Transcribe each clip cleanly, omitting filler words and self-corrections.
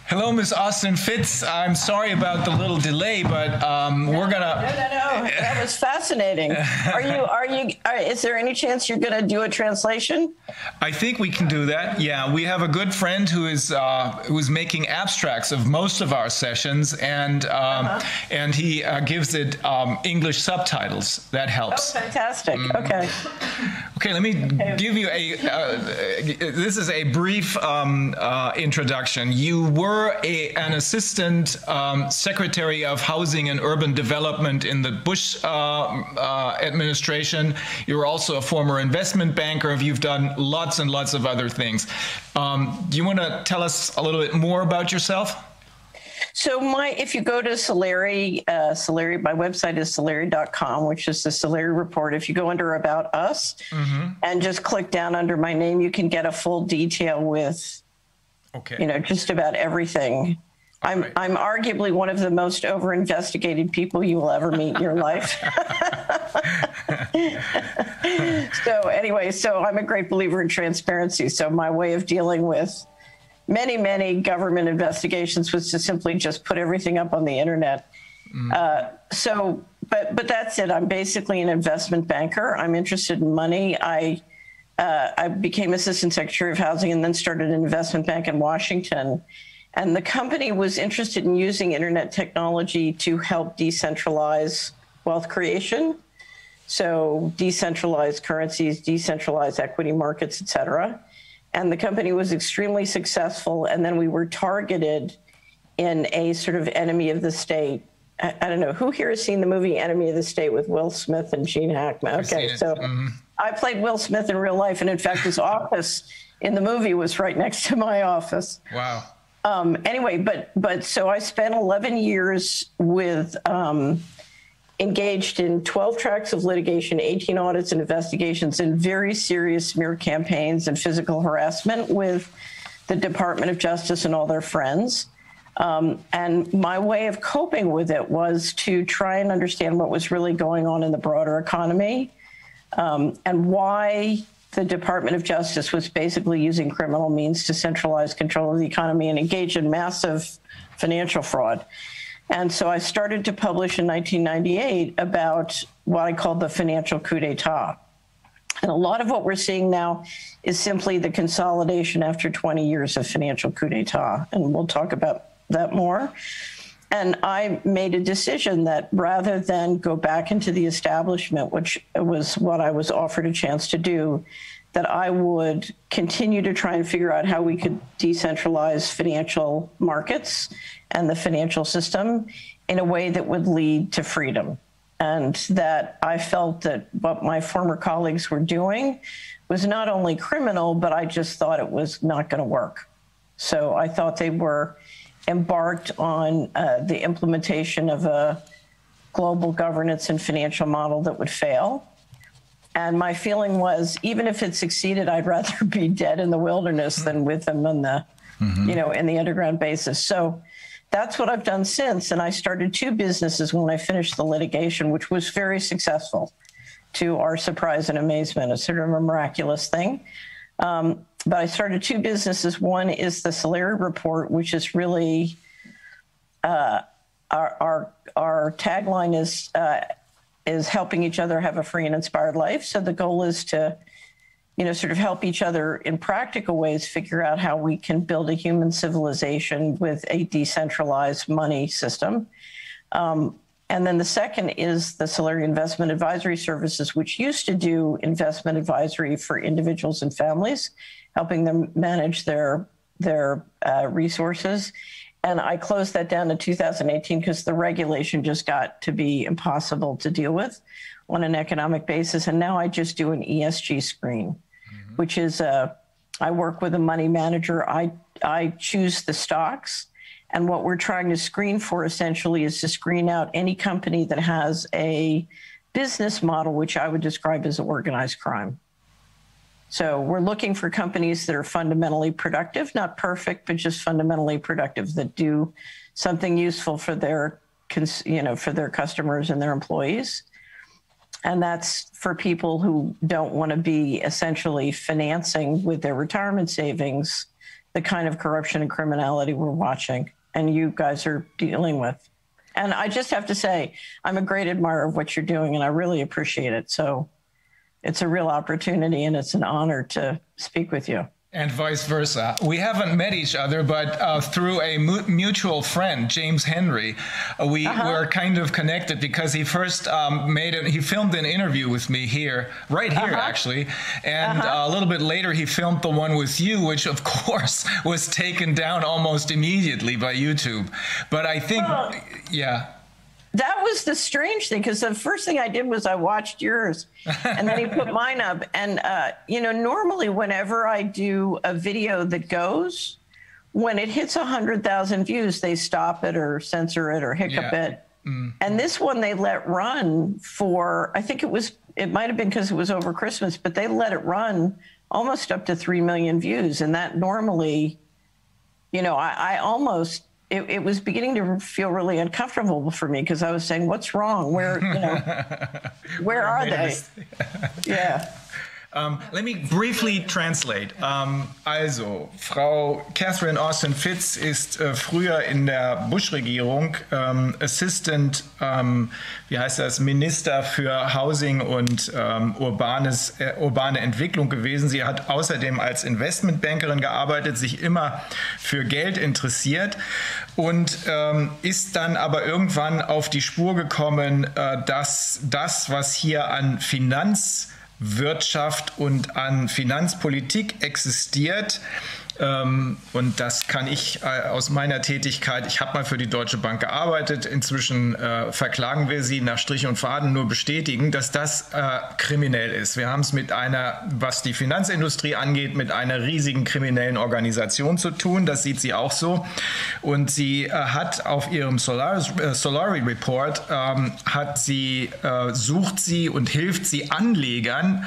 Hello, Ms. Austin Fitz. I'm sorry about the little delay, but we're gonna. No. That was fascinating. Is there any chance you're gonna do a translation? I think we can do that. Yeah, we have a good friend who is making abstracts of most of our sessions, and he gives it English subtitles. That helps. Oh, fantastic. Okay. Okay, let me give you this is a brief introduction. You were an assistant secretary of housing and urban development in the Bush administration. You're also a former investment banker. You've done lots and lots of other things. Do you want to tell us a little bit more about yourself? So if you go to Solari, my website is solari.com, which is the Solari report. If you go under About Us and just click down under my name, you can get a full detail with, just about everything. I'm arguably one of the most over-investigated people you will ever meet in your life. So I'm a great believer in transparency. So my way of dealing with many government investigations was to simply just put everything up on the internet. But that's it. I'm basically an investment banker. I'm interested in money. I became assistant secretary of housing and then started an investment bank in Washington. And the company was interested in using internet technology to help decentralize wealth creation. So decentralized currencies, decentralized equity markets, et cetera. And the company was extremely successful. And then we were targeted in a sort of enemy of the state. I don't know, who here has seen the movie Enemy of the State with Will Smith and Gene Hackman? Okay, so I played Will Smith in real life. And in fact, his office in the movie was right next to my office. Wow. So I spent 11 years engaged in 12 tracks of litigation, 18 audits and investigations, and very serious smear campaigns and physical harassment with the Department of Justice and all their friends. And my way of coping with it was to try and understand what was really going on in the broader economy, and why the Department of Justice was basically using criminal means to centralize control of the economy and engage in massive financial fraud. And so I started to publish in 1998 about what I called the financial coup d'etat. And a lot of what we're seeing now is simply the consolidation after 20 years of financial coup d'etat. And we'll talk about that more. And I made a decision that rather than go back into the establishment, which was what I was offered a chance to do, that I would continue to try and figure out how we could decentralize financial markets and the financial system in a way that would lead to freedom. And that I felt that what my former colleagues were doing was not only criminal, but I just thought it was not going to work. So I thought they were embarked on the implementation of a global governance and financial model that would fail. And my feeling was, even if it succeeded, I'd rather be dead in the wilderness than with them in the, in the underground basis. So that's what I've done since. And I started two businesses when I finished the litigation, which was very successful to our surprise and amazement. It's sort of a miraculous thing. But I started two businesses. One is the Solari Report, which is really our tagline is helping each other have a free and inspired life. So the goal is to, sort of help each other in practical ways figure out how we can build a human civilization with a decentralized money system. And then the second is the Solari Investment Advisory Services, which used to do investment advisory for individuals and families, helping them manage their resources. And I closed that down in 2018 because the regulation just got to be impossible to deal with on an economic basis. And now I just do an ESG screen, which is I work with a money manager. I choose the stocks. And what we're trying to screen for essentially is to screen out any company that has a business model, which I would describe as organized crime. So we're looking for companies that are fundamentally productive, not perfect, but just fundamentally productive, that do something useful for their, for their customers and their employees. And that's for people who don't want to be essentially financing with their retirement savings the the kind of corruption and criminality we're watching and you guys are dealing with. And I just have to say, I'm a great admirer of what you're doing, and I really appreciate it. So it's a real opportunity, and it's an honor to speak with you. And vice versa. We haven't met each other, but through a mutual friend, James Henry, we were kind of connected because he first he filmed an interview with me here, right here actually, and a little bit later he filmed the one with you, which of course was taken down almost immediately by YouTube. But I think, yeah. That was the strange thing, because the first thing I did was I watched yours, and then he put mine up. And, you know, normally whenever I do a video that goes, when it hits 100,000 views, they stop it or censor it or hiccup it. And this one they let run for, I think it might have been because it was over Christmas, but they let it run almost up to 3 million views. And that normally, you know, I almost... It was beginning to feel really uncomfortable for me because I was saying, what's wrong? Where, you know, where are they? Yeah. Let me briefly translate. Also, Frau Catherine Austin Fitz ist früher in der Bush-Regierung Assistant, wie heißt das, Minister für Housing und urbane Entwicklung gewesen. Sie hat außerdem als Investmentbankerin gearbeitet, sich immer für Geld interessiert und ist dann aber irgendwann auf die Spur gekommen, dass das, was hier an Finanzwirtschaft und an Finanzpolitik existiert, und das kann ich aus meiner Tätigkeit, ich habe mal für die Deutsche Bank gearbeitet, inzwischen verklagen wir sie nach Strich und Faden, nur bestätigen, dass das kriminell ist. Wir haben es mit einer, was die Finanzindustrie angeht, mit einer riesigen kriminellen Organisation zu tun, das sieht sie auch so. Und sie hat auf ihrem Solari Report, sucht sie und hilft sie Anlegern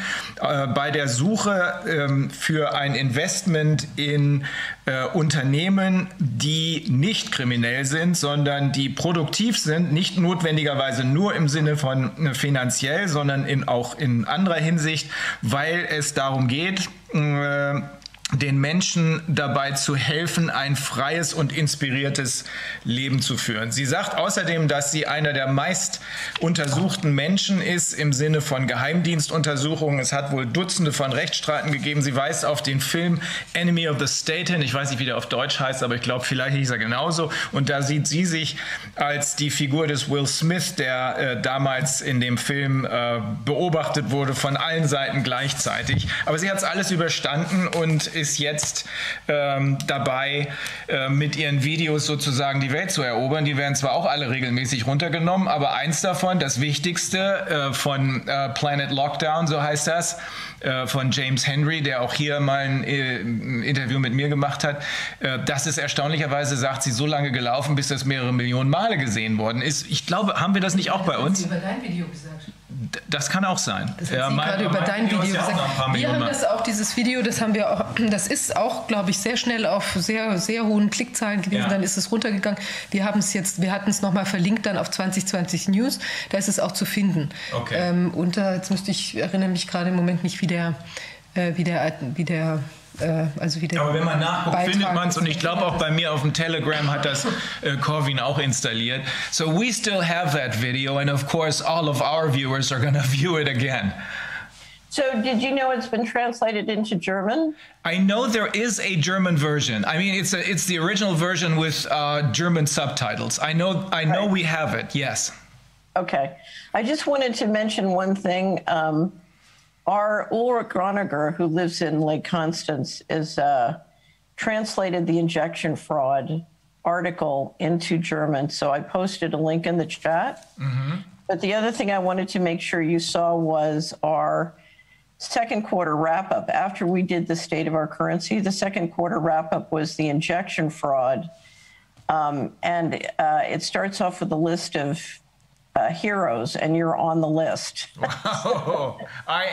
bei der Suche für ein Investment in Unternehmen, die nicht kriminell sind, sondern die produktiv sind, nicht notwendigerweise nur im Sinne von finanziell, sondern auch in anderer Hinsicht, weil es darum geht, den Menschen dabei zu helfen, ein freies und inspiriertes Leben zu führen. Sie sagt außerdem, dass sie einer der meist untersuchten Menschen ist im Sinne von Geheimdienstuntersuchungen. Es hat wohl Dutzende von Rechtsstreiten gegeben. Sie weist auf den Film Enemy of the State hin. Ich weiß nicht, wie der auf Deutsch heißt, aber ich glaube, vielleicht hieß er genauso. Und da sieht sie sich als die Figur des Will Smith, der damals in dem Film beobachtet wurde von allen Seiten gleichzeitig. Aber sie hat es alles überstanden und ist jetzt dabei, mit ihren Videos sozusagen die Welt zu erobern. Die werden zwar auch alle regelmäßig runtergenommen, aber eins davon, das Wichtigste von Planet Lockdown, so heißt das, von James Henry, der auch hier mal ein Interview mit mir gemacht hat, das ist erstaunlicherweise, sagt sie, so lange gelaufen, bis das mehrere Millionen Male gesehen worden ist. Ich glaube, haben wir das nicht auch bei uns? Das hat sie über dein Video gesagt. Das kann auch sein. Das hat sie gerade über dein Video gesagt. Wir haben das auch, dieses Video, das haben wir auch, das ist auch, glaube ich, sehr schnell auf sehr, sehr hohen Klickzahlen gewesen. Ja. Dann ist es runtergegangen. Wir hatten es nochmal verlinkt dann auf 2020 News. Da ist es auch zu finden. Okay. Ich erinnere mich gerade im Moment nicht, aber wenn man nachguckt, findet man es, und ich glaube auch bei mir auf dem Telegram hat das Corwin auch installiert. So we still have that video, and of course all of our viewers are going to view it again. So did you know it's been translated into German? I know there is a German version. I mean, it's the original version with German subtitles. I know we have it, yes. Okay. I just wanted to mention one thing. Our Ulrich Groniger, who lives in Lake Constance, is translated the injection fraud article into German. So I posted a link in the chat. Mm-hmm. But the other thing I wanted to make sure you saw was our second quarter wrap-up. After we did the state of our currency, the second quarter wrap-up was the injection fraud. It starts off with a list of heroes, and you're on the list. Wow. I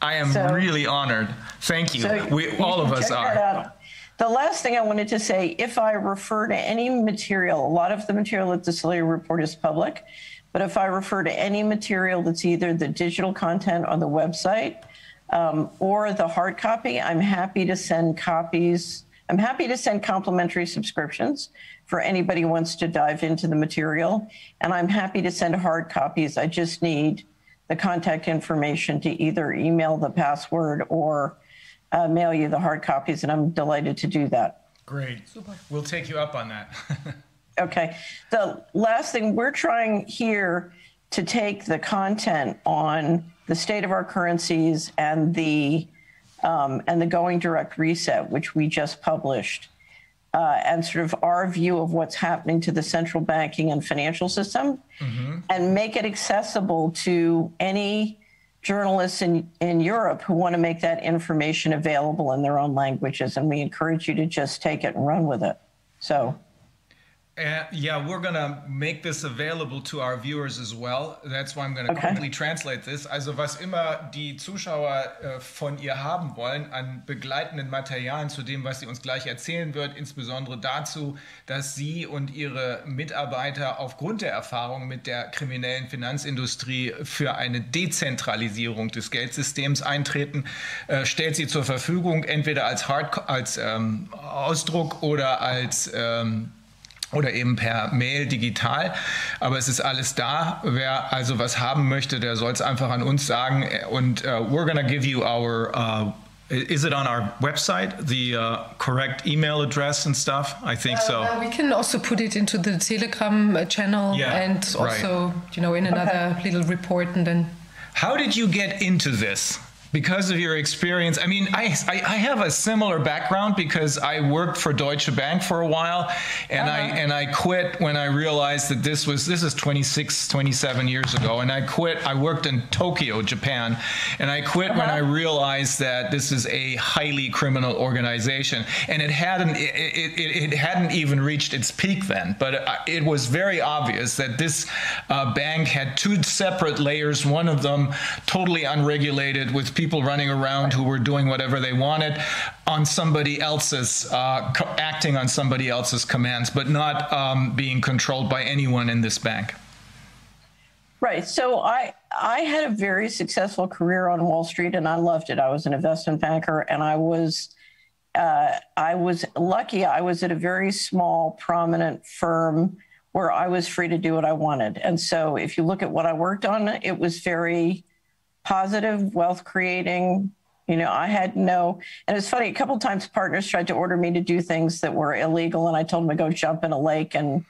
am so, really honored. Thank you. So all of us are. The last thing I wanted to say, if I refer to any material, a lot of the material at the Solari report is public, but if I refer to any material that's either the digital content on the website, or the hard copy. I'm happy to send copies. I'm happy to send complimentary subscriptions for anybody who wants to dive into the material. And I'm happy to send hard copies. I just need the contact information to either email the password or mail you the hard copies. And I'm delighted to do that. Great. Super. We'll take you up on that. Okay. The last thing, we're trying here to take the content on the state of our currencies and the going direct reset, which we just published, and sort of our view of what's happening to the central banking and financial system, and make it accessible to any journalists in Europe who want to make that information available in their own languages. And we encourage you to just take it and run with it. So. Yeah, we're going to make this available to our viewers as well. That's why I'm going to quickly translate this. Also was immer die Zuschauer von ihr haben wollen an begleitenden Materialien zu dem, was sie uns gleich erzählen wird, insbesondere dazu, dass sie und ihre Mitarbeiter aufgrund der Erfahrung mit der kriminellen Finanzindustrie für eine Dezentralisierung des Geldsystems eintreten, stellt sie zur Verfügung, entweder als Ausdruck oder als oder eben per Mail digital, aber es ist alles da. Wer also was haben möchte, der soll es einfach an uns sagen. Und we're gonna give you our, is it on our website, the correct email address and stuff? I think so. We can also put it into the Telegram channel and also, you know, in another little report and then. How did you get into this? Because of your experience, I mean, I have a similar background because I worked for Deutsche Bank for a while, and I quit when I realized that this is 26, 27 years ago, and I quit. I worked in Tokyo, Japan, and I quit when I realized that this is a highly criminal organization, and it hadn't even reached its peak then, but it was very obvious that this bank had two separate layers. One of them totally unregulated with people running around who were doing whatever they wanted on somebody else's, acting on somebody else's commands, but not being controlled by anyone in this bank. Right. So I had a very successful career on Wall Street, and I loved it. I was an investment banker, and I was lucky. I was at a very small, prominent firm where I was free to do what I wanted. And so if you look at what I worked on, it was very positive, wealth creating. You know, I had no, and it's funny, a couple of times partners tried to order me to do things that were illegal, and I told them to go jump in a lake, and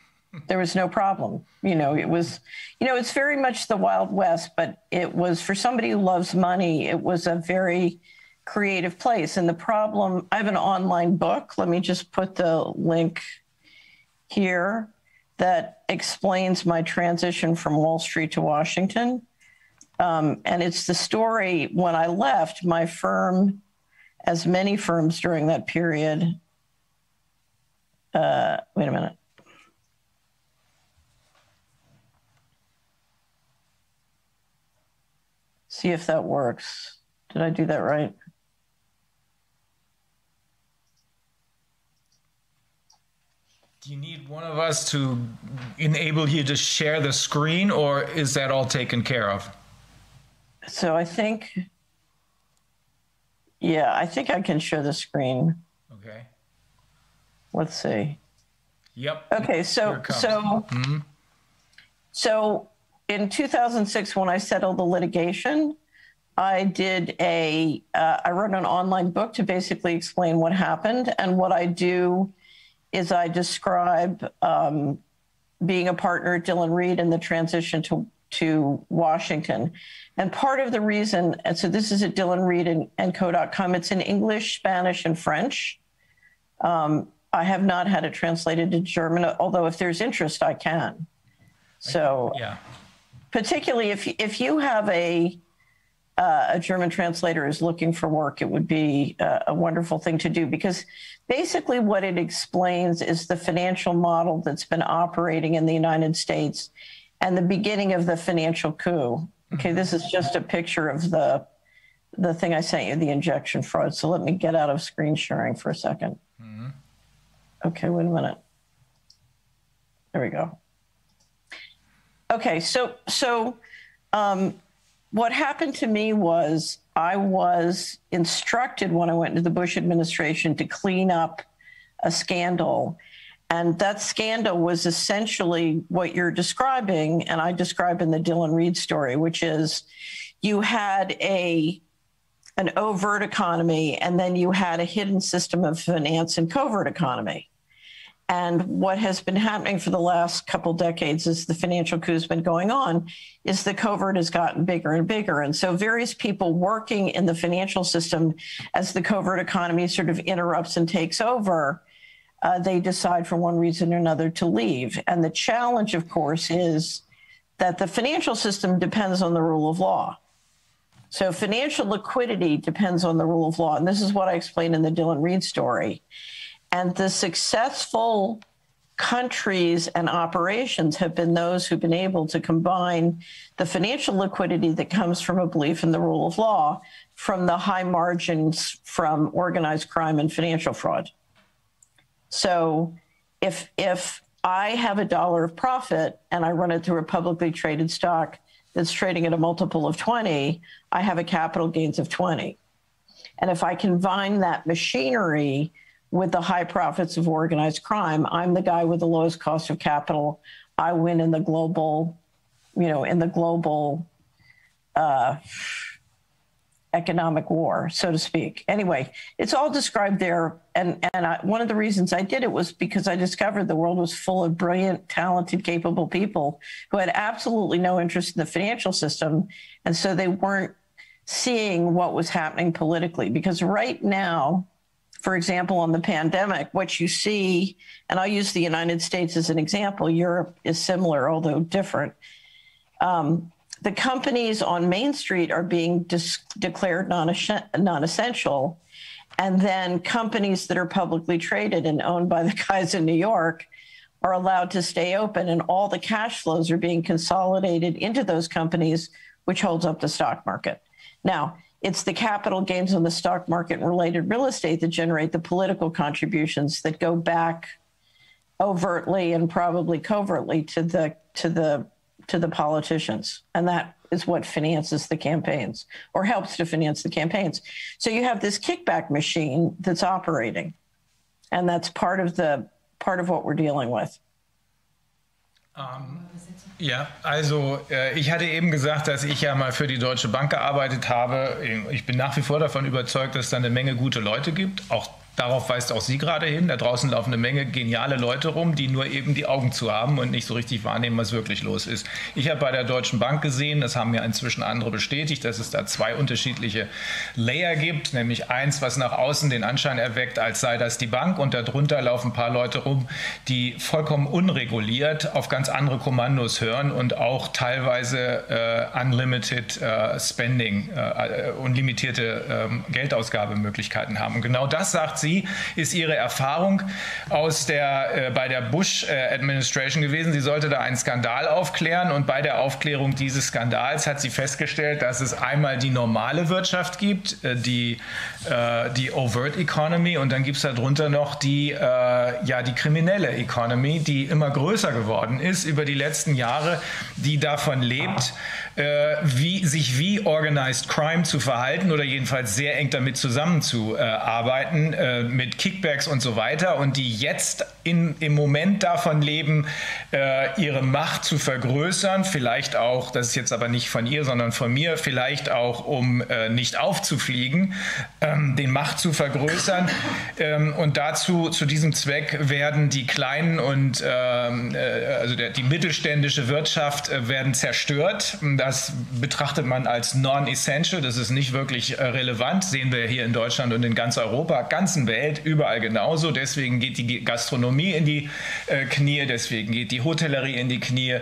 there was no problem. You know, it was, you know, it's very much the Wild West, but it was, for somebody who loves money, it was a very creative place. And the problem, I have an online book. Let me just put the link here that explains my transition from Wall Street to Washington. And it's the story when I left my firm, as many firms during that period. Wait a minute. See if that works. Did I do that right? Do you need one of us to enable you to share the screen, or is that all taken care of? So I think, yeah, I think I can share the screen. Okay. Let's see. Yep. Okay, so in 2006, when I settled the litigation, I did I wrote an online book to basically explain what happened. And what I do is I describe being a partner at Dillon Read and the transition to Washington. And part of the reason, and so this is at DillonRead&Co.com. It's in English, Spanish, and French. I have not had it translated to German, although if there's interest, I can. So, yeah. Particularly if you have a German translator is looking for work, it would be a wonderful thing to do, because basically what it explains is the financial model that's been operating in the United States and the beginning of the financial coup. Okay, this is just a picture of the thing I sent you, the injection fraud. So let me get out of screen sharing for a second. Okay, wait a minute. There we go. Okay, so what happened to me was I was instructed when I went into the Bush administration to clean up a scandal. And that scandal was essentially what you're describing, and I describe in the Dylan Reed story, which is you had an overt economy, and then you had a hidden system of finance and covert economy. And what has been happening for the last couple decades as the financial coup has been going on is the covert has gotten bigger and bigger. And so various people working in the financial system, as the covert economy sort of interrupts and takes over, they decide for one reason or another to leave. And the challenge, of course, is that the financial system depends on the rule of law. So financial liquidity depends on the rule of law. And this is what I explained in the Dylan Reed story. And the successful countries and operations have been those who've been able to combine the financial liquidity that comes from a belief in the rule of law from the high margins from organized crime and financial fraud. So if I have $1 of profit and I run it through a publicly traded stock that's trading at a multiple of 20, I have a capital gains of 20. And if I combine that machinery with the high profits of organized crime, I'm the guy with the lowest cost of capital. I win in the global, economic war, so to speak. Anyway, it's all described there. And one of the reasons I did it was because I discovered the world was full of brilliant, talented, capable people who had absolutely no interest in the financial system. And so they weren't seeing what was happening politically. Because right now, for example, on the pandemic, what you see, and I'll use the United States as an example, Europe is similar, although different. The companies on Main Street are being declared non-essential, and then companies that are publicly traded and owned by the guys in New York are allowed to stay open, and all the cash flows are being consolidated into those companies, which holds up the stock market. Now, it's the capital gains on the stock market and related real estate that generate the political contributions that go back overtly and probably covertly to the politicians. And that is what finances the campaigns, or helps to finance the campaigns. So you have this kickback machine that's operating, and that's part of what we're dealing with. Ja, also ich hatte eben gesagt, dass ich ja mal für die Deutsche Bank gearbeitet habe. Ich bin nach wie vor davon überzeugt, dass es da eine Menge gute Leute gibt. Auch darauf weist auch sie gerade hin. Da draußen laufen eine Menge geniale Leute rum, die nur eben die Augen zu haben und nicht so richtig wahrnehmen, was wirklich los ist. Ich habe bei der Deutschen Bank gesehen, das haben mir inzwischen andere bestätigt, dass es da zwei unterschiedliche Layer gibt, nämlich eins, was nach außen den Anschein erweckt, als sei das die Bank, und darunter laufen ein paar Leute rum, die vollkommen unreguliert auf ganz andere Kommandos hören und auch teilweise unlimited spending, unlimitierte Geldausgabemöglichkeiten haben. Und genau das, sagt sie, ist ihre Erfahrung bei der Bush-Administration gewesen. Sie sollte da einen Skandal aufklären, und bei der Aufklärung dieses Skandals hat sie festgestellt, dass es einmal die normale Wirtschaft gibt, die Overt Economy, und dann gibt es darunter noch die kriminelle Economy, die immer größer geworden ist über die letzten Jahre, die davon lebt, wie Organized Crime zu verhalten oder jedenfalls sehr eng damit zusammenzuarbeiten, mit Kickbacks und so weiter, und die jetzt im Moment davon leben, ihre Macht zu vergrößern, vielleicht auch, das ist jetzt aber nicht von ihr, sondern von mir, vielleicht auch, um nicht aufzufliegen, den Macht zu vergrößern, und zu diesem Zweck werden die kleinen und die mittelständische Wirtschaft werden zerstört. Das betrachtet man als non-essential, das ist nicht wirklich relevant, sehen wir hier in Deutschland und in ganz Europa, ganzen Welt, überall genauso. Deswegen geht die Gastronomie in die Knie, deswegen geht die Hotellerie in die Knie.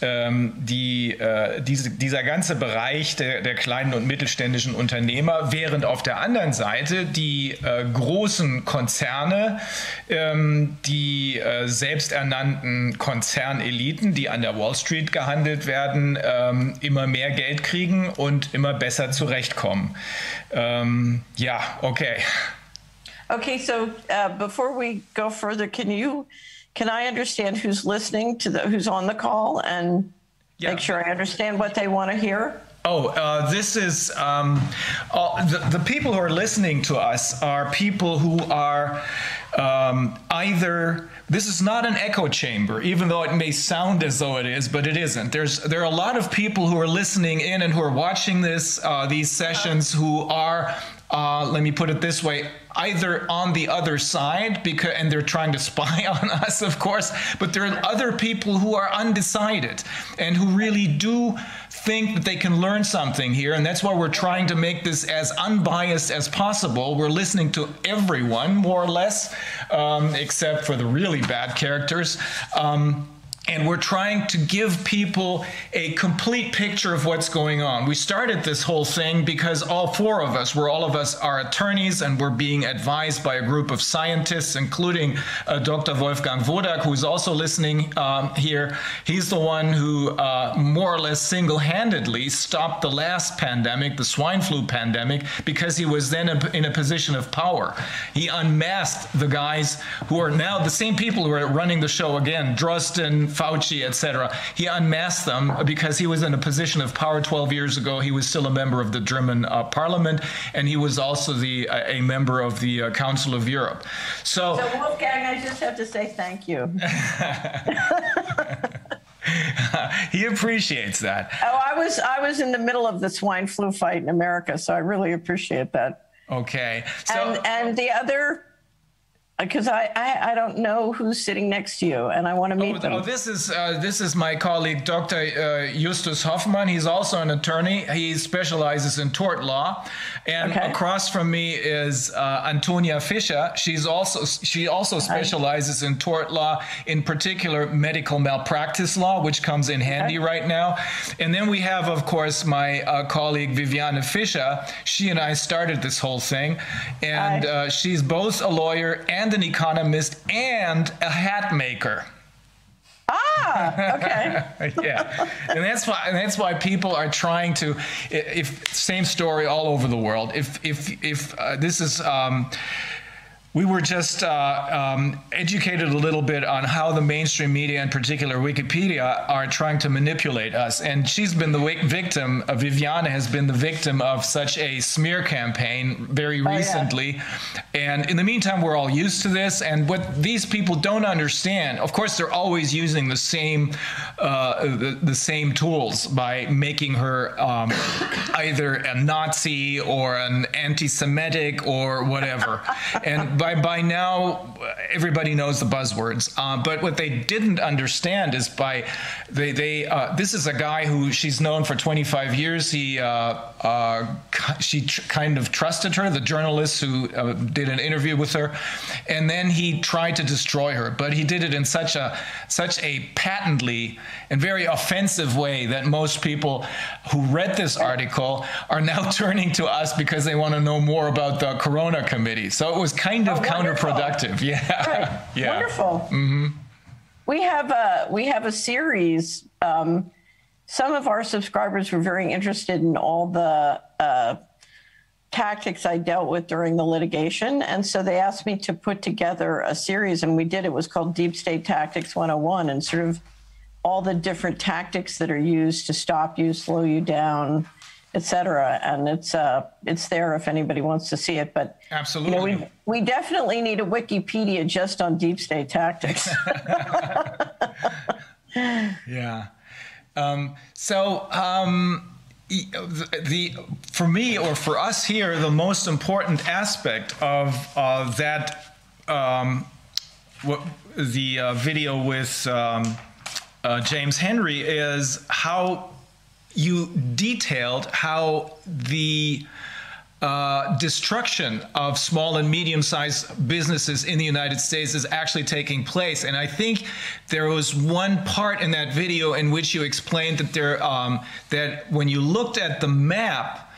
Dieser ganze Bereich der kleinen und mittelständischen Unternehmer, während auf der anderen Seite die großen Konzerne, die selbsternannten Konzerneliten, die an der Wall Street gehandelt werden, immer mehr Geld kriegen und immer besser zurechtkommen. Ja, okay. Okay, so before we go further, can I understand who's listening who's on the call, and make sure I understand what they want to hear? This is the people who are listening to us are people who are either. This is not an echo chamber, even though it may sound as though it is, but it isn't. There are a lot of people who are listening in and who are watching these sessions who are, let me put it this way, either on the other side, and they're trying to spy on us, of course, but there are other people who are undecided and who really do think that they can learn something here, and that's why we're trying to make this as unbiased as possible. We're listening to everyone, more or less, except for the really bad characters. And we're trying to give people a complete picture of what's going on. We started this whole thing because all of us are attorneys, and we're being advised by a group of scientists, including Dr. Wolfgang Wodak, who's also listening here. He's the one who more or less single-handedly stopped the last pandemic, the swine flu pandemic, because he was then in a position of power. He unmasked the guys who are now the same people who are running the show again, Drosten, Fauci, etc. He unmasked them because he was in a position of power 12 years ago. He was still a member of the German parliament, and he was also a member of the Council of Europe. So Wolfgang, I just have to say thank you. He appreciates that. Oh, I was in the middle of the swine flu fight in America, so I really appreciate that. Okay. So, and the other, because I don't know who's sitting next to you, and I want to meet them. This is my colleague, Dr. Justus Hoffmann. He's also an attorney. He specializes in tort law. And across from me is Antonia Fischer. She also specializes in tort law, in particular medical malpractice law, which comes in handy right now. And then we have, of course, my colleague Viviane Fischer. She and I started this whole thing, and she's both a lawyer and an economist and a hat maker. Okay. Yeah, and that's why people are trying to. Same story all over the world. If this is. We were just educated a little bit on how the mainstream media, in particular Wikipedia, are trying to manipulate us. And she's been the victim, Viviane has been the victim of such a smear campaign very recently. And in the meantime, we're all used to this. And what these people don't understand, of course, they're always using the same tools by making her either a Nazi or an anti-Semitic or whatever. And by now, everybody knows the buzzwords. But what they didn't understand is this is a guy who she's known for 25 years. She kind of trusted her, the journalist who did an interview with her, and then he tried to destroy her. But he did it in such a patently and very offensive way that most people who read this article are now turning to us because they want to know more about the Corona Committee. So it was kind of counterproductive. Yeah. Right. Yeah. Wonderful. Mm-hmm. We have a series. Some of our subscribers were very interested in all the tactics I dealt with during the litigation, and so they asked me to put together a series, and we did. It was called Deep State Tactics 101, and sort of all the different tactics that are used to stop you, slow you down, etc. And it's there if anybody wants to see it. But absolutely, we definitely need a Wikipedia just on deep state tactics. Yeah. For me, or for us here, the most important aspect of the video with James Henry is how you detailed how the destruction of small and medium-sized businesses in the United States is actually taking place. And I think there was one part in that video in which you explained that that when you looked at the map,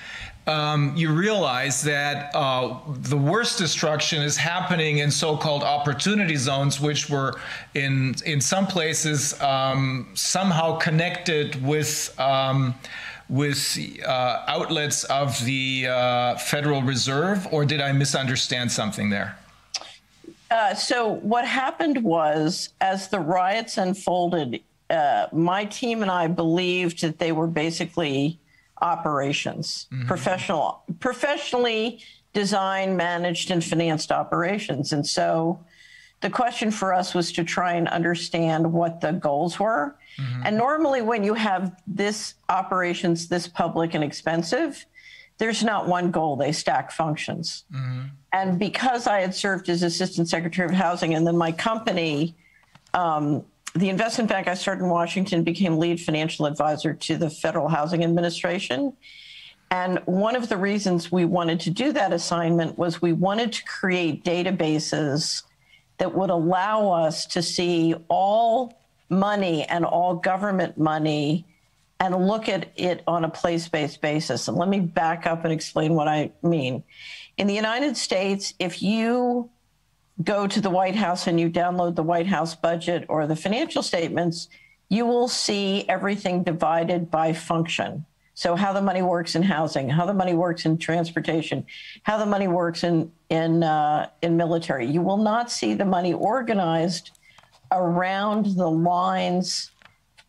you realize that the worst destruction is happening in so-called opportunity zones, which were in some places somehow connected with outlets of the Federal Reserve, or did I misunderstand something there? So what happened was, as the riots unfolded, my team and I believed that they were basically operations, professionally designed, managed, and financed operations. And so the question for us was to try and understand what the goals were. And normally when you have this operations this public and expensive, there's not one goal, they stack functions. And because I had served as Assistant Secretary of Housing, and then my company, the investment bank I started in Washington, became lead financial advisor to the Federal Housing Administration. And one of the reasons we wanted to do that assignment was we wanted to create databases that would allow us to see all money and all government money and look at it on a place-based basis. And let me back up and explain what I mean. In the United States, if you go to the White House and you download the White House budget or the financial statements, you will see everything divided by function. So how the money works in housing, how the money works in transportation, how the money works in military. You will not see the money organized around the lines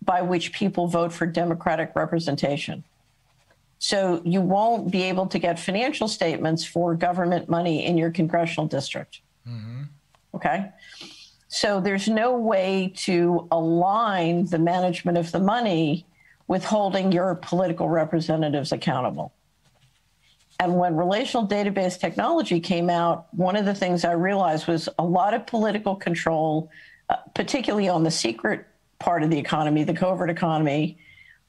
by which people vote for democratic representation. So you won't be able to get financial statements for government money in your congressional district. Okay? So there's no way to align the management of the money with holding your political representatives accountable. And when relational database technology came out, one of the things I realized was a lot of political control, particularly on the secret part of the economy, the covert economy,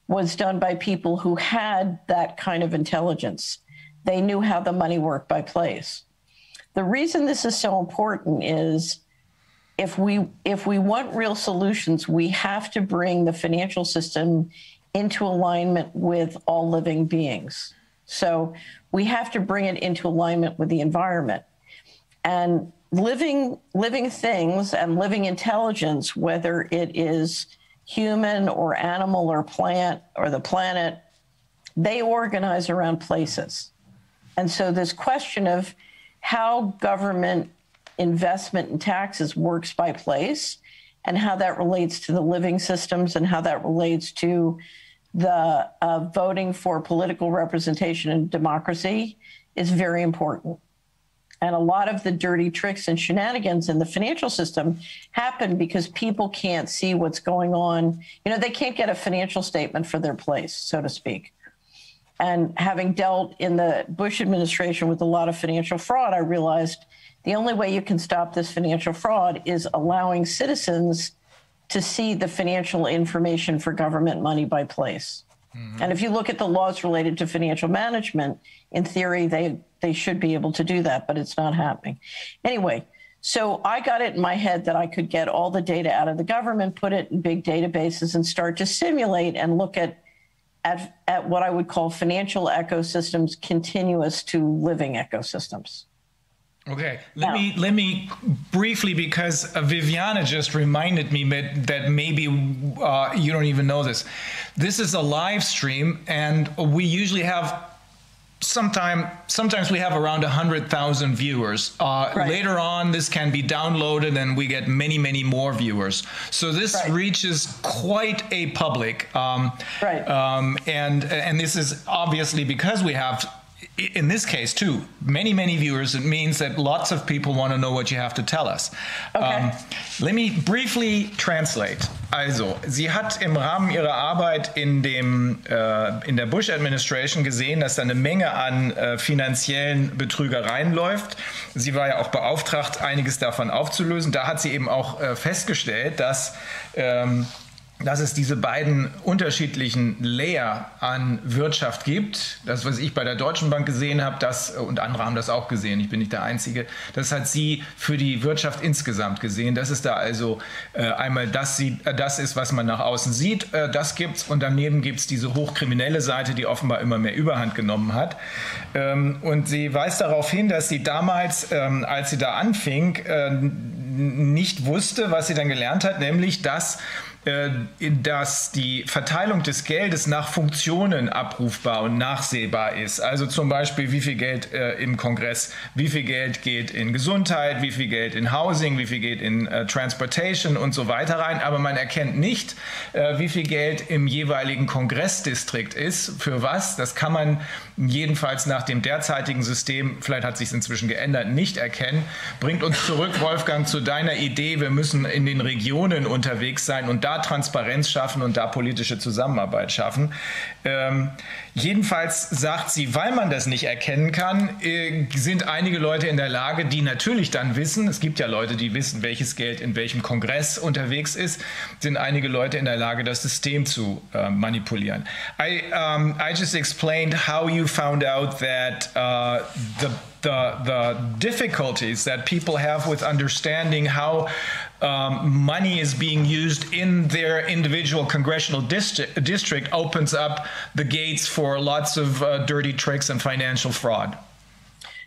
was done by people who had that kind of intelligence. They knew how the money worked by place. The reason this is so important is if we want real solutions, we have to bring the financial system into alignment with all living beings. So we have to bring it into alignment with the environment. And living things and living intelligence, whether it is human or animal or plant or the planet, they organize around places. And so this question of how government investment and taxes works by place and how that relates to the living systems and how that relates to the voting for political representation and democracy is very important. And a lot of the dirty tricks and shenanigans in the financial system happen because people can't see what's going on. You know, they can't get a financial statement for their place, so to speak. And having dealt in the Bush administration with a lot of financial fraud, I realized the only way you can stop this financial fraud is allowing citizens to see the financial information for government money by place. And if you look at the laws related to financial management, in theory, they should be able to do that, but it's not happening. Anyway, so I got it in my head that I could get all the data out of the government, put it in big databases, and start to simulate and look at what I would call financial ecosystems continuous to living ecosystems. Okay, let me briefly, because Viviane just reminded me that maybe you don't even know this. This is a live stream, and we usually have sometimes we have around 100,000 viewers. Right. Later on, this can be downloaded, and we get many more viewers. So this reaches quite a public, and this is obviously because we have, in this case too, many viewers. It means that lots of people want to know what you have to tell us. Okay. Let me briefly translate. Also, sie hat im Rahmen ihrer Arbeit in der Bush Administration gesehen, dass da eine Menge an finanziellen Betrügereien läuft. Sie war ja auch beauftragt, einiges davon aufzulösen. Da hat sie eben auch festgestellt, dass es diese beiden unterschiedlichen Layer an Wirtschaft gibt. Das, was ich bei der Deutschen Bank gesehen habe, und andere haben das auch gesehen, ich bin nicht der Einzige, das hat sie für die Wirtschaft insgesamt gesehen. Das ist da also einmal das ist, was man nach außen sieht, das gibt's, und daneben gibt's diese hochkriminelle Seite, die offenbar immer mehr Überhand genommen hat. Und sie weist darauf hin, dass sie damals, als sie da anfing, nicht wusste, was sie dann gelernt hat, nämlich dass dass die Verteilung des Geldes nach Funktionen abrufbar und nachsehbar ist. Also zum Beispiel, wie viel Geld im Kongress, wie viel Geld geht in Gesundheit, wie viel Geld in Housing, wie viel geht in Transportation und so weiter rein. Aber man erkennt nicht, wie viel Geld im jeweiligen Kongressdistrikt ist. Für was? Das kann man jedenfalls nach dem derzeitigen System, vielleicht hat sich es inzwischen geändert, nicht erkennen. Bringt uns zurück, Wolfgang, zu deiner Idee, wir müssen in den Regionen unterwegs sein und da Transparenz schaffen und da politische Zusammenarbeit schaffen. Jedenfalls sagt sie, weil man das nicht erkennen kann, sind einige Leute in der Lage, die natürlich dann wissen, es gibt ja Leute, die wissen, welches Geld in welchem Kongress unterwegs ist, sind einige Leute in der Lage, das System zu manipulieren. I just explained how you found out that the difficulties that people have with understanding how money is being used in their individual congressional district opens up the gates for lots of dirty tricks and financial fraud.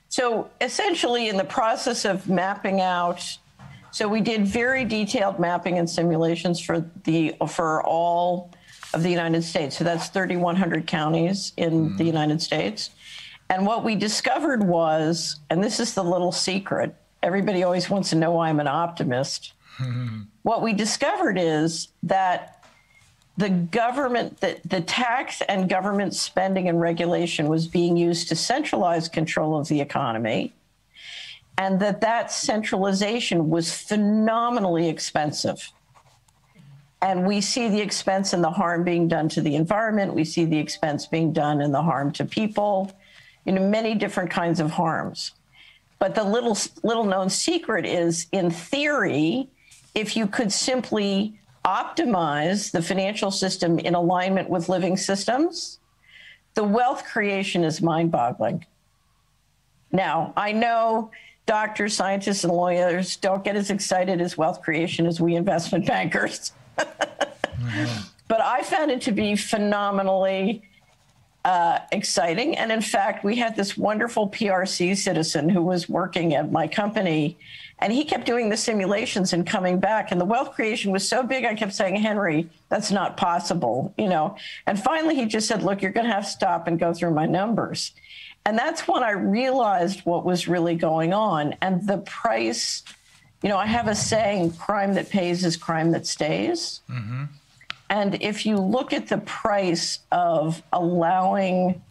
So essentially in the process of mapping out, so we did very detailed mapping and simulations for all of the United States. So that's 3,100 counties in the United States. And what we discovered was, and this is the little secret, everybody always wants to know why I'm an optimist. What we discovered is that the government, the tax and government spending and regulation was being used to centralize control of the economy, and that centralization was phenomenally expensive. And we see the expense and the harm being done to the environment. We see the expense being done and the harm to people, many different kinds of harms. But the little known secret is, in theory, if you could simply optimize the financial system in alignment with living systems, the wealth creation is mind-boggling. Now, I know doctors, scientists, and lawyers don't get as excited as wealth creation as we investment bankers. But I found it to be phenomenally exciting. And in fact, we had this wonderful PRC citizen who was working at my company, and he kept doing the simulations and coming back. And the wealth creation was so big, I kept saying, Henry, that's not possible, And finally, he just said, look, you're going to have to stop and go through my numbers. And that's when I realized what was really going on. And the price, I have a saying, crime that pays is crime that stays. Mm-hmm. And if you look at the price of allowing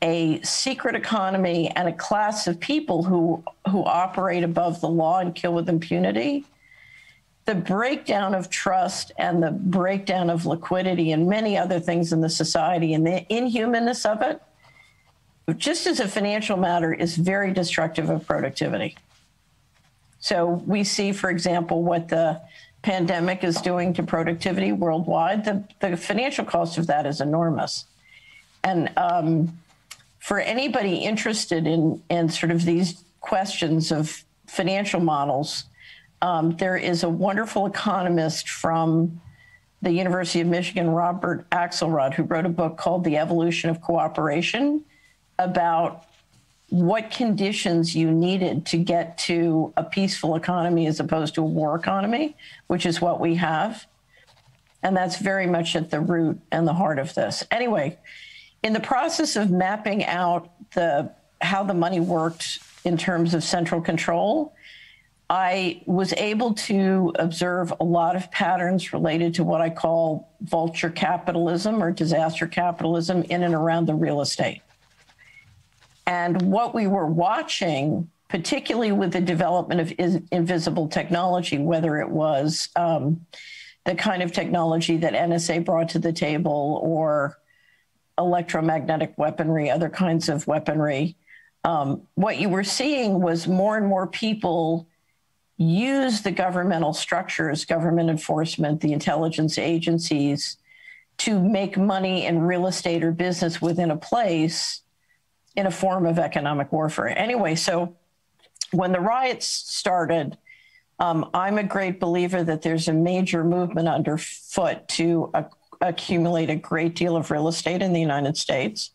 a secret economy and a class of people who operate above the law and kill with impunity, the breakdown of trust and the breakdown of liquidity and many other things in the society and the inhumanness of it, just as a financial matter, is very destructive of productivity. So we see, for example, what the pandemic is doing to productivity worldwide. The financial cost of that is enormous. And for anybody interested in sort of these questions of financial models, there is a wonderful economist from the University of Michigan, Robert Axelrod, who wrote a book called The Evolution of Cooperation, about what conditions you needed to get to a peaceful economy as opposed to a war economy, which is what we have. And that's very much at the root and the heart of this. Anyway, in the process of mapping out how the money worked in terms of central control, I was able to observe a lot of patterns related to what I call vulture capitalism or disaster capitalism in and around the real estate. And what we were watching, particularly with the development of invisible technology, whether it was the kind of technology that NSA brought to the table or electromagnetic weaponry, other kinds of weaponry, what you were seeing was more and more people use the governmental structures, government enforcement, the intelligence agencies, to make money in real estate or business within a place in a form of economic warfare. Anyway, so when the riots started, I'm a great believer that there's a major movement underfoot to accumulate a great deal of real estate in the United States.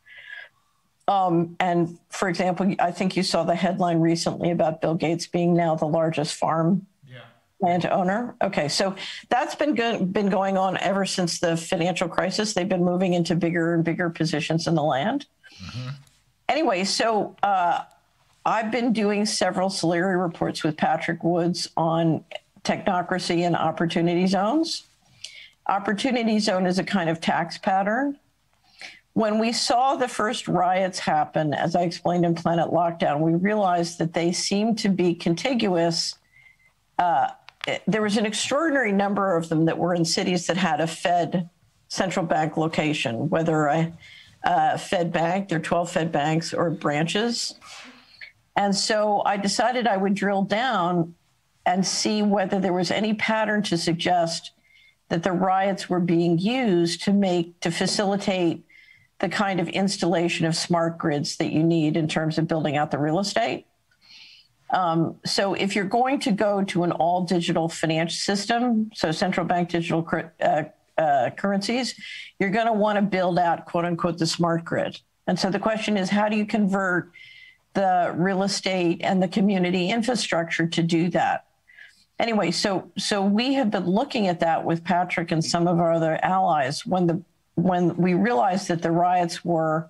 And for example, I think you saw the headline recently about Bill Gates being now the largest farm plant owner. Okay, so that's been going on ever since the financial crisis. They've been moving into bigger and bigger positions in the land. Mm-hmm. Anyway, so I've been doing several Solari reports with Patrick Woods on technocracy and opportunity zones. Opportunity zone is a kind of tax pattern. When we saw the first riots happen, as I explained in Planet Lockdown, we realized that they seemed to be contiguous. There was an extraordinary number of them that were in cities that had a Fed central bank location, whether a Fed bank, there are 12 Fed banks or branches. And so I decided I would drill down and see whether there was any pattern to suggest that the riots were being used to facilitate the kind of installation of smart grids that you need in terms of building out the real estate. So if you're going to go to an all-digital financial system, so central bank digital currencies, you're going to want to build out, quote unquote, the smart grid. And so the question is, how do you convert the real estate and the community infrastructure to do that? Anyway, so we have been looking at that with Patrick and some of our other allies when we realized that the riots were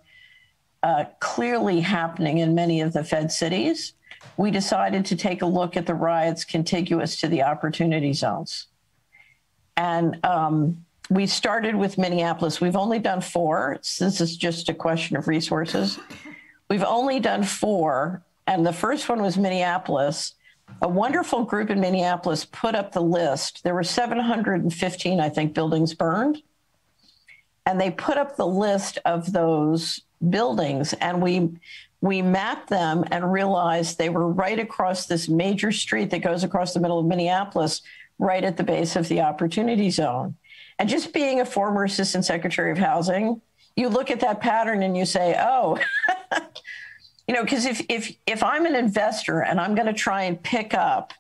clearly happening in many of the Fed cities. We decided to take a look at the riots contiguous to the opportunity zones. And we started with Minneapolis. We've only done 4. This is just a question of resources. We've only done 4. And the first one was Minneapolis. A wonderful group in Minneapolis put up the list. There were 715, I think, buildings burned. And they put up the list of those buildings, and we mapped them and realized they were right across this major street that goes across the middle of Minneapolis, right at the base of the Opportunity Zone. And just being a former Assistant Secretary of Housing, you look at that pattern and you say, oh, because if I'm an investor and I'm going to try and pick up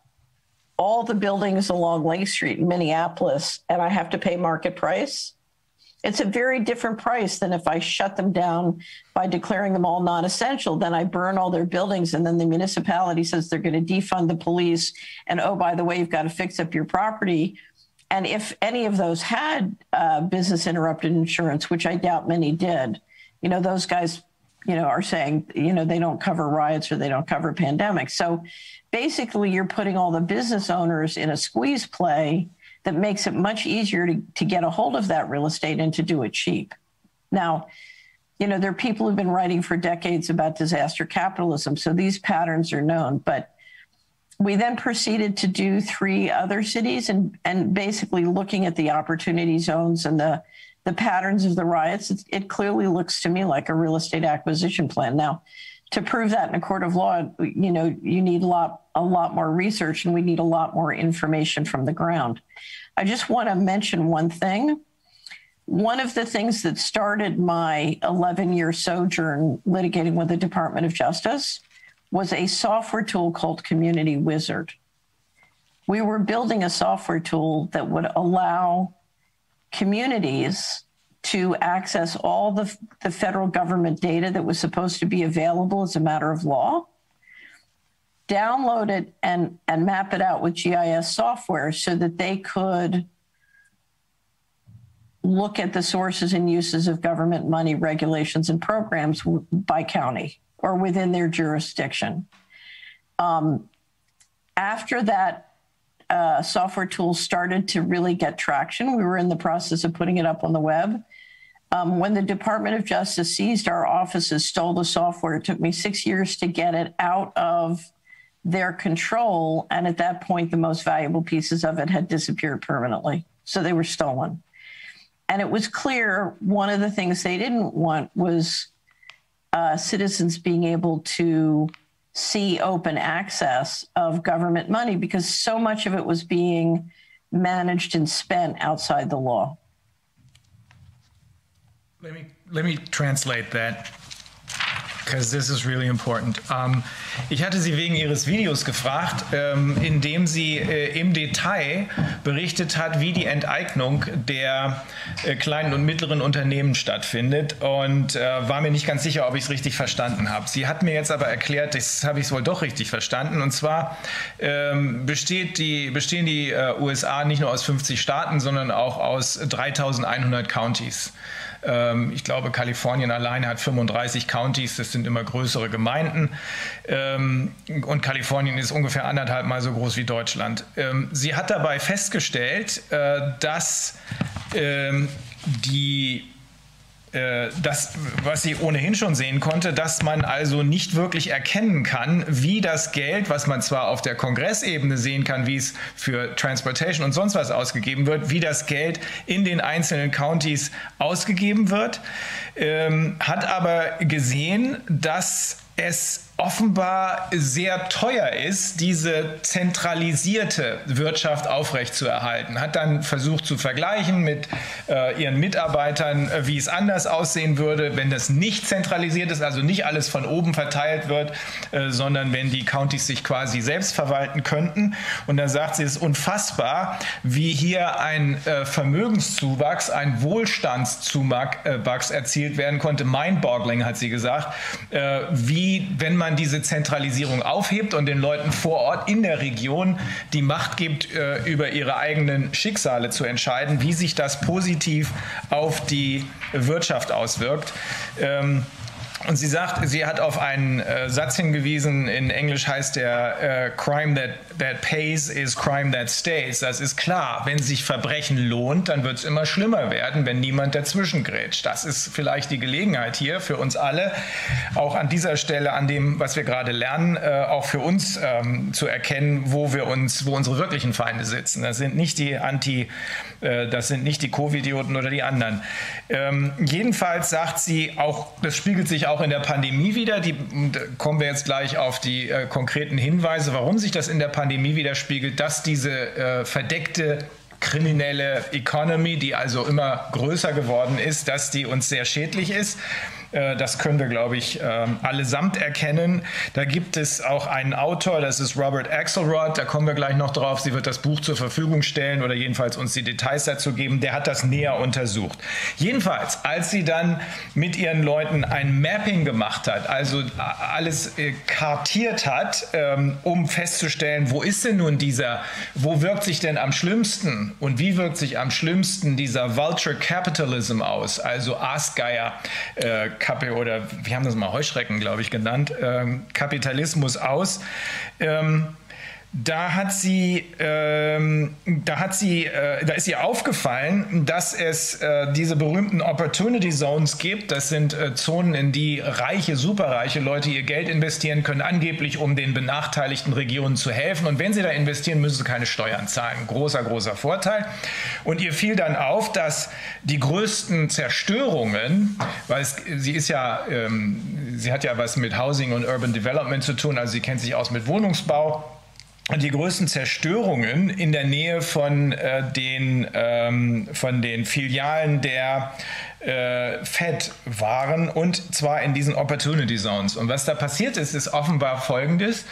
all the buildings along Lake Street in Minneapolis and I have to pay market price, it's a very different price than if I shut them down by declaring them all non-essential. Then I burn all their buildings, and then the municipality says they're going to defund the police. And, oh, by the way, you've got to fix up your property. And if any of those had business interrupted insurance, which I doubt many did, those guys, are saying, they don't cover riots or they don't cover pandemics. So basically, you're putting all the business owners in a squeeze play that makes it much easier to get a hold of that real estate and to do it cheap. Now, there are people who've been writing for decades about disaster capitalism, so these patterns are known. But we then proceeded to do 3 other cities and basically looking at the opportunity zones and the patterns of the riots. It clearly looks to me like a real estate acquisition plan. Now, to prove that in a court of law, you need a lot more research, and we need a lot more information from the ground. I just want to mention one thing. One of the things that started my 11-year sojourn litigating with the Department of Justice was a software tool called Community Wizard. We were building a software tool that would allow communities to access all the federal government data that was supposed to be available as a matter of law, download it and map it out with GIS software so that they could look at the sources and uses of government money, regulations, and programs by county or within their jurisdiction. After that software tool started to really get traction, we were in the process of putting it up on the web. When the Department of Justice seized our offices, stole the software, it took me 6 years to get it out of their control. And at that point, the most valuable pieces of it had disappeared permanently. So they were stolen. And it was clear one of the things they didn't want was citizens being able to see open access of government money because so much of it was being managed and spent outside the law. Let me translate that because this is really important. Ich hatte Sie wegen Ihres Videos gefragt, in dem sie im Detail berichtet hat, wie die Enteignung der kleinen und mittleren Unternehmen stattfindet, und war mir nicht ganz sicher, ob ich es richtig verstanden habe. Sie hat mir jetzt aber erklärt, das habe ich es wohl doch richtig verstanden, und zwar bestehen die USA nicht nur aus 50 Staaten, sondern auch aus 3100 Counties. Ich glaube, Kalifornien alleine hat 35 Counties, das sind immer größere Gemeinden, und Kalifornien ist ungefähr 1,5 Mal so groß wie Deutschland. Sie hat dabei festgestellt, dass das, was sie ohnehin schon sehen konnte, dass man also nicht wirklich erkennen kann, wie das Geld, was man zwar auf der Kongressebene sehen kann, wie es für Transportation und sonst was ausgegeben wird, wie das Geld in den einzelnen Counties ausgegeben wird, hat aber gesehen, dass es offenbar sehr teuer ist, diese zentralisierte Wirtschaft aufrechtzuerhalten. Hat dann versucht zu vergleichen mit ihren Mitarbeitern, wie es anders aussehen würde, wenn das nicht zentralisiert ist, also nicht alles von oben verteilt wird, sondern wenn die Countys sich quasi selbst verwalten könnten. Und da sagt sie, es ist unfassbar, wie hier ein Vermögenszuwachs, ein Wohlstandszuwachs erzielt werden konnte. Mind-boggling, hat sie gesagt, wie, wenn man diese Zentralisierung aufhebt und den Leuten vor Ort in der Region die Macht gibt, über ihre eigenen Schicksale zu entscheiden, wie sich das positiv auf die Wirtschaft auswirkt. Und sie sagt, sie hat auf einen Satz hingewiesen, in Englisch heißt der Crime that pays is crime that stays. Das ist klar, wenn sich Verbrechen lohnt, dann wird es immer schlimmer werden, wenn niemand dazwischen grätscht. Das ist vielleicht die Gelegenheit hier für uns alle, auch an dieser Stelle, an dem, was wir gerade lernen, auch für uns zu erkennen, wo unsere wirklichen Feinde sitzen. Das sind nicht die Covid-Idioten oder die anderen. Jedenfalls sagt sie auch, das spiegelt sich auch in der Pandemie wieder. Da kommen wir jetzt gleich auf die konkreten Hinweise, warum sich das in der Pandemie widerspiegelt, dass diese verdeckte kriminelle Economy, die also immer größer geworden ist, dass die uns sehr schädlich ist. Das können wir, glaube ich, allesamt erkennen. Da gibt es auch einen Autor, das ist Robert Axelrod, da kommen wir gleich noch drauf. Sie wird das Buch zur Verfügung stellen oder jedenfalls uns die Details dazu geben. Der hat das näher untersucht. Jedenfalls, als sie dann mit ihren Leuten ein Mapping gemacht hat, also alles kartiert hat, um festzustellen, wo ist denn nun wo wirkt sich denn am schlimmsten und wie wirkt sich am schlimmsten dieser Vulture Capitalism aus, also Aasgeier, oder wir haben das mal Heuschrecken, glaube ich, genannt, Kapitalismus aus. Da ist ihr aufgefallen, dass es diese berühmten Opportunity Zones gibt. Das sind Zonen, in die superreiche Leute ihr Geld investieren können, angeblich um den benachteiligten Regionen zu helfen. Und wenn sie da investieren, müssen sie keine Steuern zahlen. Großer Vorteil. Und ihr fiel dann auf, dass die größten Zerstörungen, weil sie hat ja was mit Housing und Urban Development zu tun, also sie kennt sich aus mit Wohnungsbau. Die größten Zerstörungen in der Nähe von den Filialen der Fed waren, und zwar in diesen Opportunity Zones. Und was da passiert ist offenbar Folgendes.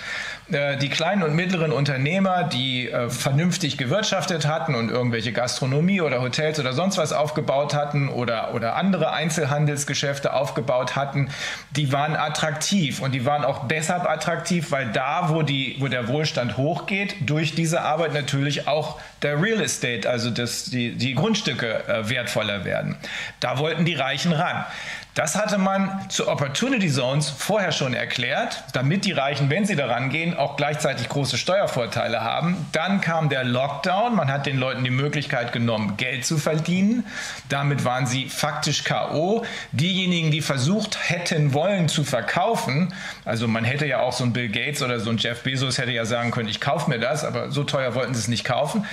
Die kleinen und mittleren Unternehmer, die vernünftig gewirtschaftet hatten und irgendwelche Gastronomie oder Hotels oder sonst was aufgebaut hatten oder andere Einzelhandelsgeschäfte aufgebaut hatten, die waren attraktiv, und die waren auch deshalb attraktiv, weil da, wo der Wohlstand hochgeht, durch diese Arbeit natürlich auch der Real Estate, also die Grundstücke wertvoller werden. Da wollten die Reichen ran. Das hatte man zu Opportunity Zones vorher schon erklärt, damit die Reichen, wenn sie daran gehen, auch gleichzeitig große Steuervorteile haben. Dann kam der Lockdown, man hat den Leuten die Möglichkeit genommen, Geld zu verdienen. Damit waren sie faktisch K.O. Diejenigen, die versucht hätten wollen zu verkaufen, also man hätte ja auch so ein Bill Gates oder so ein Jeff Bezos hätte ja sagen können, ich kaufe mir das, aber so teuer wollten sie es nicht kaufen.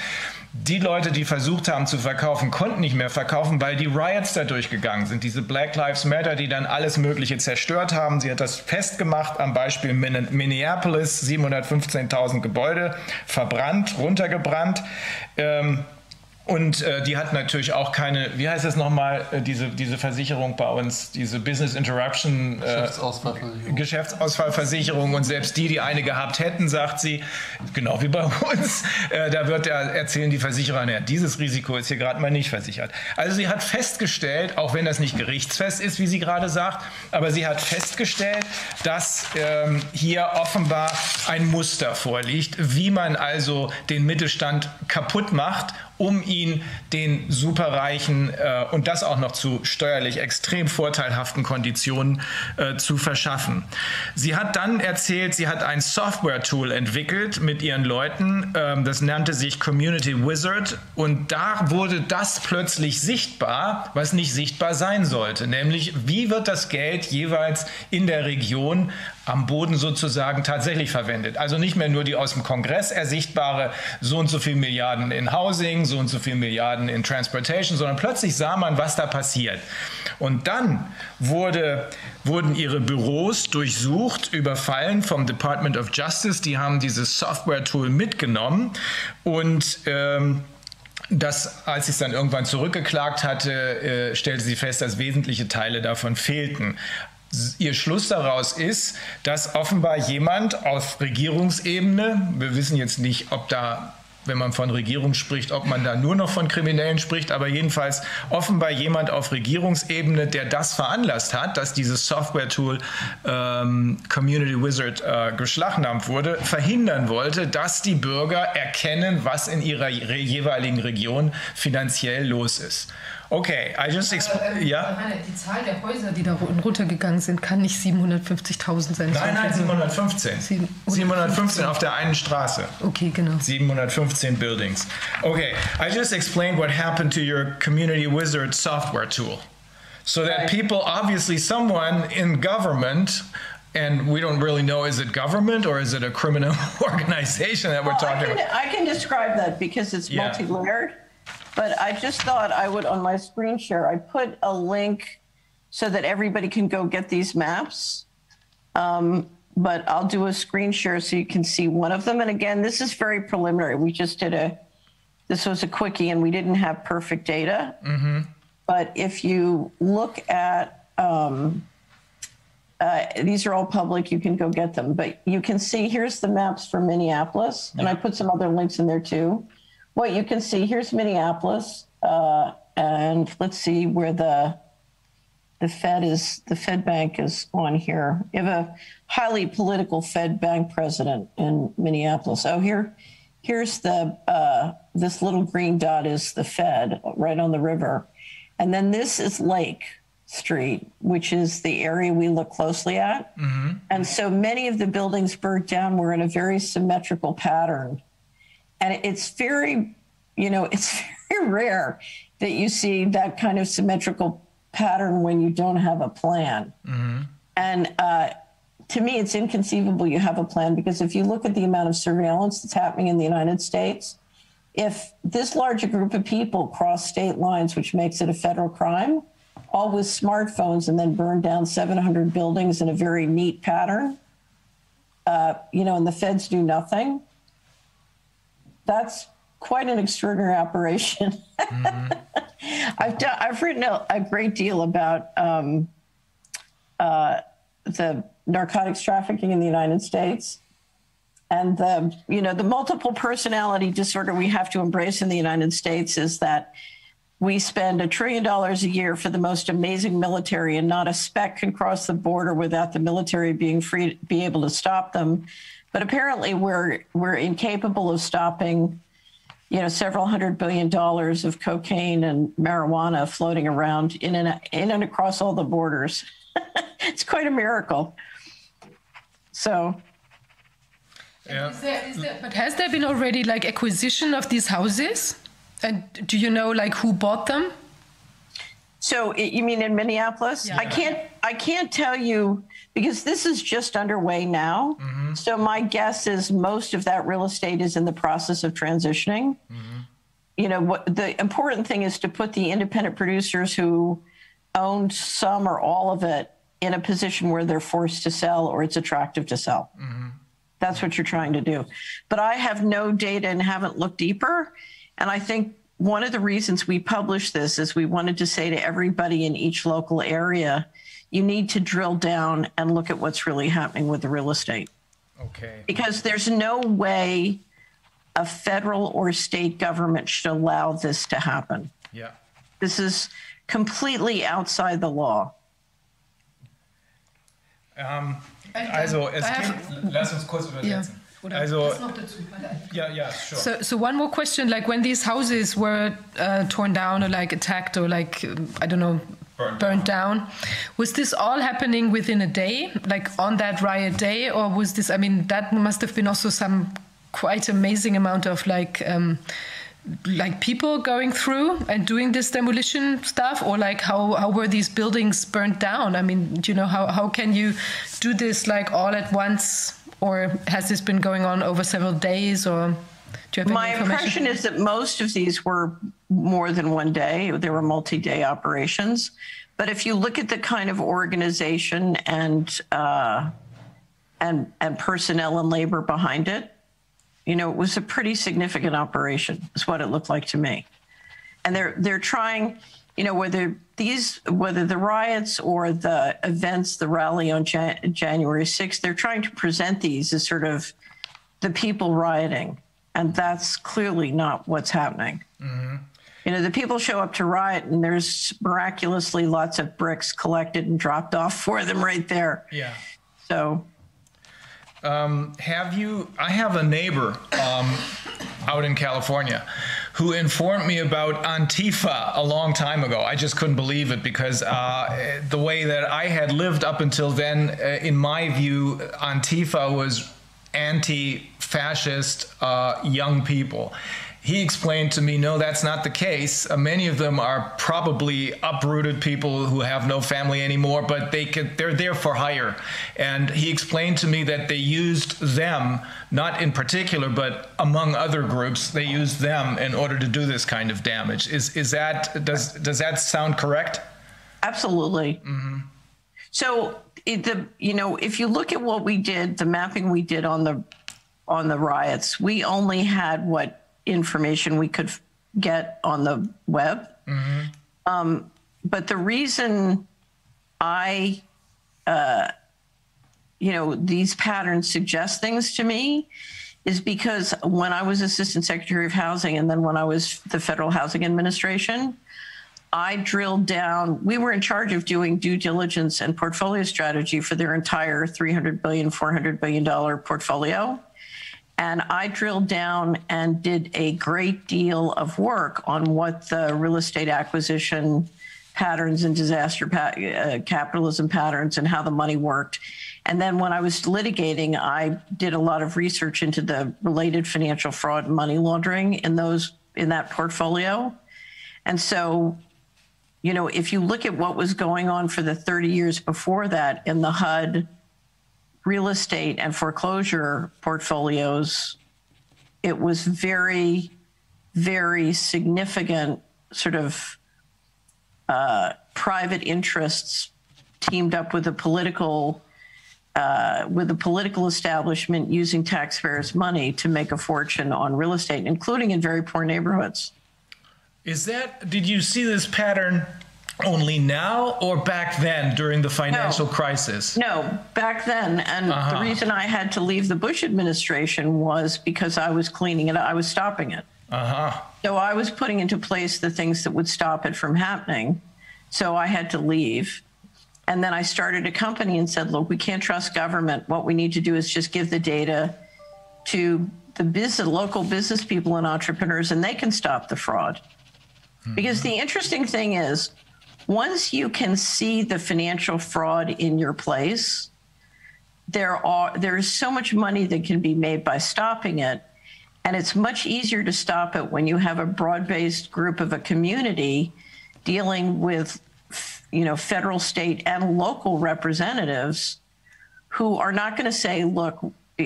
Die Leute, die versucht haben zu verkaufen, konnten nicht mehr verkaufen, weil die Riots da durchgegangen sind. Diese Black Lives Matter, die dann alles Mögliche zerstört haben. Sie hat das festgemacht am Beispiel Minneapolis, 715.000 Gebäude verbrannt, runtergebrannt. Und die hat natürlich auch keine, wie heißt das nochmal, diese Versicherung bei uns, diese Business Interruption Geschäftsausfallversicherung, und selbst die eine gehabt hätten, sagt sie, genau wie bei uns, da erzählen die Versicherer, naja, dieses Risiko ist hier gerade mal nicht versichert. Also sie hat festgestellt, auch wenn das nicht gerichtsfest ist, wie sie gerade sagt, aber sie hat festgestellt, dass hier offenbar ein Muster vorliegt, wie man also den Mittelstand kaputt macht, um ihn den Superreichen und das auch noch zu steuerlich extrem vorteilhaften Konditionen zu verschaffen. Sie hat dann erzählt, sie hat ein Software-Tool entwickelt mit ihren Leuten, das nannte sich Community Wizard, und da wurde das plötzlich sichtbar, was nicht sichtbar sein sollte, nämlich wie wird das Geld jeweils in der Region am Boden sozusagen tatsächlich verwendet. Also nicht mehr nur die aus dem Kongress ersichtbare so und so viel Milliarden in Housing, so und so viel Milliarden in Transportation, sondern plötzlich sah man, was da passiert. Und dann wurden ihre Büros durchsucht, überfallen vom Department of Justice. Die haben dieses Software-Tool mitgenommen und als sie es dann irgendwann zurückgeklagt hatte, stellte sie fest, dass wesentliche Teile davon fehlten. Ihr Schluss daraus ist, dass offenbar jemand auf Regierungsebene, wir wissen jetzt nicht, ob da, wenn man von Regierung spricht, ob man da nur noch von Kriminellen spricht, aber jedenfalls offenbar jemand auf Regierungsebene, der das veranlasst hat, dass dieses Software-Tool Community Wizard beschlagnahmt wurde, verhindern wollte, dass die Bürger erkennen, was in ihrer jeweiligen Region finanziell los ist. Okay, I just explained. Ja? Die Zahl der Häuser, die da runtergegangen sind, kann nicht 750.000 sein. Nein, 715. 715 auf der einen Straße. Okay, genau. 715 buildings. Okay, I just explained what happened to your Community Wizard software tool. So that people, obviously someone in government, and we don't really know, is it government or is it a criminal organization that we're talking about? I can describe that because it's multi-layered. But I just thought I would, on my screen share, I put a link so that everybody can go get these maps. But I'll do a screen share so you can see one of them. And again, this is very preliminary. We just did this was a quickie and we didn't have perfect data. Mm-hmm. But if you look at, these are all public, you can go get them. But you can see, here's the maps for Minneapolis. And I put some other links in there too. What you can see, here's Minneapolis, and let's see where the Fed is. The Fed bank is on here. You have a highly political Fed bank president in Minneapolis. Oh, here's this little green dot is the Fed right on the river, and then this is Lake Street, which is the area we look closely at. Mm-hmm. And so many of the buildings burnt down were in a very symmetrical pattern. And it's very rare that you see that kind of symmetrical pattern when you don't have a plan. Mm-hmm. And to me, it's inconceivable you have a plan, because if you look at the amount of surveillance that's happening in the United States, if this large a group of people cross state lines, which makes it a federal crime, all with smartphones, and then burn down 700 buildings in a very neat pattern, and the feds do nothing, that's quite an extraordinary operation. Mm-hmm. I've written a great deal about the narcotics trafficking in the United States, and the multiple personality disorder we have to embrace in the United States is that we spend $1 trillion a year for the most amazing military, and not a speck can cross the border without the military being free to be able to stop them. But apparently we're incapable of stopping, several $100 billion of cocaine and marijuana floating around in and across all the borders. It's quite a miracle. So. Yeah. But has there been already acquisition of these houses? And do you know who bought them? So you mean in Minneapolis? Yeah. I can't tell you, because this is just underway now. Mm-hmm. So my guess is most of that real estate is in the process of transitioning. Mm-hmm. What the important thing is to put the independent producers who owned some or all of it in a position where they're forced to sell or it's attractive to sell. Mm-hmm. That's what you're trying to do. But I have no data and haven't looked deeper. And I think one of the reasons we published this is we wanted to say to everybody in each local area, you need to drill down and look at what's really happening with the real estate. Okay. Because there's no way a federal or state government should allow this to happen. Yeah. This is completely outside the law. Also, es gibt, lass uns kurz übersetzen. Also, yeah, sure. So one more question, like when these houses were torn down or like attacked or like, I don't know, burned down, was this all happening within a day, like on that riot day? Or was this, I mean, that must have been also some quite amazing amount of like people going through and doing this demolition stuff, or like how were these buildings burnt down? I mean, you know, how can you do this like all at once? Or has this been going on over several days? Or do you have My any information? impression is that most of these were more than one day. They were multi-day operations. But if you look at the kind of organization and personnel and labor behind it, you know, it was a pretty significant operation, is what it looked like to me. And they're trying, you know, whether the riots or the events, the rally on January 6th, they're trying to present these as sort of the people rioting. And that's clearly not what's happening. Mm-hmm. You know, the people show up to riot and there's miraculously lots of bricks collected and dropped off for them right there. Yeah. So. I have a neighbor out in California who informed me about Antifa a long time ago. I just couldn't believe it because the way that I had lived up until then, in my view, Antifa was anti-fascist young people. He explained to me, no, that's not the case. Many of them are probably uprooted people who have no family anymore, but they're there for hire. And he explained to me that they used them, not in particular, but among other groups, they used them in order to do this kind of damage. Does that sound correct? Absolutely. Mm-hmm. So if you look at what we did, the mapping we did on the riots, we only had information we could get on the web. Mm-hmm. But the reason these patterns suggest things to me is because when I was Assistant Secretary of Housing and then when I was the Federal Housing Administration, I drilled down. We were in charge of doing due diligence and portfolio strategy for their entire $300 billion, $400 billion portfolio. And I drilled down and did a great deal of work on what the real estate acquisition patterns and disaster capitalism patterns and how the money worked. And then when I was litigating, I did a lot of research into the related financial fraud and money laundering in that portfolio. And so, you know, if you look at what was going on for the 30 years before that in the HUD real estate and foreclosure portfolios, it was very, very significant sort of private interests teamed up with the political establishment using taxpayers' money to make a fortune on real estate, including in very poor neighborhoods. Did you see this pattern only now or back then during the financial crisis? No, back then. And the reason I had to leave the Bush administration was because I was cleaning it up. I was stopping it. So I was putting into place the things that would stop it from happening. So I had to leave. And then I started a company and said, look, we can't trust government. What we need to do is just give the data to the local business people and entrepreneurs, and they can stop the fraud. Mm-hmm. Because the interesting thing is, once you can see the financial fraud in your place, there is so much money that can be made by stopping it. And it's much easier to stop it when you have a broad-based group of a community dealing with, you know, federal, state, and local representatives who are not going to say, look,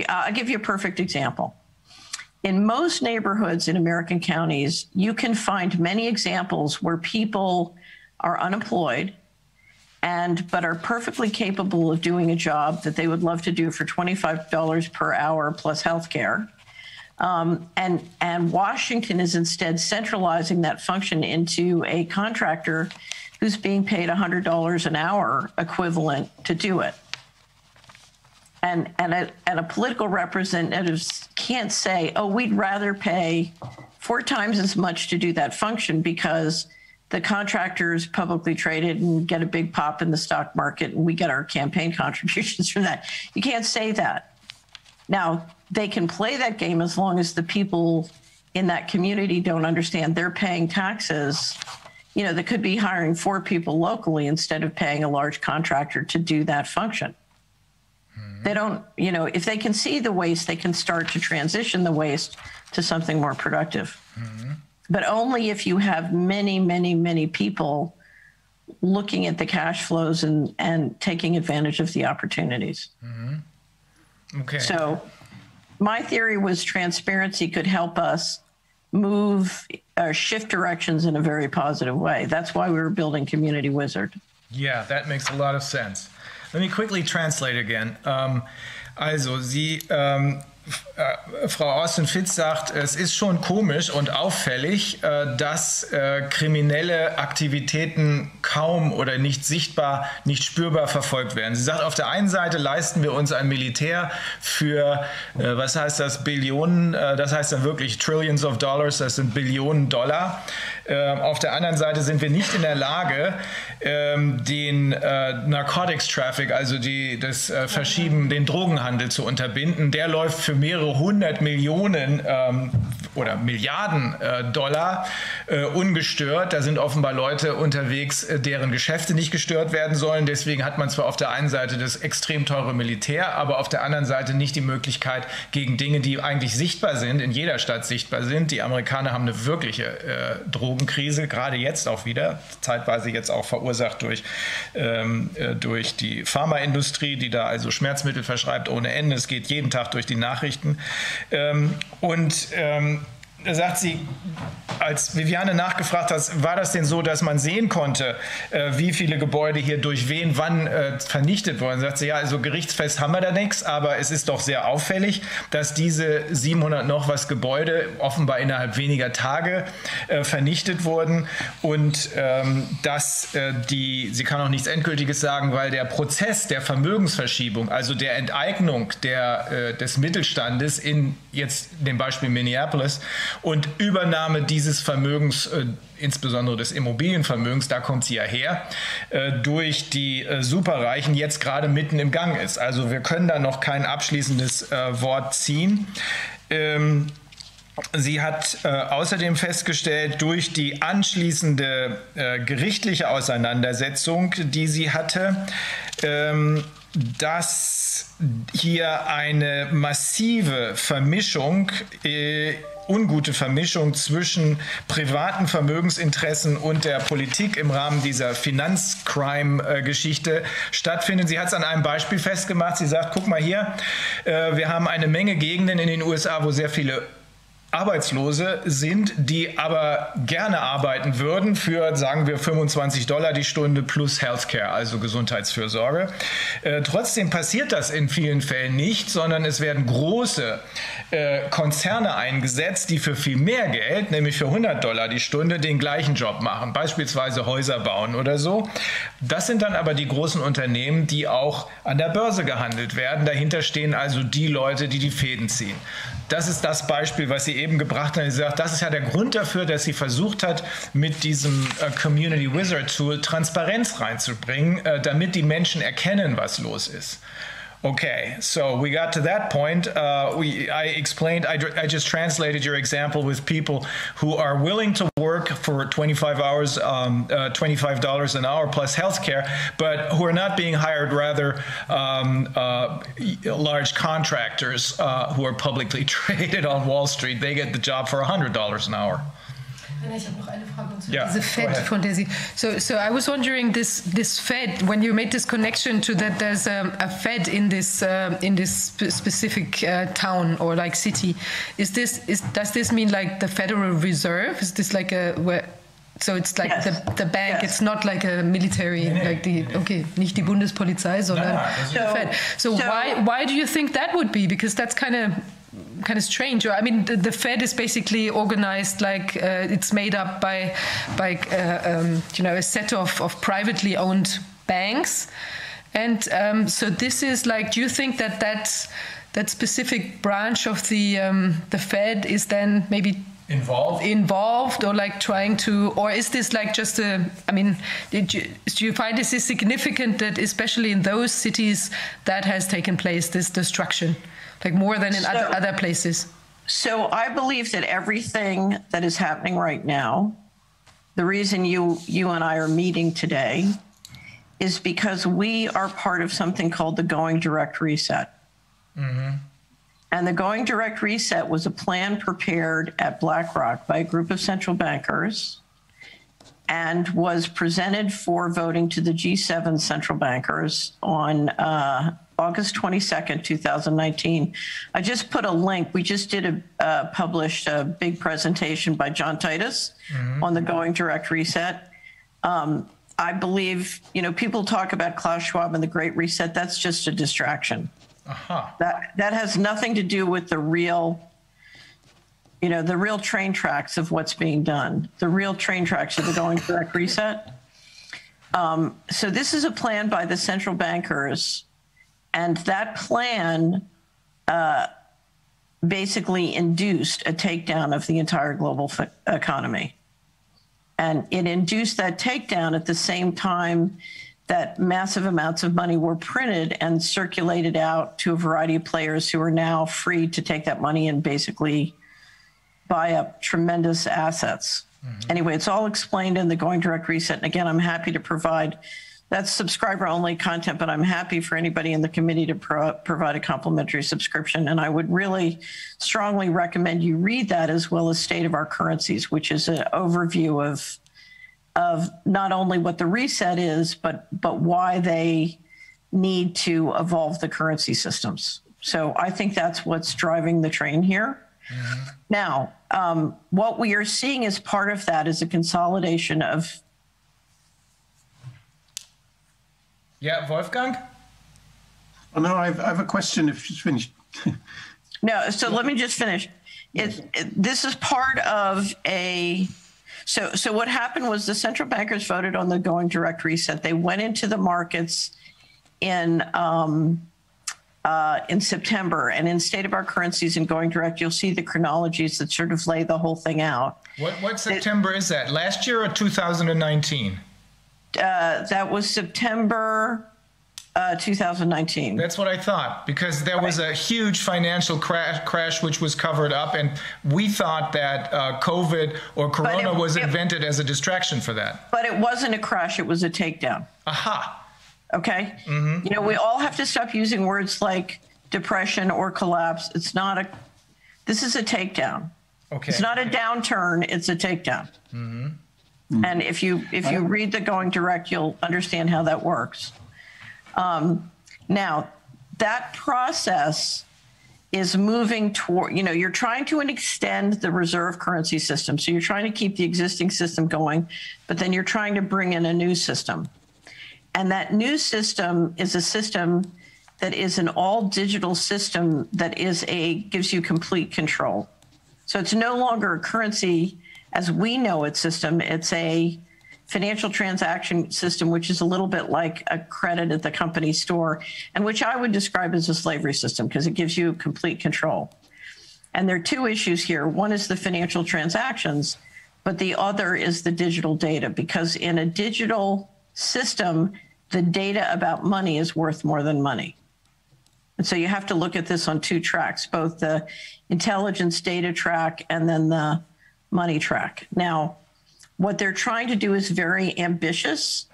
I'll give you a perfect example. In most neighborhoods in American counties, you can find many examples where people are unemployed but are perfectly capable of doing a job that they would love to do for $25 per hour plus health care. And Washington is instead centralizing that function into a contractor who's being paid $100 an hour equivalent to do it. And a political representative can't say, oh, we'd rather pay 4 times as much to do that function because the contractor is publicly traded and get a big pop in the stock market and we get our campaign contributions from that. You can't say that. Now, they can play that game as long as the people in that community don't understand they're paying taxes. You know, they could be hiring 4 people locally instead of paying a large contractor to do that function. They don't, you know, if they can see the waste, they can start to transition the waste to something more productive. But only if you have many, many, many people looking at the cash flows and taking advantage of the opportunities. Okay. So my theory was transparency could help us move or shift directions in a very positive way. That's why we were building Community Wizard. Yeah, that makes a lot of sense. Let me quickly translate again. Also, Frau Austin-Fitz sagt, es ist schon komisch und auffällig, dass kriminelle Aktivitäten kaum oder nicht sichtbar, nicht spürbar verfolgt werden. Sie sagt, auf der einen Seite leisten wir uns ein Militär für, was heißt das, Billionen, das heißt dann wirklich Trillions of Dollars, das sind Billionen Dollar. Auf der anderen Seite sind wir nicht in der Lage, den Narcotics Traffic, also das Verschieben, den Drogenhandel zu unterbinden. Der läuft für mehrere 100 Millionen oder Milliarden Dollar ungestört. Da sind offenbar Leute unterwegs, deren Geschäfte nicht gestört werden sollen. Deswegen hat man zwar auf der einen Seite das extrem teure Militär, aber auf der anderen Seite nicht die Möglichkeit, gegen Dinge, die eigentlich sichtbar sind, in jeder Stadt sichtbar sind. Die Amerikaner haben eine wirkliche Drogenkrise, gerade jetzt auch wieder, zeitweise jetzt auch verursacht durch die Pharmaindustrie, die da also Schmerzmittel verschreibt ohne Ende. Es geht jeden Tag durch die Nachrichten. Da sagt sie, als Viviane nachgefragt hat, war das denn so, dass man sehen konnte, wie viele Gebäude hier durch wen, wann vernichtet wurden? Sagt sie, ja, also gerichtsfest haben wir da nichts, aber es ist doch sehr auffällig, dass diese 700 noch was Gebäude offenbar innerhalb weniger Tage vernichtet wurden und dass sie kann auch nichts Endgültiges sagen, weil der Prozess der Vermögensverschiebung, also der Enteignung des Mittelstandes in jetzt dem Beispiel Minneapolis, und Übernahme dieses Vermögens, insbesondere des Immobilienvermögens, da kommt sie ja her, durch die Superreichen jetzt gerade mitten im Gang ist. Also wir können da noch kein abschließendes Wort ziehen. Sie hat außerdem festgestellt, durch die anschließende gerichtliche Auseinandersetzung, die sie hatte, dass hier eine massive Vermischung, ungute Vermischung zwischen privaten Vermögensinteressen und der Politik im Rahmen dieser Finanzcrime-Geschichte stattfindet. Sie hat es an einem Beispiel festgemacht. Sie sagt, guck mal hier, wir haben eine Menge Gegenden in den USA, wo sehr viele Arbeitslose sind, die aber gerne arbeiten würden für, sagen wir, $25 die Stunde plus Healthcare, also Gesundheitsfürsorge. Trotzdem passiert das in vielen Fällen nicht, sondern es werden große Konzerne eingesetzt, die für viel mehr Geld, nämlich für $100 die Stunde, den gleichen Job machen, beispielsweise Häuser bauen oder so. Das sind dann aber die großen Unternehmen, die auch an der Börse gehandelt werden. Dahinter stehen also die Leute, die die Fäden ziehen. Das ist das Beispiel, was sie eben gebracht hat. Sie sagt, das ist ja der Grund dafür, dass sie versucht hat, mit diesem Community Wizard Tool Transparenz reinzubringen, damit die Menschen erkennen, was los ist. Okay, so we got to that point. I just translated your example with people who are willing to work for 25 hours, $25 an hour plus healthcare, but who are not being hired, rather large contractors who are publicly traded on Wall Street. They get the job for $100 an hour. Ich habe noch eine Frage zu diese Fed, von der Sie. So I was wondering, this Fed, when you made this connection to that, there's a Fed in this specific town or like city. Does this mean like the Federal Reserve? Is this like so it's like yes. the bank? Yes. It's not like a military, like nicht die Bundespolizei, sondern the Fed. So why do you think that would be? Because that's kind of kind of strange. I mean, the Fed is basically organized like it's made up by a set of privately owned banks, and so this is like. Do you think that specific branch of the Fed is then maybe involved or like trying to, or is this like just do you find this is significant that especially in those cities that has taken place, this destruction, like more than in other places? So I believe that everything that is happening right now, the reason you and I are meeting today is because we are part of something called the Going Direct Reset. Mm-hmm. And the Going Direct Reset was a plan prepared at BlackRock by a group of central bankers and was presented for voting to the G7 central bankers on August 22nd, 2019. I just put a link. We just published a big presentation by John Titus on the Going Direct Reset. I believe, people talk about Klaus Schwab and the Great Reset. That's just a distraction. That has nothing to do with the real train tracks of what's being done. The real train tracks of the Going Direct Reset. So this is a plan by the central bankers, and that plan basically induced a takedown of the entire global economy. And it induced that takedown at the same time that massive amounts of money were printed and circulated out to a variety of players who are now free to take that money and basically buy up tremendous assets. Mm-hmm. Anyway, it's all explained in the Going Direct Reset. And again, I'm happy to provide, that's subscriber-only content, but I'm happy for anybody in the committee to provide a complimentary subscription. And I would really strongly recommend you read that, as well as State of Our Currencies, which is an overview of not only what the reset is, but why they need to evolve the currency systems. So I think that's what's driving the train here. Mm-hmm. Now, what we are seeing as part of that is a consolidation of... Yeah, Wolfgang? Oh, no, I have a question if she's finished. No, so let me just finish. This is part of a... So what happened was the central bankers voted on the Going Direct Reset. They went into the markets in September, and in State of Our Currencies and Going Direct, you'll see the chronologies that sort of lay the whole thing out. What September is that? Last year or 2019? That was September 2019. That's what I thought, because there was a huge financial crash which was covered up, and we thought that COVID or Corona was invented as a distraction for that. But it wasn't a crash, it was a takedown. Aha. Okay? Mm-hmm. We all have to stop using words like depression or collapse. This is a takedown. Okay. It's not a downturn, it's a takedown. Mm-hmm. Mm-hmm. And if you read the Going Direct, you'll understand how that works. Now, that process is moving toward, you're trying to extend the reserve currency system. So you're trying to keep the existing system going, but then you're trying to bring in a new system. And that new system is a system that is an all digital system that gives you complete control. So it's no longer a currency as we know it system. It's a financial transaction system, which is a little bit like a credit at the company store, and which I would describe as a slavery system because it gives you complete control. And there are two issues here. One is the financial transactions, but the other is the digital data, because in a digital system, the data about money is worth more than money. And so you have to look at this on two tracks, both the intelligence data track and then the money track. Now, what they're trying to do is very ambitious,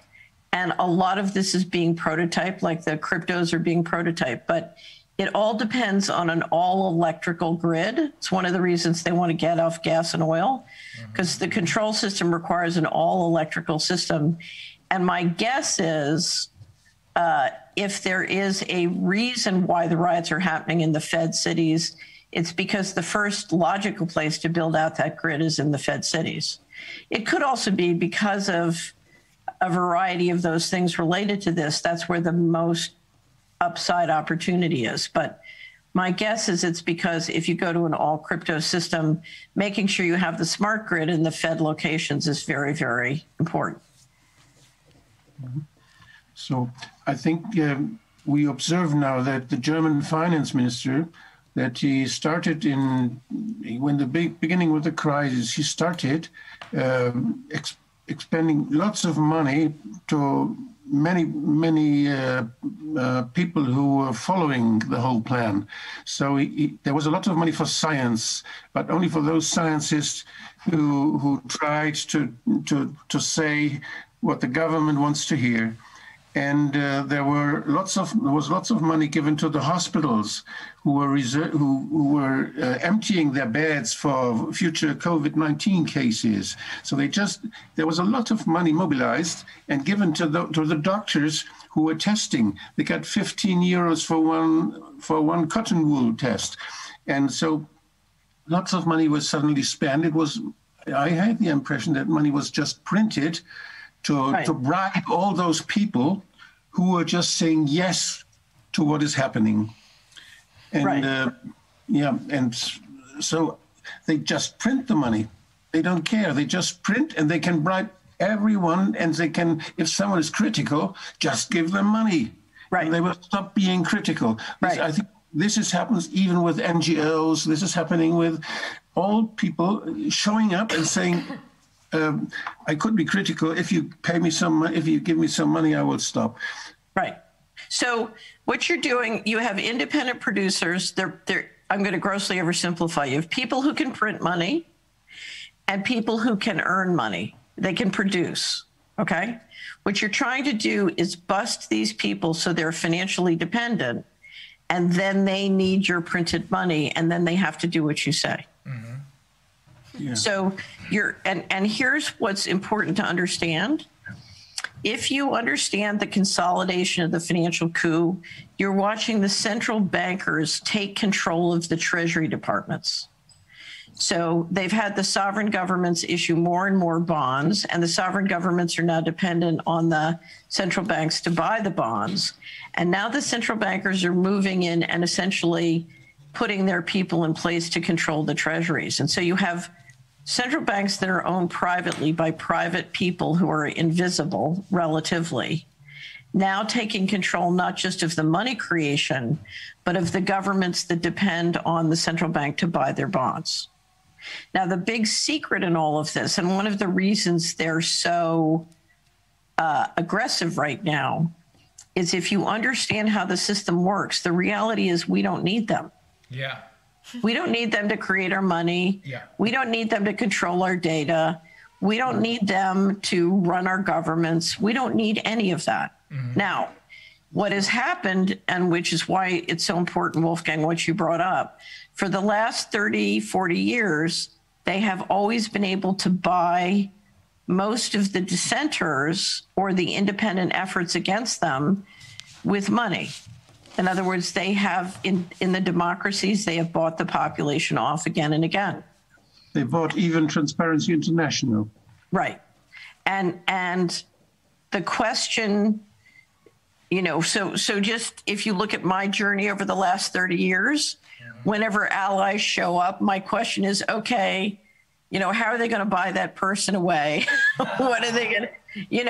and a lot of this is being prototyped, like the cryptos are being prototyped, but it all depends on an all-electrical grid. It's one of the reasons they want to get off gas and oil, because the control system requires an all-electrical system. And my guess is if there is a reason why the riots are happening in the Fed cities, it's because the first logical place to build out that grid is in the Fed cities. It could also be because of a variety of those things related to this. That's where the most upside opportunity is. But My guess is it's because if you go to an all crypto system, making sure you have the smart grid in the Fed locations is very, very important. So I think we observe now that the German finance minister, that he started when the beginning with the crisis, he started expending lots of money to many people who were following the whole plan. So there was a lot of money for science, but only for those scientists who tried to say what the government wants to hear. And there was lots of money given to the hospitals who were emptying their beds for future COVID-19 cases. So there was a lot of money mobilized and given to the doctors who were testing. They got 15 euros for one cotton wool test, and so lots of money was suddenly spent. I had the impression that money was just printed to bribe all those people who were just saying yes to what is happening. And and so they just print the money. They don't care. They just print, and they can bribe everyone, and they can, if someone is critical, just give them money. Right. And they will stop being critical. Right. I think this happens even with NGOs. This is happening with all people showing up and saying, I could be critical. If you pay me if you give me some money, I will stop. Right. So what you're doing, you have independent producers. I'm going to grossly oversimplify. You have people who can print money and people who can earn money. They can produce. Okay. What you're trying to do is bust these people so they're financially dependent, and then they need your printed money, and then they have to do what you say. Mm-hmm. Yeah. So and here's what's important to understand. If you understand the consolidation of the financial coup, you're watching the central bankers take control of the treasury departments. So they've had the sovereign governments issue more and more bonds, and the sovereign governments are now dependent on the central banks to buy the bonds. And now the central bankers are moving in and essentially putting their people in place to control the treasuries. And so you have central banks that are owned privately by private people who are invisible relatively, now taking control not just of the money creation, but of the governments that depend on the central bank to buy their bonds. Now, the big secret in all of this, and one of the reasons they're so aggressive right now, is if you understand how the system works, the reality is we don't need them. Yeah. We don't need them to create our money. Yeah. We don't need them to control our data. We don't need them to run our governments. We don't need any of that. Mm-hmm. Now, what has happened, and which is why it's so important, Wolfgang, what you brought up, for the last 30, 40 years, they have always been able to buy most of the dissenters or the independent efforts against them with money. In other words, they have, in the democracies, they have bought the population off again and again. They bought even Transparency International. Right. And the question, so just if you look at my journey over the last 30 years, whenever allies show up, my question is, okay, how are they going to buy that person away? What are they going to,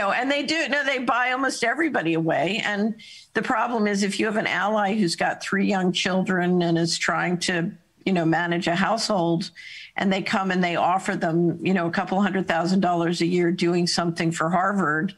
and they do, no, they buy almost everybody away. And the problem is if you have an ally who's got 3 young children and is trying to, manage a household, and they come and they offer them, a couple $100,000 a year doing something for Harvard,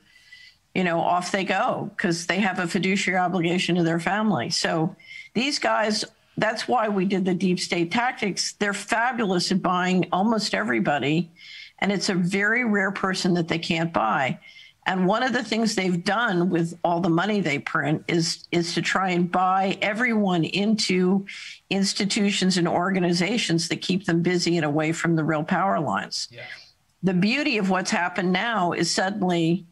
off they go because they have a fiduciary obligation to their family. So these guys, that's why we did the deep state tactics. They're fabulous at buying almost everybody, and it's a very rare person that they can't buy. And one of the things they've done with all the money they print is to try and buy everyone into institutions and organizations that keep them busy and away from the real power lines. Yeah. The beauty of what's happened now is suddenly,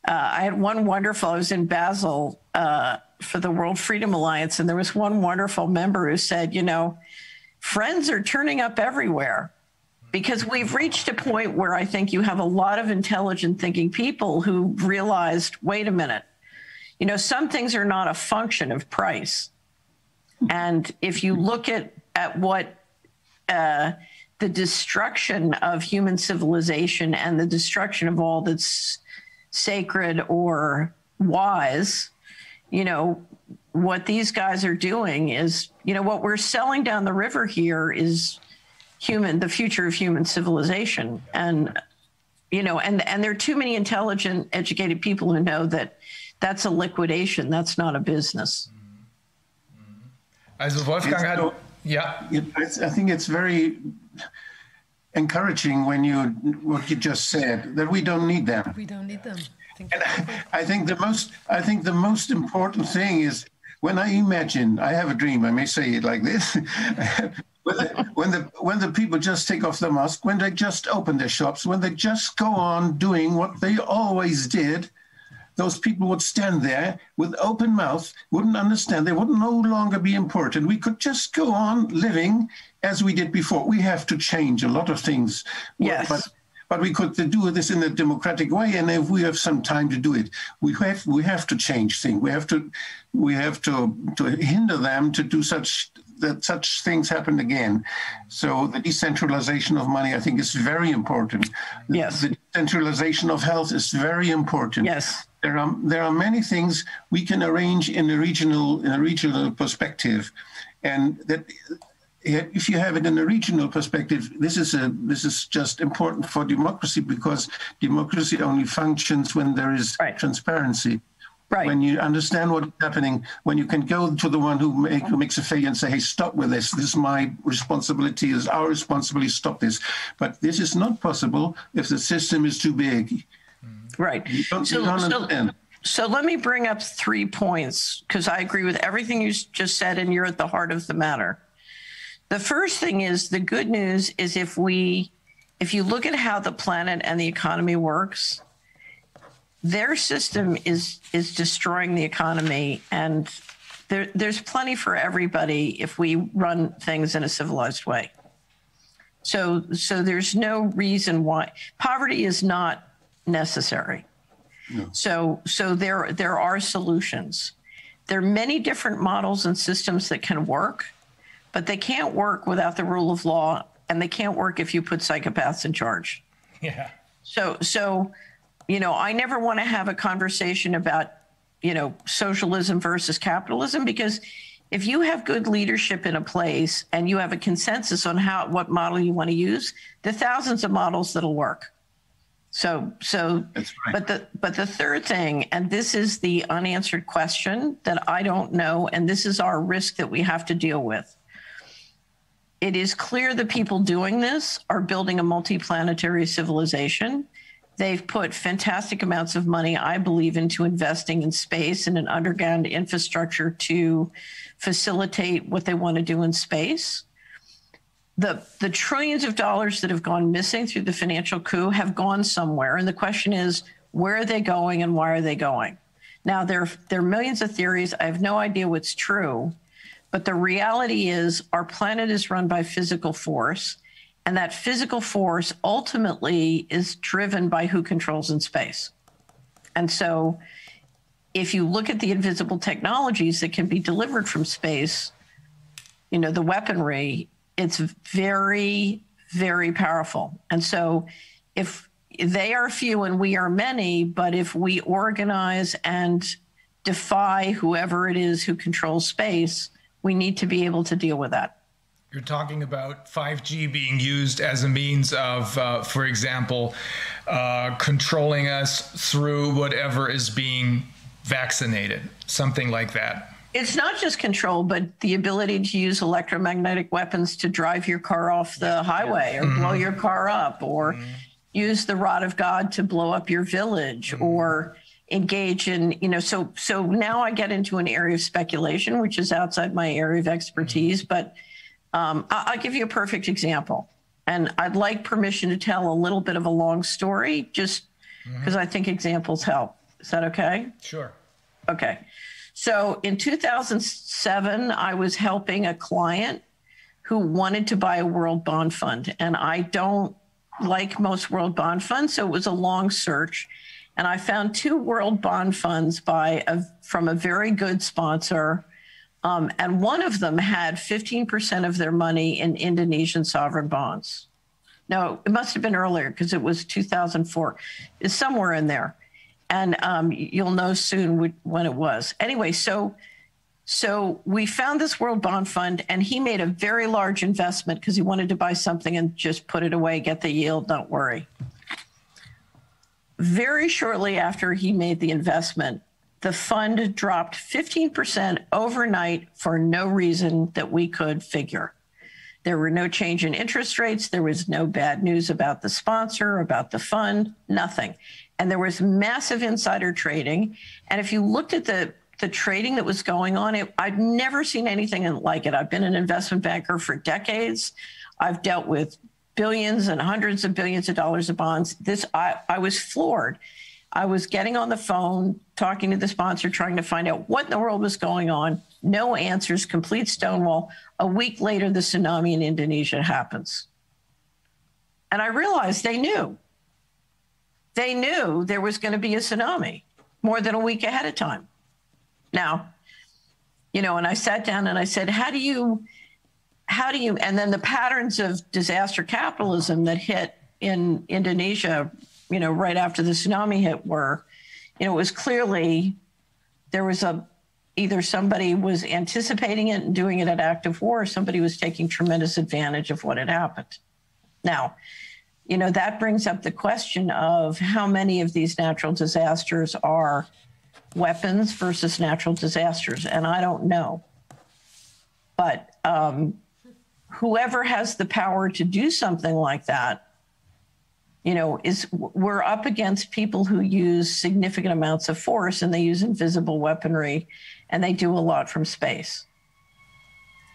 I was in Basel for the World Freedom Alliance, and there was one wonderful member who said, friends are turning up everywhere. Because we've reached a point where I think you have a lot of intelligent thinking people who realized, wait a minute, some things are not a function of price. And if you look at what the destruction of human civilization and the destruction of all that's sacred or wise, you know, what these guys are doing is, you know, what we're selling down the river here is the future of human civilization. And, you know, and there are too many intelligent, educated people who know that that's a liquidation. That's not a business. Also Wolfgang had, I think it's very encouraging what you just said, that we don't need them. We don't need them. And I think the most important thing is, when I imagine, I have a dream, I may say it like this, when the people just take off the mask, when they just open their shops, when they just go on doing what they always did, those people would stand there with open mouth, wouldn't understand, they would no longer be important. We could just go on living as we did before. We have to change a lot of things. Yes. But we could do this in a democratic way, and if we have some time to do it, we have to change things. We have to hinder them to do such things happen again. So the decentralization of money, I think, is very important. Yes. The decentralization of health is very important. Yes. There are many things we can arrange in a regional perspective, and that. If you have it in a regional perspective, this is just important for democracy, because democracy only functions when there is transparency. Right. When you understand what's happening, when you can go to the one who makes a failure and say, hey, stop with this. This is my responsibility, it's our responsibility, stop this. But this is not possible if the system is too big. Right. You don't understand. So let me bring up 3 points, because I agree with everything you just said, and you're at the heart of the matter. The first thing is, the good news is, if you look at how the planet and the economy works, their system is destroying the economy, and there's plenty for everybody if we run things in a civilized way. So there's no reason why poverty is not necessary. No. So there are solutions. There are many different models and systems that can work, but they can't work without the rule of law, and they can't work if you put psychopaths in charge. Yeah. So, you know, I never want to have a conversation about, you know, socialism versus capitalism, because if you have good leadership in a place and you have a consensus on what model you want to use, there are thousands of models that'll work. So, that's right. But the third thing, and this is the unanswered question that I don't know, and this is our risk that we have to deal with. It is clear the people doing this are building a multi-planetary civilization. They've put fantastic amounts of money, I believe, into investing in space and an underground infrastructure to facilitate what they want to do in space. The trillions of dollars that have gone missing through the financial coup have gone somewhere. And the question is, where are they going and why are they going? Now, there are millions of theories. I have no idea what's true. But the reality is, our planet is run by physical force, and that physical force ultimately is driven by who controls in space. And so if you look at the invisible technologies that can be delivered from space, you know, the weaponry, it's very, very powerful. And so if they are few and we are many, but if we organize and defy whoever it is who controls space, we need to be able to deal with that. You're talking about 5G being used as a means of, for example, controlling us through whatever is being vaccinated, something like that. It's not just control, but the ability to use electromagnetic weapons to drive your car off the highway or blow your car up, or use the rod of God to blow up your village, or engage in, you know, so now I get into an area of speculation, which is outside my area of expertise, but I'll give you a perfect example. And I'd like permission to tell a little bit of a long story, just because I think examples help. Is that okay? Sure. Okay. So in 2007, I was helping a client who wanted to buy a world bond fund. And I don't like most world bond funds, so it was a long search. And I found 2 world bond funds from a very good sponsor And one of them had 15% of their money in Indonesian sovereign bonds. No, it must have been earlier because it was 2004. It's somewhere in there. And you'll know soon when it was. Anyway, so we found this World Bond Fund, and he made a very large investment because he wanted to buy something and just put it away, get the yield, don't worry. Very shortly after he made the investment, the fund dropped 15% overnight for no reason that we could figure. There were no change in interest rates. There was no bad news about the sponsor, about the fund, nothing. And there was massive insider trading. And if you looked at the trading that was going on, I'd never seen anything like it. I've been an investment banker for decades. I've dealt with billions and hundreds of billions of dollars of bonds. I was floored. I was getting on the phone, talking to the sponsor, trying to find out what in the world was going on. No answers, complete stonewall. A week later, the tsunami in Indonesia happens. And I realized they knew. They knew there was going to be a tsunami more than a week ahead of time. Now, and I sat down and I said, how do you, and then the patterns of disaster capitalism that hit in Indonesia, right after the tsunami hit were, it was clearly there was either somebody was anticipating it and doing it at active war, or somebody was taking tremendous advantage of what had happened. Now, that brings up the question of how many of these natural disasters are weapons versus natural disasters. And I don't know. But whoever has the power to do something like that, we're up against people who use significant amounts of force, and they use invisible weaponry, and they do a lot from space.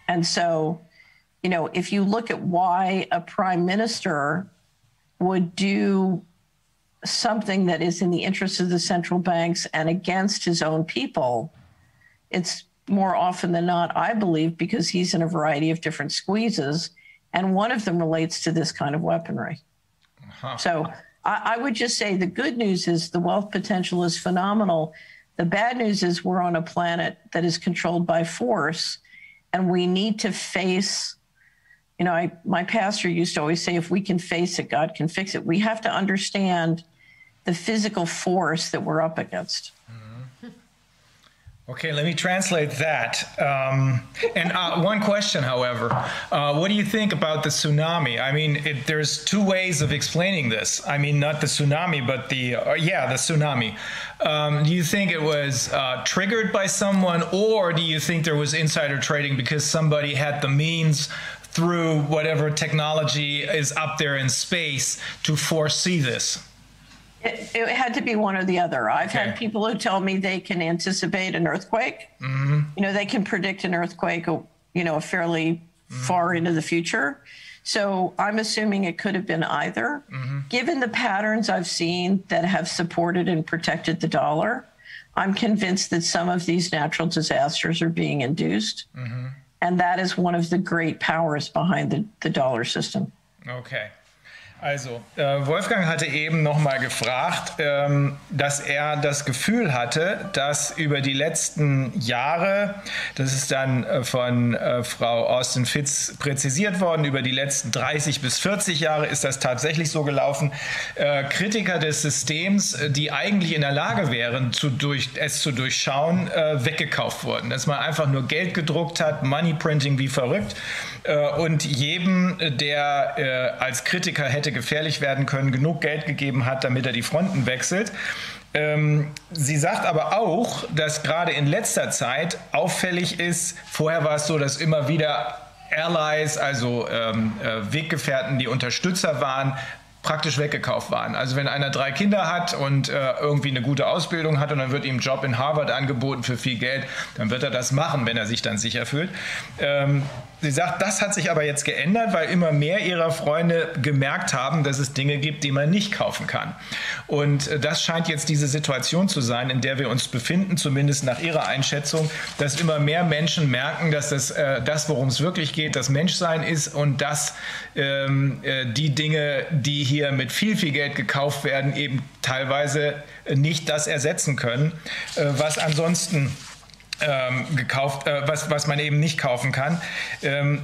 And so, if you look at why a prime minister would do something that is in the interest of the central banks and against his own people, it's more often than not, I believe, because he's in a variety of different squeezes, and one of them relates to this kind of weaponry. So I would just say the good news is the wealth potential is phenomenal. The bad news is we're on a planet that is controlled by force, and we need to face, my pastor used to always say, if we can face it, God can fix it. We have to understand the physical force that we're up against. Okay, let me translate that. One question, however, what do you think about the tsunami? I mean, there's two ways of explaining this. I mean, not the tsunami, but the tsunami. Do you think it was triggered by someone, or do you think there was insider trading because somebody had the means through whatever technology is up there in space to foresee this? It had to be one or the other. I've had people who tell me they can anticipate an earthquake. Mm-hmm. They can predict an earthquake, fairly far into the future. So I'm assuming it could have been either. Mm-hmm. Given the patterns I've seen that have supported and protected the dollar, I'm convinced that some of these natural disasters are being induced. Mm-hmm. And that is one of the great powers behind the dollar system. Okay. Also, Wolfgang hatte eben nochmal gefragt, dass er das Gefühl hatte, dass über die letzten Jahre, das ist dann von Frau Austin-Fitz präzisiert worden, über die letzten 30 bis 40 Jahre ist das tatsächlich so gelaufen, Kritiker des Systems, die eigentlich in der Lage wären, es zu durchschauen, weggekauft wurden. Dass man einfach nur Geld gedruckt hat, Moneyprinting wie verrückt, und jedem, der als Kritiker hätte gefährlich werden können, genug Geld gegeben hat, damit er die Fronten wechselt. Sie sagt aber auch, dass gerade in letzter Zeit auffällig ist, vorher war es so, dass immer wieder Allies, also Weggefährten, die Unterstützer waren, praktisch weggekauft waren. Also wenn einer 3 Kinder hat und irgendwie eine gute Ausbildung hat und dann wird ihm ein Job in Harvard angeboten für viel Geld, dann wird er das machen, wenn er sich dann sicher fühlt. Sie sagt, das hat sich aber jetzt geändert, weil immer mehr ihrer Freunde gemerkt haben, dass es Dinge gibt, die man nicht kaufen kann. Und das scheint jetzt diese Situation zu sein, in der wir uns befinden, zumindest nach ihrer Einschätzung, dass immer mehr Menschen merken, dass das worum es wirklich geht, das Menschsein ist und dass die Dinge, die hier mit viel, viel Geld gekauft werden, eben teilweise nicht das ersetzen können, was ansonsten gekauft, was man eben nicht kaufen kann.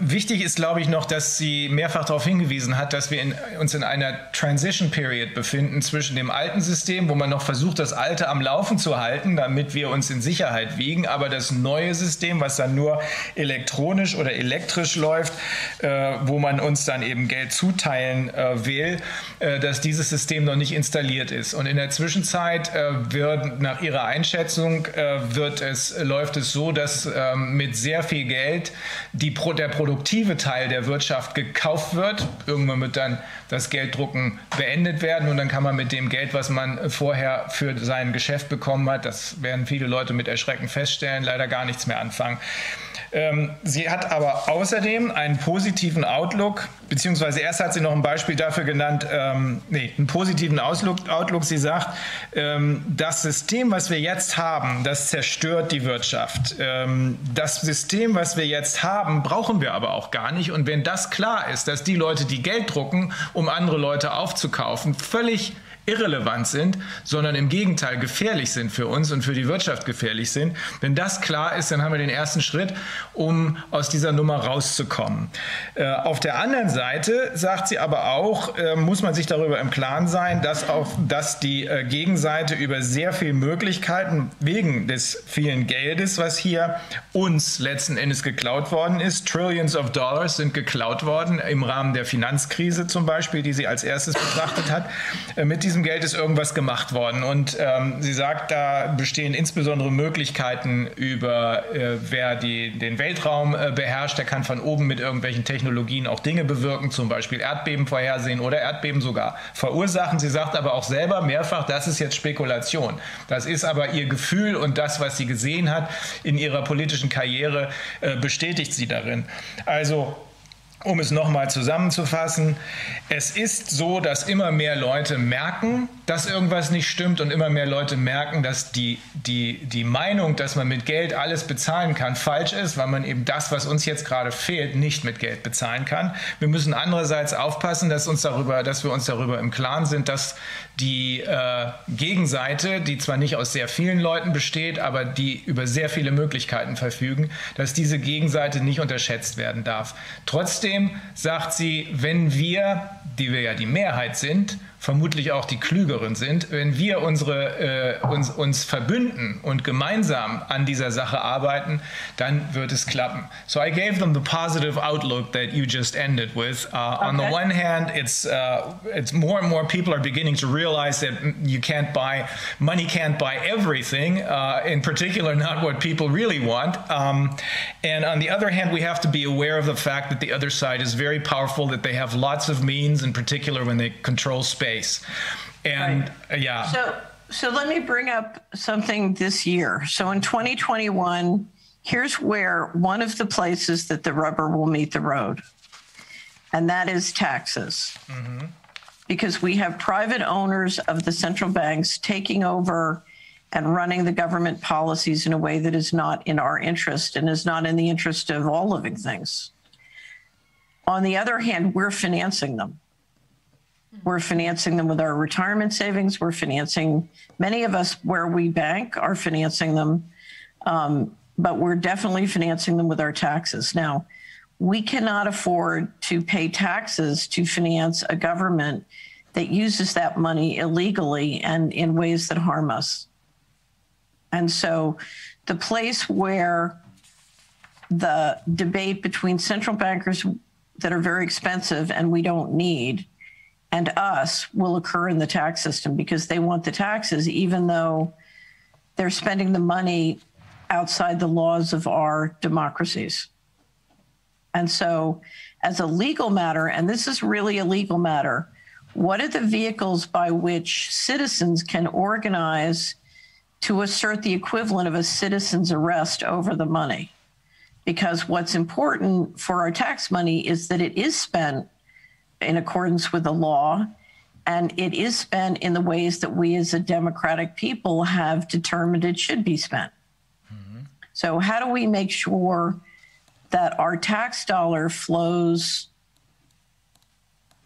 Wichtig ist, glaube ich, noch, dass sie mehrfach darauf hingewiesen hat, dass wir uns in einer Transition Period befinden zwischen dem alten System, wo man noch versucht, das alte am Laufen zu halten, damit wir uns in Sicherheit wiegen, aber das neue System, was dann nur elektronisch oder elektrisch läuft, wo man uns dann eben Geld zuteilen will, dass dieses System noch nicht installiert ist. Und in der Zwischenzeit wird nach ihrer Einschätzung läuft es so, dass mit sehr viel Geld der produktive Teil der Wirtschaft gekauft wird. Irgendwann wird dann das Gelddrucken beendet werden und dann kann man mit dem Geld, was man vorher für sein Geschäft bekommen hat, das werden viele Leute mit Erschrecken feststellen, leider gar nichts mehr anfangen. Sie hat aber außerdem einen positiven Outlook, beziehungsweise erst hat sie noch ein Beispiel dafür genannt, einen positiven Outlook. Sie sagt, das System, was wir jetzt haben, das zerstört die Wirtschaft. Das System, was wir jetzt haben, brauchen wir aber auch gar nicht. Und wenn das klar ist, dass die Leute, die Geld drucken, um andere Leute aufzukaufen, völlig irrelevant sind, sondern im Gegenteil gefährlich sind für uns und für die Wirtschaft gefährlich sind. Wenn das klar ist, dann haben wir den ersten Schritt, um aus dieser Nummer rauszukommen. Auf der anderen Seite sagt sie aber auch, muss man sich darüber im Klaren sein, dass die Gegenseite über sehr viele Möglichkeiten wegen des vielen Geldes, was hier uns letzten Endes geklaut worden ist, Trillions of Dollars sind geklaut worden im Rahmen der Finanzkrise zum Beispiel, die sie als erstes betrachtet hat. Mit diesem Geld ist irgendwas gemacht worden und sie sagt, da bestehen insbesondere Möglichkeiten über, wer den Weltraum beherrscht, der kann von oben mit irgendwelchen Technologien auch Dinge bewirken, zum Beispiel Erdbeben vorhersehen oder Erdbeben sogar verursachen. Sie sagt aber auch selber mehrfach, das ist jetzt Spekulation. Das ist aber ihr Gefühl und das, was sie gesehen hat in ihrer politischen Karriere, bestätigt sie darin. Also, um es nochmal zusammenzufassen, es ist so, dass immer mehr Leute merken, dass irgendwas nicht stimmt und immer mehr Leute merken, dass die Meinung, dass man mit Geld alles bezahlen kann, falsch ist, weil man eben das, was uns jetzt gerade fehlt, nicht mit Geld bezahlen kann. Wir müssen andererseits aufpassen, dass wir uns darüber im Klaren sind, dass die Gegenseite, die zwar nicht aus sehr vielen Leuten besteht, aber die über sehr viele Möglichkeiten verfügen, dass diese Gegenseite nicht unterschätzt werden darf. Trotzdem sagt sie, wenn wir, die wir ja die Mehrheit sind, vermutlich auch die Klügeren sind, wenn wir uns verbünden und gemeinsam an dieser Sache arbeiten, dann wird es klappen. So I gave them the positive outlook that you just ended with. Okay. On the one hand, it's more and more people are beginning to realize that money can't buy everything, in particular not what people really want. And on the other hand, we have to be aware of the fact that the other side is very powerful, that they have lots of means, in particular when they control space. And right. Yeah. So let me bring up something this year. So in 2021, here's where one of the places that the rubber will meet the road, and that is taxes. Mm-hmm. Because we have private owners of the central banks taking over and running the government policies in a way that is not in our interest and is not in the interest of all living things. On the other hand, we're financing them. We're financing them with our retirement savings. We're financing, many of us where we bank are financing them, but we're definitely financing them with our taxes. Now, we cannot afford to pay taxes to finance a government that uses that money illegally and in ways that harm us. And so the place where the debate between central bankers that are very expensive and we don't need and us will occur in the tax system, because they want the taxes even though they're spending the money outside the laws of our democracies. And so as a legal matter, and this is really a legal matter, what are the vehicles by which citizens can organize to assert the equivalent of a citizen's arrest over the money? Because what's important for our tax money is that it is spent in accordance with the law, and it is spent in the ways that we as a democratic people have determined it should be spent. Mm-hmm. So how do we make sure that our tax dollar flows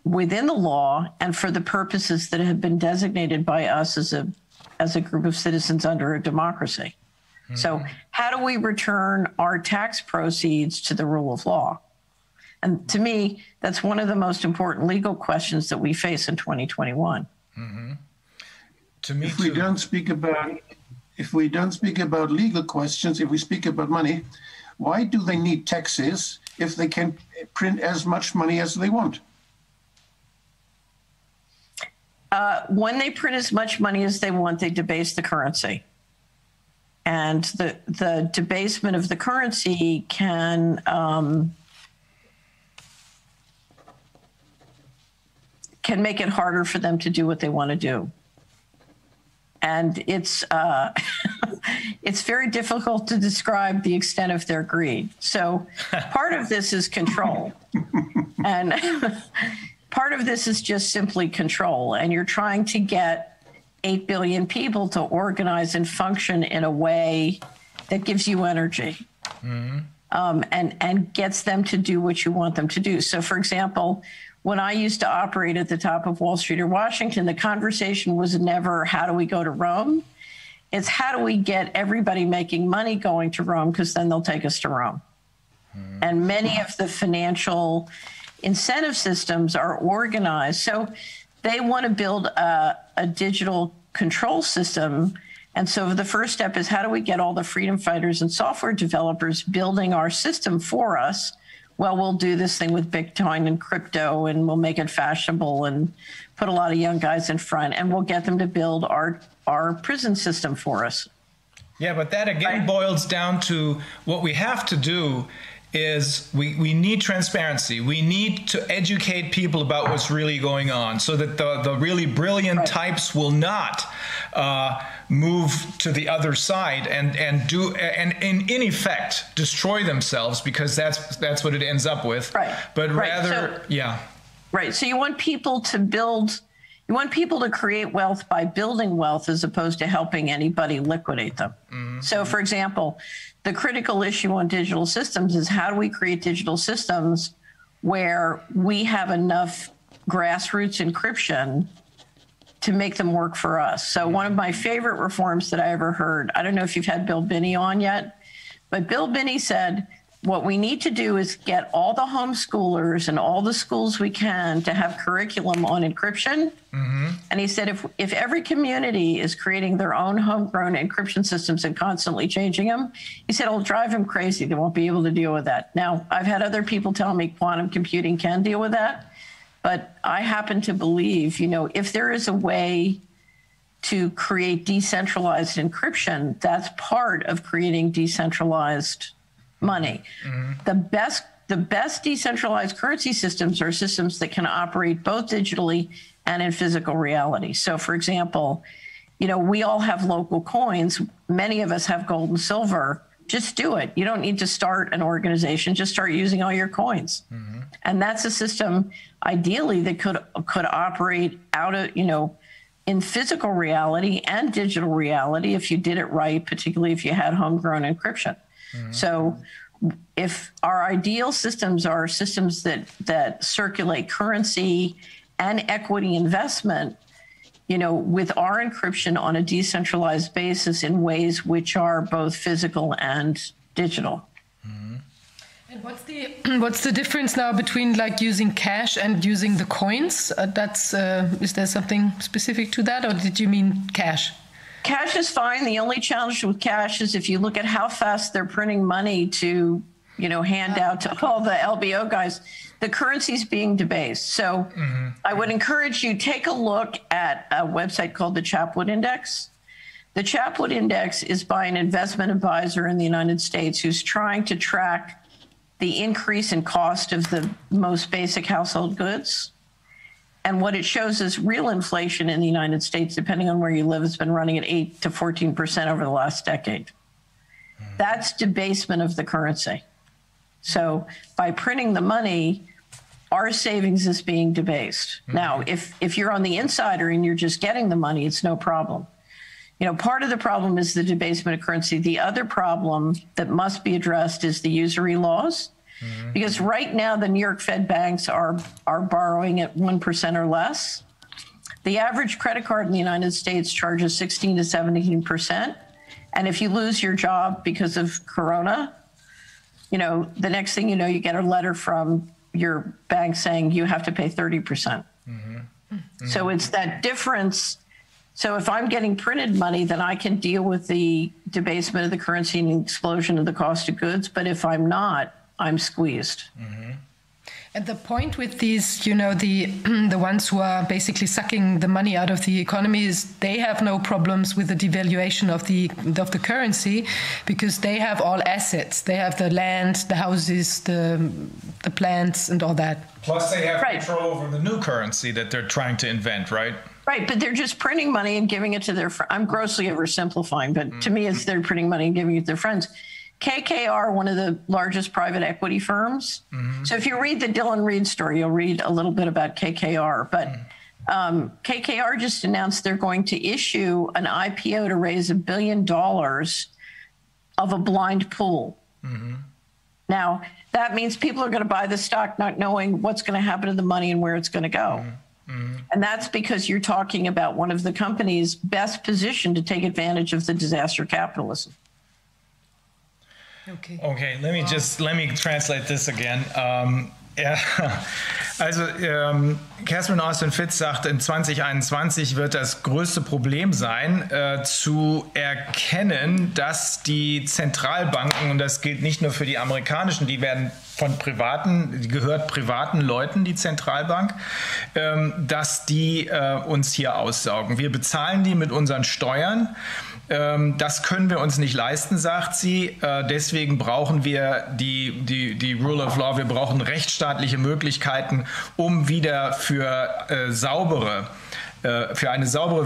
within the law and for the purposes that have been designated by us as a group of citizens under a democracy? Mm-hmm. So how do we return our tax proceeds to the rule of law? And to me, that's one of the most important legal questions that we face in 2021. Mm-hmm. To me, if we don't speak about legal questions, if we speak about money, why do they need taxes if they can print as much money as they want? When they print as much money as they want, they debase the currency. And the debasement of the currency can make it harder for them to do what they want to do. And it's it's very difficult to describe the extent of their greed. So part of this is control. And part of this is just simply control. And you're trying to get 8 billion people to organize and function in a way that gives you energy. Mm-hmm. And gets them to do what you want them to do. So, for example, when I used to operate at the top of Wall Street or Washington, the conversation was never, how do we go to Rome? It's how do we get everybody making money going to Rome, because then they'll take us to Rome. Mm-hmm. And many of the financial incentive systems are organized. So they want to build a digital control system. And so the first step is, how do we get all the freedom fighters and software developers building our system for us? Well, we'll do this thing with Bitcoin and crypto, and we'll make it fashionable and put a lot of young guys in front, and we'll get them to build our prison system for us. Yeah, but that again boils down to what we have to do is we need transparency. We need to educate people about what's really going on, so that the really brilliant types will not move to the other side and in effect destroy themselves, because that's what it ends up with. Right. But rather, Right. So you want people to build. You want people to create wealth by building wealth, as opposed to helping anybody liquidate them. Mm-hmm. So, for example, the critical issue on digital systems is, how do we create digital systems where we have enough grassroots encryption to make them work for us? So one of my favorite reforms that I ever heard, I don't know if you've had Bill Binney on yet, but Bill Binney said, what we need to do is get all the homeschoolers and all the schools we can to have curriculum on encryption. Mm-hmm. And he said, if every community is creating their own homegrown encryption systems and constantly changing them, he said, it'll drive them crazy. They won't be able to deal with that. Now, I've had other people tell me quantum computing can deal with that. But I happen to believe, if there is a way to create decentralized encryption, that's part of creating decentralized money. Mm-hmm. The best decentralized currency systems are systems that can operate both digitally and in physical reality. So, for example, we all have local coins. Many of us have gold and silver. Just do it. You don't need to start an organization. Just start using all your coins. Mm-hmm. And that's a system, ideally, that could operate out of, in physical reality and digital reality if you did it right, particularly if you had homegrown encryption. Mm-hmm. So if our ideal systems are systems that circulate currency and equity investment, with our encryption on a decentralized basis in ways which are both physical and digital. Mm-hmm. And what's the difference now between using cash and using the coins? Is there something specific to that, or did you mean cash? Cash is fine. The only challenge with cash is if you look at how fast they're printing money to, hand out to all the LBO guys, the currency's being debased. So mm-hmm. I would encourage you, take a look at a website called the Chapwood Index. The Chapwood Index is by an investment advisor in the United States who's trying to track the increase in cost of the most basic household goods. And what it shows is real inflation in the United States, depending on where you live, has been running at 8 to 14% over the last decade. That's debasement of the currency. So by printing the money, our savings is being debased. Mm-hmm. Now, if you're on the insider and you're just getting the money, it's no problem. Part of the problem is the debasement of currency. The other problem that must be addressed is the usury laws. Mm-hmm. Because right now, the New York Fed banks are borrowing at 1% or less. The average credit card in the United States charges 16 to 17%. And if you lose your job because of Corona, you know, the next thing you know, you get a letter from your bank saying you have to pay 30%. So it's that difference. So if I'm getting printed money, then I can deal with the debasement of the currency and the explosion of the cost of goods. But if I'm not, I'm squeezed. And the point with these, you know, the ones who are basically sucking the money out of the economy is they have no problems with the devaluation of the currency because they have all assets. They have the land, the houses, the plants, and all that. Plus, they have control over the new currency that they're trying to invent, right? Right, but they're just printing money and giving it to their friends. I'm grossly oversimplifying, but to me, it's they're printing money and giving it to their friends. KKR, one of the largest private equity firms. So if you read the Dylan Reed story, you'll read a little bit about KKR. But KKR just announced they're going to issue an IPO to raise $1 billion of a blind pool. Now, that means people are going to buy the stock not knowing what's going to happen to the money and where it's going to go. And that's because you're talking about one of the companies best positioned to take advantage of the disaster capitalism. Okay, let me translate this again. Also Catherine Austin-Fitts sagt, in 2021 wird das größte Problem sein, zu erkennen, dass die Zentralbanken, und das gilt nicht nur für die amerikanischen, die werden die gehört privaten Leuten, die Zentralbank, dass die uns hier aussaugen. Wir bezahlen die mit unseren Steuern. Das können wir uns nicht leisten, sagt sie. Deswegen brauchen wir die Rule of Law. Wir brauchen rechtsstaatliche Möglichkeiten, um wieder für eine saubere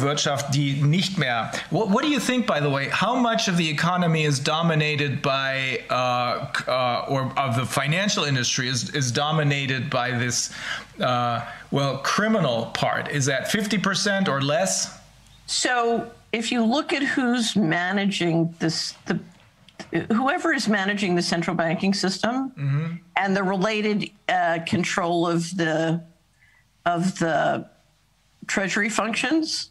Wirtschaft, die nicht mehr. What do you think, by the way? How much of the economy is dominated by, or of the financial industry is dominated by this, criminal part? Is that 50% or less? So if you look at who's managing this, whoever is managing the central banking system and the related control of the treasury functions,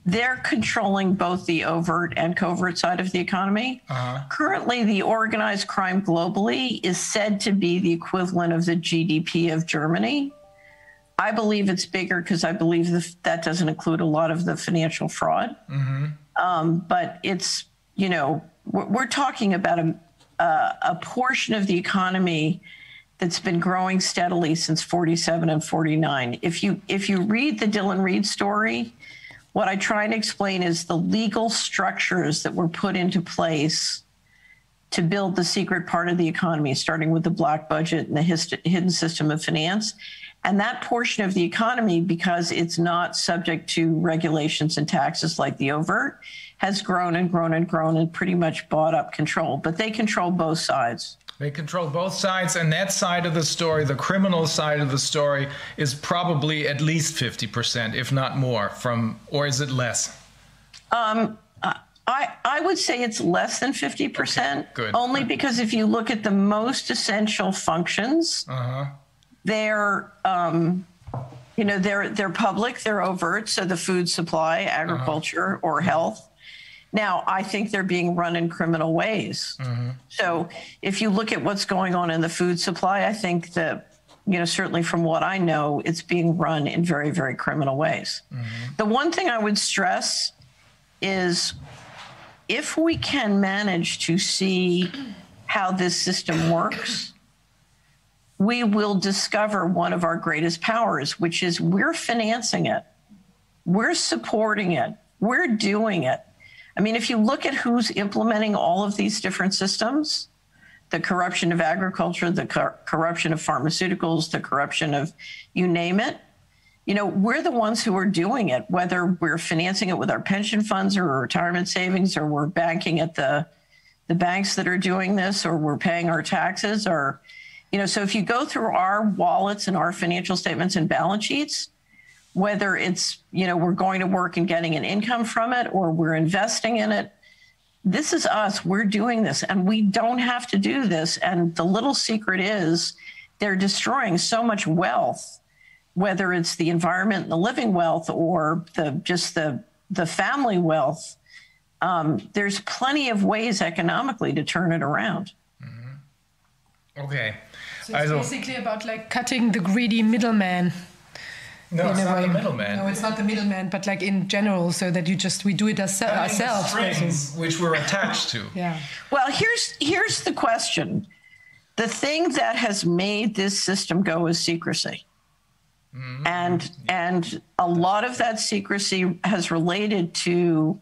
they're controlling both the overt and covert side of the economy. Currently, the organized crime globally is said to be the equivalent of the GDP of Germany. I believe it's bigger because I believe that doesn't include a lot of the financial fraud. But it's, you know, we're talking about a portion of the economy that's been growing steadily since 47 and 49. If you read the Dylan Reed story, what I try and explain is the legal structures that were put into place to build the secret part of the economy, starting with the black budget and the hidden system of finance. And that portion of the economy, because it's not subject to regulations and taxes like the overt, has grown and grown and grown and pretty much bought up control. But they control both sides. They control both sides, and that side of the story, the criminal side of the story, is probably at least 50%, if not more, or is it less? I would say it's less than 50%. Okay, good. Only because if you look at the most essential functions, they're they're public, they're overt, so the food supply, agriculture, or health. Now, I think they're being run in criminal ways. So if you look at what's going on in the food supply, I think that, you know, certainly from what I know, it's being run in very, very criminal ways. The one thing I would stress is if we can manage to see how this system works, we will discover one of our greatest powers, which is we're financing it. We're supporting it. We're doing it. I mean, if you look at who's implementing all of these different systems, the corruption of agriculture, the corruption of pharmaceuticals, the corruption of you name it, you know, we're the ones who are doing it, whether we're financing it with our pension funds or retirement savings, or we're banking at the banks that are doing this, or we're paying our taxes, or, you know, so if you go through our wallets and our financial statements and balance sheets, whether it's, you know, we're going to work and getting an income from it, or we're investing in it, this is us. We're doing this, and we don't have to do this. And the little secret is they're destroying so much wealth, whether it's the environment and the living wealth, or the family wealth, there's plenty of ways economically to turn it around. Okay. So it's basically about like cutting the greedy middleman. No, it's not the middleman. No, it's not the middleman, but like in general, so that we do it ourselves. The strings which we're attached to. Yeah. Well, here's the question. The thing that has made this system go is secrecy. And a lot of that secrecy has related to,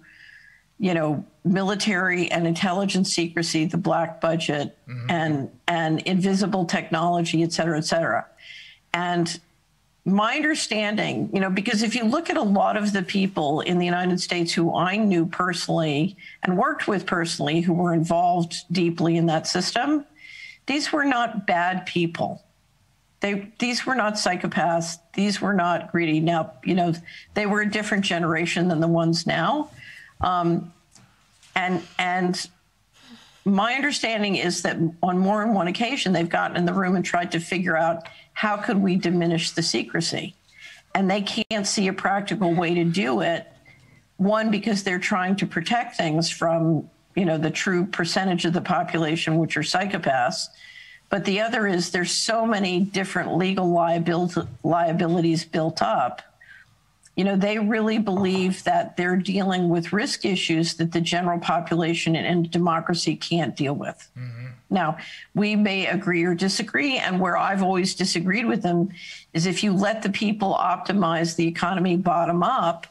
military and intelligence secrecy, the black budget, and invisible technology, et cetera, et cetera. And my understanding, because if you look at a lot of the people in the United States who I knew personally and worked with personally, who were involved deeply in that system, these were not bad people. These were not psychopaths. These were not greedy. Now, they were a different generation than the ones now. And my understanding is that on more than one occasion, they've gotten in the room and tried to figure out how could we diminish the secrecy? And they can't see a practical way to do it. One, because they're trying to protect things from, the true percentage of the population, which are psychopaths. But the other is there's so many different legal liabilities built up. They really believe that they're dealing with risk issues that the general population and democracy can't deal with. Now, we may agree or disagree, and where I've always disagreed with them is if you let the people optimize the economy bottom up,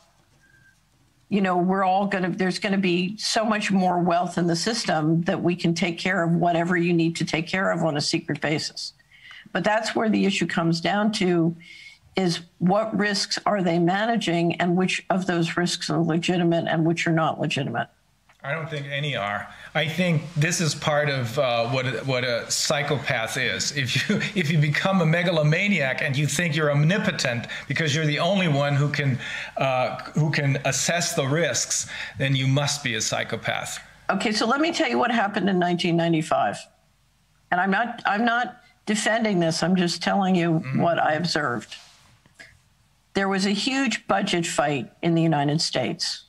there's going to be so much more wealth in the system that we can take care of whatever you need to take care of on a secret basis. But that's where the issue comes down to is what risks are they managing and which of those risks are legitimate and which are not legitimate. I don't think any are. I think this is part of what a psychopath is. If you become a megalomaniac and you think you're omnipotent because you're the only one who can assess the risks, then you must be a psychopath. Okay, so let me tell you what happened in 1995. And I'm not defending this. I'm just telling you what I observed. There was a huge budget fight in the United States.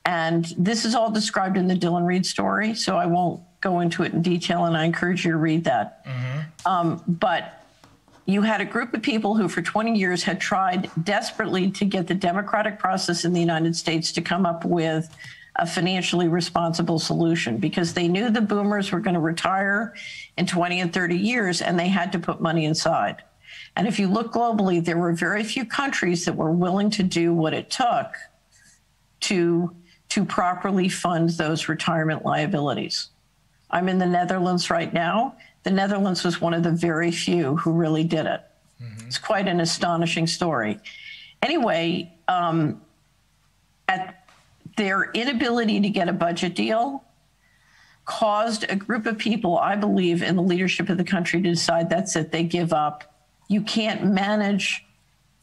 And this is all described in the Dylan Reed story, so I won't go into it in detail, and I encourage you to read that. But you had a group of people who for 20 years had tried desperately to get the democratic process in the United States to come up with a financially responsible solution because they knew the boomers were going to retire in 20 and 30 years, and they had to put money inside. And if you look globally, there were very few countries that were willing to do what it took to properly fund those retirement liabilities. I'm in the Netherlands right now. The Netherlands was one of the very few who really did it. It's quite an astonishing story. Anyway, at their inability to get a budget deal caused a group of people, I believe, in the leadership of the country to decide that's it, they give up. You can't manage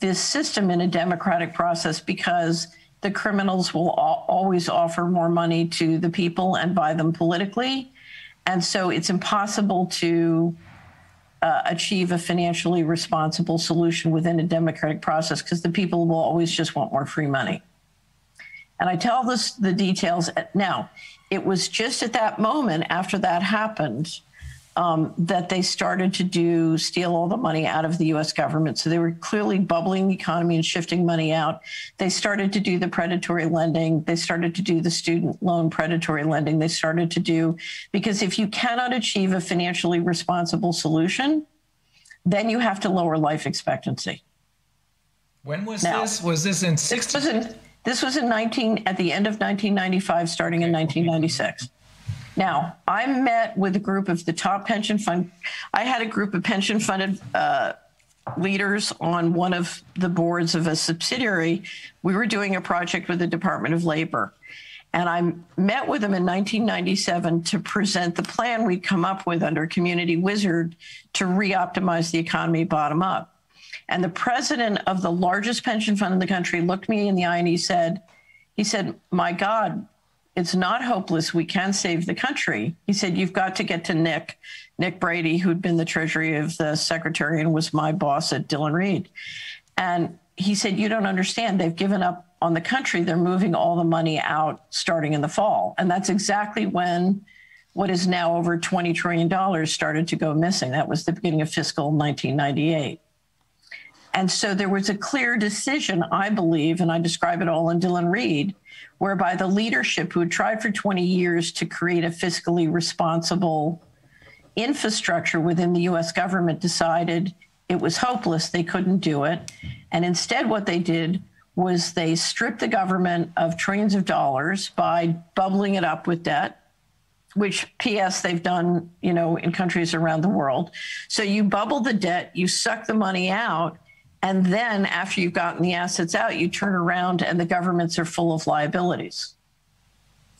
this system in a democratic process because the criminals will always offer more money to the people and buy them politically. And so it's impossible to achieve a financially responsible solution within a democratic process because the people will always just want more free money. And I tell the details. Now, it was just at that moment after that happened that they started to steal all the money out of the U.S. government. So they were clearly bubbling the economy and shifting money out. They started to do the predatory lending. They started to do the student loan predatory lending. They started to do, because if you cannot achieve a financially responsible solution, then you have to lower life expectancy. When was this? Was this in 60? This was at the end of 1995, starting in 1996. Now, I met with a group of the top pension fund. I had a group of pension funded leaders on one of the boards of a subsidiary. We were doing a project with the Department of Labor. And I met with them in 1997 to present the plan we'd come up with under Community Wizard to re-optimize the economy bottom up. And the president of the largest pension fund in the country looked me in the eye and he said, my God, it's not hopeless. We can save the country. He said, you've got to get to Nick Brady, who'd been the Treasury of the Secretary and was my boss at Dylan Reed. And he said, you don't understand. They've given up on the country, they're moving all the money out starting in the fall. And that's exactly when what is now over $20 trillion started to go missing. That was the beginning of fiscal 1998. And so there was a clear decision, I believe, and I describe it all in Dillon Read, whereby the leadership who had tried for 20 years to create a fiscally responsible infrastructure within the US government decided it was hopeless, they couldn't do it. And instead what they did was they stripped the government of trillions of dollars by bubbling it up with debt, which PS they've done, you know, in countries around the world. So you bubble the debt, you suck the money out, and then after you've gotten the assets out, you turn around and the governments are full of liabilities.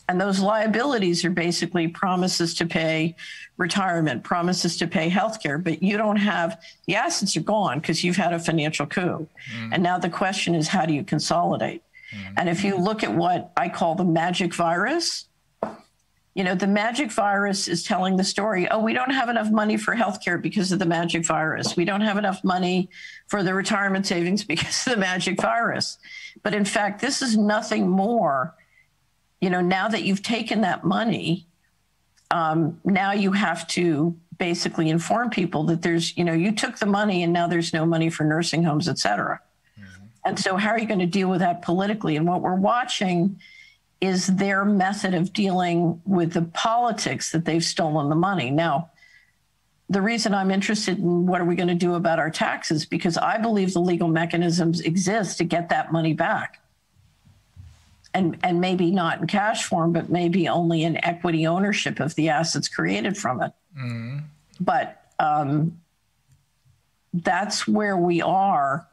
And those liabilities are basically promises to pay retirement, promises to pay healthcare, but you don't have, the assets are gone because you've had a financial coup. And now the question is, how do you consolidate? And if you look at what I call the magic virus, you know, the magic virus is telling the story, oh, we don't have enough money for healthcare because of the magic virus. We don't have enough money for the retirement savings because of the magic virus. But in fact, this is nothing more. You know, now that you've taken that money, now you have to basically inform people that there's, you know, you took the money and now there's no money for nursing homes, et cetera. And so how are you going to deal with that politically? And what we're watching is their method of dealing with the politics that they've stolen the money. Now, the reason I'm interested in what are we going to do about our taxes, because I believe the legal mechanisms exist to get that money back. And maybe not in cash form, but maybe only in equity ownership of the assets created from it. But that's where we are,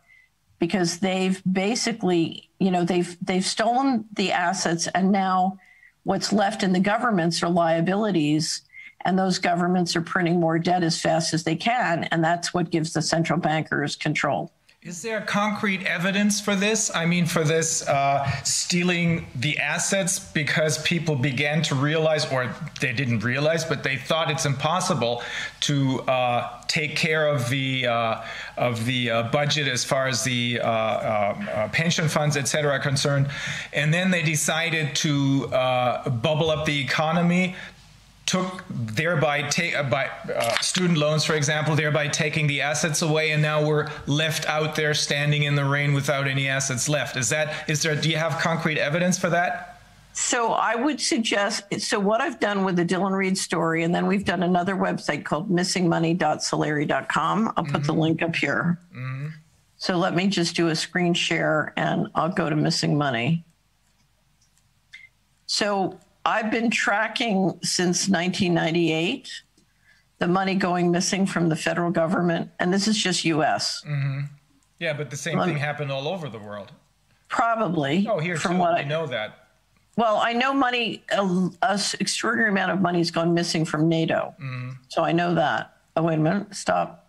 because they've basically, you know, they've stolen the assets, and now what's left in the governments are liabilities, and those governments are printing more debt as fast as they can, and that's what gives the central bankers control. Is there concrete evidence for this? I mean, for this stealing the assets because people began to realize, or they didn't realize, but they thought it's impossible to take care of the budget as far as the pension funds, et cetera, are concerned. And then they decided to bubble up the economy, took thereby by student loans, for example, thereby taking the assets away, and now we're left out there standing in the rain without any assets left. Do you have concrete evidence for that? So I would suggest, so what I've done with the Dillon Read story, and then we've done another website called missingmoney.solari.com. I'll put the link up here. So let me just do a screen share and I'll go to Missing Money. So I've been tracking since 1998 the money going missing from the federal government, and this is just U.S. Yeah, but the same thing happened all over the world. Probably. Oh, here from too. what I know that. Well, I know money, an extraordinary amount of money has gone missing from NATO. So I know that. Oh, wait a minute. Stop.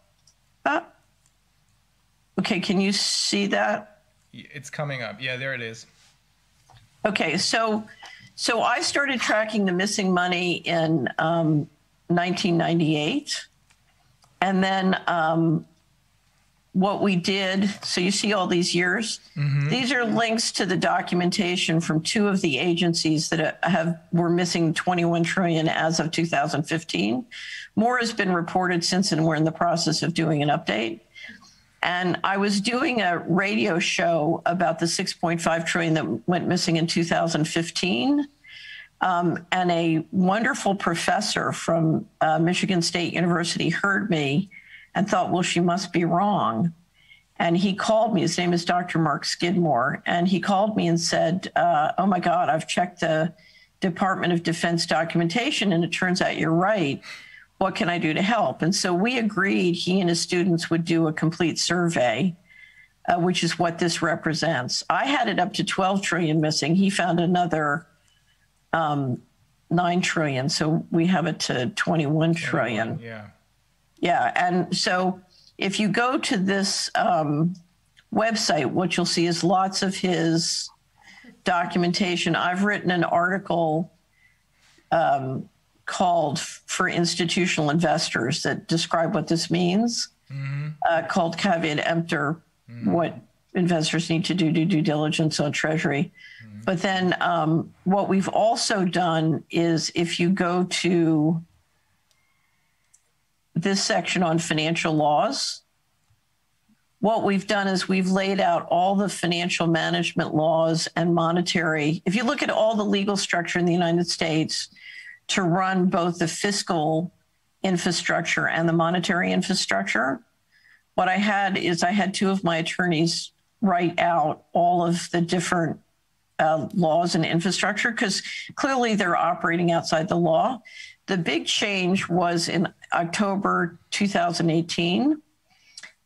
Okay, can you see that? It's coming up. Yeah, there it is. Okay, so I started tracking the missing money in 1998. And then what we did, so you see all these years? These are links to the documentation from two of the agencies that were missing 21 trillion as of 2015. More has been reported since, and we're in the process of doing an update. And I was doing a radio show about the 6.5 trillion that went missing in 2015. And a wonderful professor from Michigan State University heard me and thought, well, she must be wrong. And he called me. His name is Dr. Mark Skidmore. And he called me and said, oh, my God, I've checked the Department of Defense documentation, and it turns out you're right. What can I do to help? And so we agreed he and his students would do a complete survey, which is what this represents. I had it up to 12 trillion missing. He found another 9 trillion. So we have it to 21 trillion. Yeah. And so if you go to this website, what you'll see is lots of his documentation. I've written an article called For Institutional Investors that describe what this means, called Caveat Emptor, what investors need to do due diligence on Treasury. But then what we've also done is if you go to this section on financial laws, what we've done is we've laid out all the financial management laws and monetary. If you look at all the legal structure in the United States to run both the fiscal infrastructure and the monetary infrastructure, what I had is I had two of my attorneys write out all of the different laws and infrastructure, because clearly they're operating outside the law. The big change was in October 2018.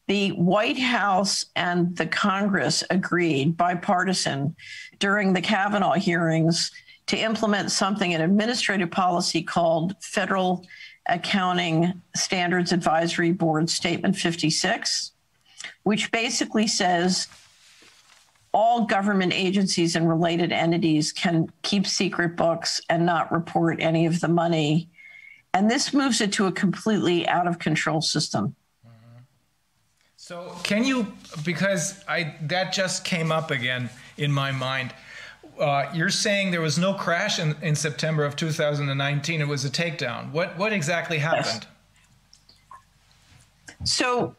The White House and the Congress agreed, bipartisan, during the Kavanaugh hearings to implement something, an administrative policy called Federal Accounting Standards Advisory Board Statement 56, which basically says all government agencies and related entities can keep secret books and not report any of the money. And this moves it to a completely out of control system. So can you, because that just came up again in my mind, you're saying there was no crash in September of 2019, it was a takedown. What exactly happened? Yes. So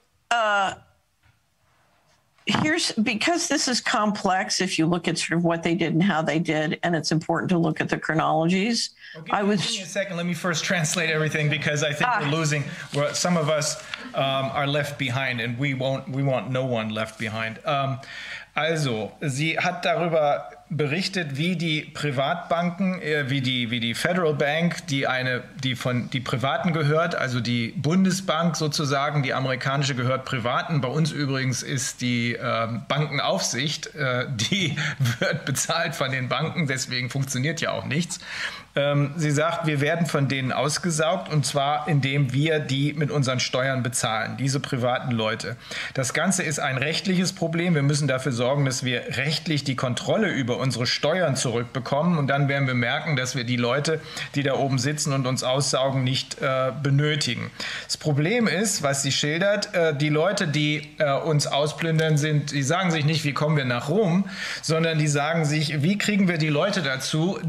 because this is complex, if you look at sort of what they did and how they did, and it's important to look at the chronologies. Okay, give me a second. Let me first translate everything, because I think we're losing. Some of us are left behind, and we want no one left behind. Also, sie hat darüber berichtet, wie die Privatbanken, wie die Federal Bank, die Privaten gehört, also die Bundesbank sozusagen, die amerikanische gehört Privaten. Bei uns übrigens ist die Bankenaufsicht, die wird bezahlt von den Banken, deswegen funktioniert ja auch nichts. Sie sagt, wir werden von denen ausgesaugt, und zwar indem wir die mit unseren Steuern bezahlen, diese privaten Leute. Das Ganze ist ein rechtliches Problem. Wir müssen dafür sorgen, dass wir rechtlich die Kontrolle über unsere Steuern zurückbekommen, und dann werden wir merken, dass wir die Leute, die da oben sitzen und uns aussaugen, nicht benötigen. Das Problem ist, was sie schildert, die Leute, die uns ausplündern, die sagen sich nicht, wie kommen wir nach Rom, sondern die sagen sich, wie kriegen wir die Leute dazu,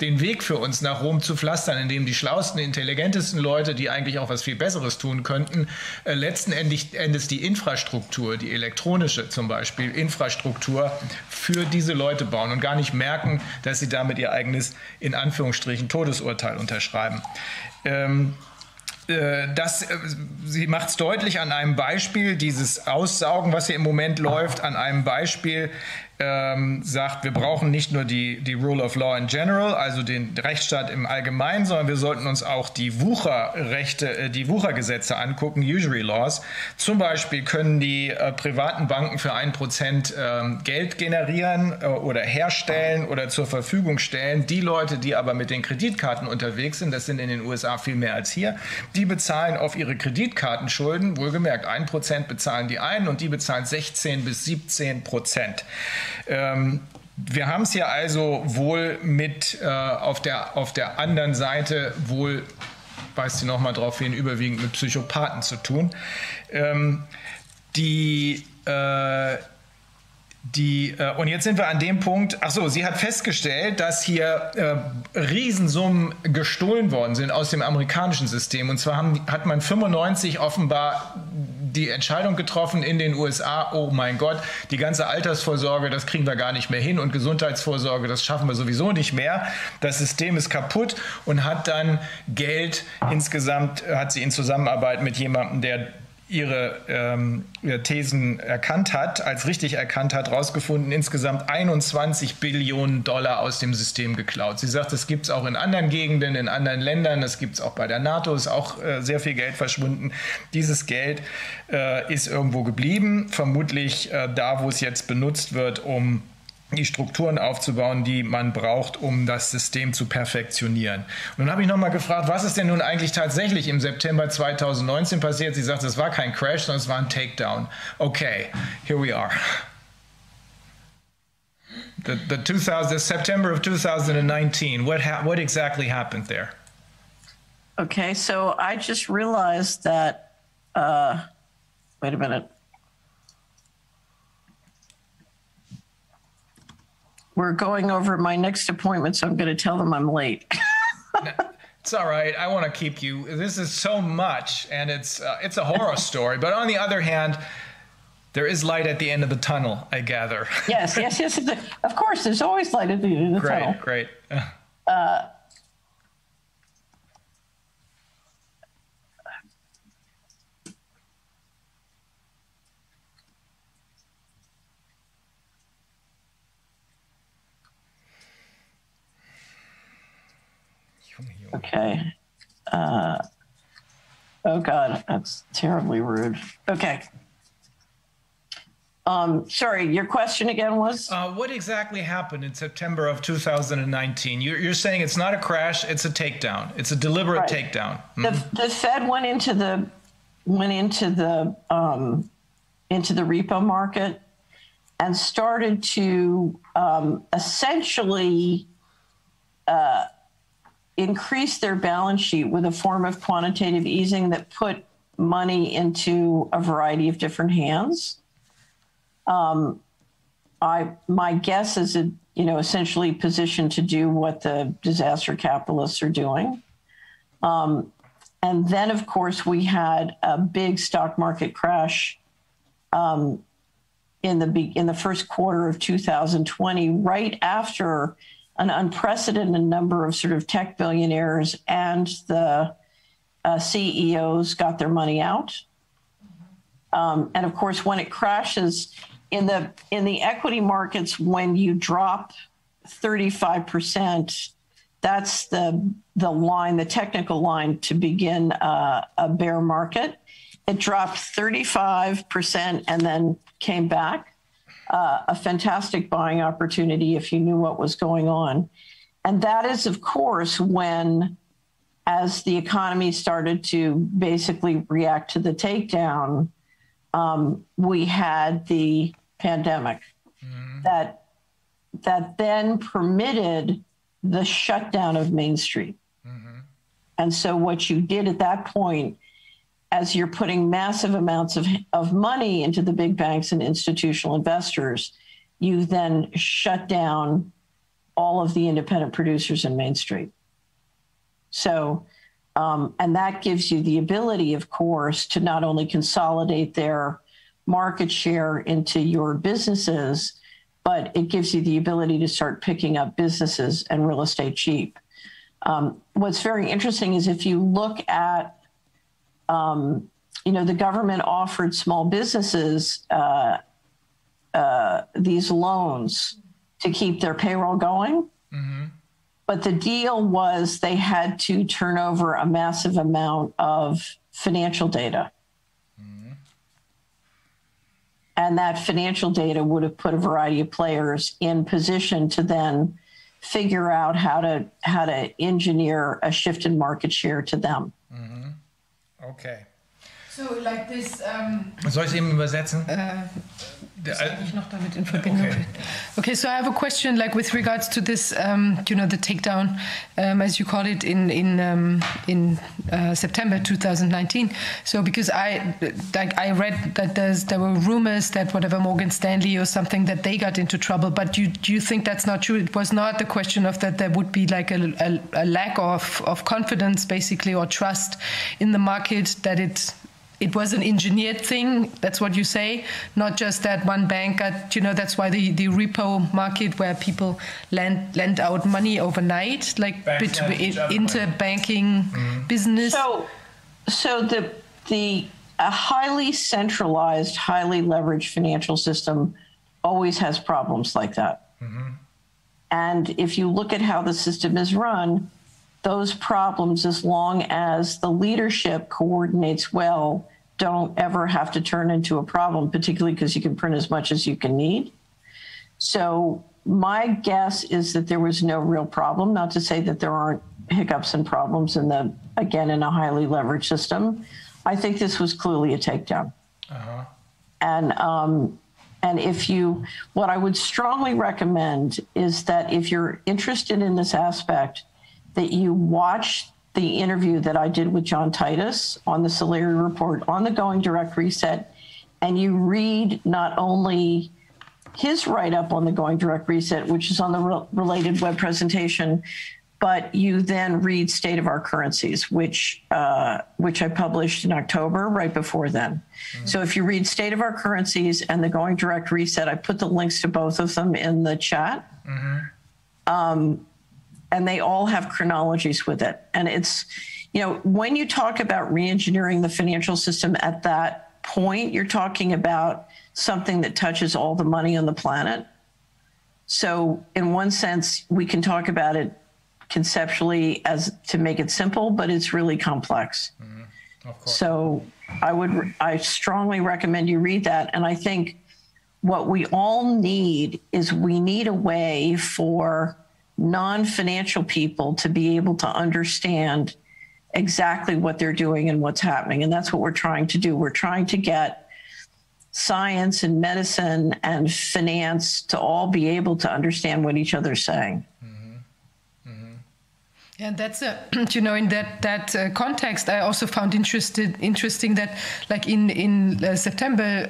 den Weg für uns nach Rom zu pflastern, indem die schlauesten, intelligentesten Leute, die eigentlich auch was viel Besseres tun könnten, letzten Endes die Infrastruktur, die elektronische zum Beispiel, Infrastruktur für diese Leute bauen und gar nicht merken, dass sie damit ihr eigenes, in Anführungsstrichen, Todesurteil unterschreiben. Sie macht es deutlich an einem Beispiel, dieses Aussaugen, was hier im Moment läuft, an einem Beispiel, sagt, wir brauchen nicht nur die Rule of Law in general, also den Rechtsstaat im Allgemeinen, sondern wir sollten uns auch die Wuchergesetze angucken, Usury Laws. Zum Beispiel können die privaten Banken für 1% Geld generieren oder herstellen oder zur Verfügung stellen. Die Leute, die aber mit den Kreditkarten unterwegs sind, das sind in den USA viel mehr als hier, die bezahlen auf ihre Kreditkartenschulden, wohlgemerkt 1% bezahlen die einen und die bezahlen 16 bis 17%. Wir haben es hier also wohl mit auf der anderen Seite wohl, weist sie nochmal darauf hin, überwiegend mit Psychopathen zu tun. Und jetzt sind wir an dem Punkt, achso, sie hat festgestellt, dass hier Riesensummen gestohlen worden sind aus dem amerikanischen System. Und zwar hat man 95 offenbar die Entscheidung getroffen in den USA, oh mein Gott, die ganze Altersvorsorge, das kriegen wir gar nicht mehr hin, und Gesundheitsvorsorge, das schaffen wir sowieso nicht mehr. Das System ist kaputt, und hat dann Geld insgesamt, hat sie in Zusammenarbeit mit jemandem, der ihre Thesen als richtig erkannt hat, rausgefunden, insgesamt 21 Billionen Dollar aus dem System geklaut. Sie sagt, das gibt es auch in anderen Gegenden, in anderen Ländern, das gibt es auch bei der NATO, ist auch sehr viel Geld verschwunden. Dieses Geld ist irgendwo geblieben, vermutlich da, wo es jetzt benutzt wird, um die Strukturen aufzubauen, die man braucht, um das System zu perfektionieren. Und dann habe ich nochmal gefragt, was ist denn nun eigentlich tatsächlich im September 2019 passiert? Sie sagt, es war kein Crash, sondern es war ein Takedown. Okay, here we are. The September of 2019, what exactly happened there? Okay, so I just realized that, wait a minute. we're going over my next appointment, so I'm going to tell them I'm late. It's all right. I want to keep you. This is so much, and it's a horror story. But on the other hand, there is light at the end of the tunnel, I gather. Yes. Of course, there's always light at the end of the tunnel. Great. Okay. Oh God, that's terribly rude. Okay. Sorry, your question again was? What exactly happened in September of 2019? You're saying it's not a crash, it's a takedown. It's a deliberate takedown. Mm-hmm. The Fed went into the repo market and started to essentially increase their balance sheet with a form of quantitative easing that put money into a variety of different hands. My guess is it, essentially positioned to do what the disaster capitalists are doing. And then, of course, we had a big stock market crash in the first quarter of 2020, right after an unprecedented number of sort of tech billionaires and the CEOs got their money out. And of course, when it crashes in the equity markets, when you drop 35%, that's the line, the technical line to begin a bear market. It dropped 35% and then came back. A fantastic buying opportunity if you knew what was going on. And that is, of course, when, as the economy started to basically react to the takedown, we had the pandemic that then permitted the shutdown of Main Street. Mm-hmm. And so what you did at that point, as you're putting massive amounts of money into the big banks and institutional investors, you then shut down all of the independent producers in Main Street. So, and that gives you the ability, of course, to not only consolidate their market share into your businesses, but it gives you the ability to start picking up businesses and real estate cheap. What's very interesting is if you look at the government offered small businesses these loans to keep their payroll going. Mm-hmm. But the deal was they had to turn over a massive amount of financial data. Mm-hmm. And that financial data would have put a variety of players in position to then figure out how to engineer a shift in market share to them. Mm-hmm. Okay. So like this. Soll ich eben übersetzen? Okay, so I have a question, like with regards to this, the takedown, as you call it, in September 2019. So because I read that there were rumors that whatever Morgan Stanley or something that they got into trouble. But do you think that's not true? It was not the question of that there would be like a lack of confidence, basically, or trust in the market, that it was an engineered thing. That's what you say, not just that one bank got, that's why the repo market, where people lend out money overnight, like into banking business. So the highly centralized, highly leveraged financial system always has problems like that. Mm-hmm. And if you look at how the system is run, those problems, as long as the leadership coordinates well, don't ever have to turn into a problem, particularly because you can print as much as you can need. So my guess is that there was no real problem, not to say that there aren't hiccups and problems in a highly leveraged system. I think this was clearly a takedown. Uh-huh. And what I would strongly recommend is that if you're interested in this aspect, that you watch the interview that I did with John Titus on the Solari report on the Going Direct Reset, and you read not only his write-up on the Going Direct Reset, which is on the related web presentation, but you then read State of Our Currencies, which I published in October, right before then. Mm-hmm. So if you read State of Our Currencies and the Going Direct Reset, I put the links to both of them in the chat. Mm-hmm. And they all have chronologies with it. And it's, you know, when you talk about re-engineering the financial system at that point, you're talking about something that touches all the money on the planet. So in one sense, we can talk about it conceptually as to make it simple, but it's really complex. Mm-hmm. Of course. So I strongly recommend you read that. And I think what we all need is we need a way for non-financial people to be able to understand exactly what they're doing and what's happening. And that's what we're trying to do. We're trying to get science and medicine and finance to all be able to understand what each other's saying. And that's you know, in that context, I also found interesting that, like in September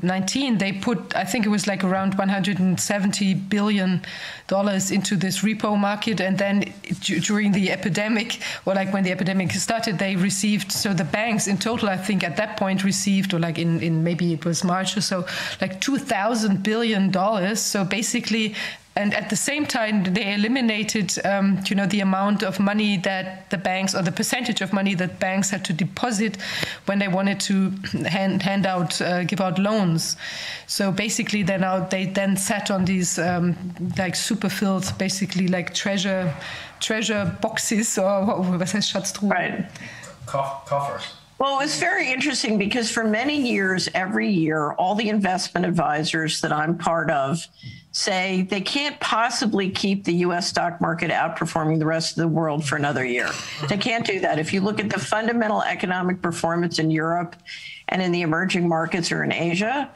19, they put, I think it was like around $170 billion into this repo market, and then during the epidemic, or like when the epidemic started, they received, so the banks in total, I think at that point received, or like in maybe it was March or so, like $2,000 billion. So basically. And at the same time, they eliminated, you know, the amount of money that the banks, or the percentage of money that banks had to deposit when they wanted to hand out, give out loans. So basically, they then sat on these like super filled, basically like treasure boxes, or was heißt Schatztruhen? Right. Coffers. Well, it's very interesting because for many years, every year, all the investment advisors that I'm part of say they can't possibly keep the U.S. stock market outperforming the rest of the world for another year. They can't do that. If you look at the fundamental economic performance in Europe and in the emerging markets or in Asia,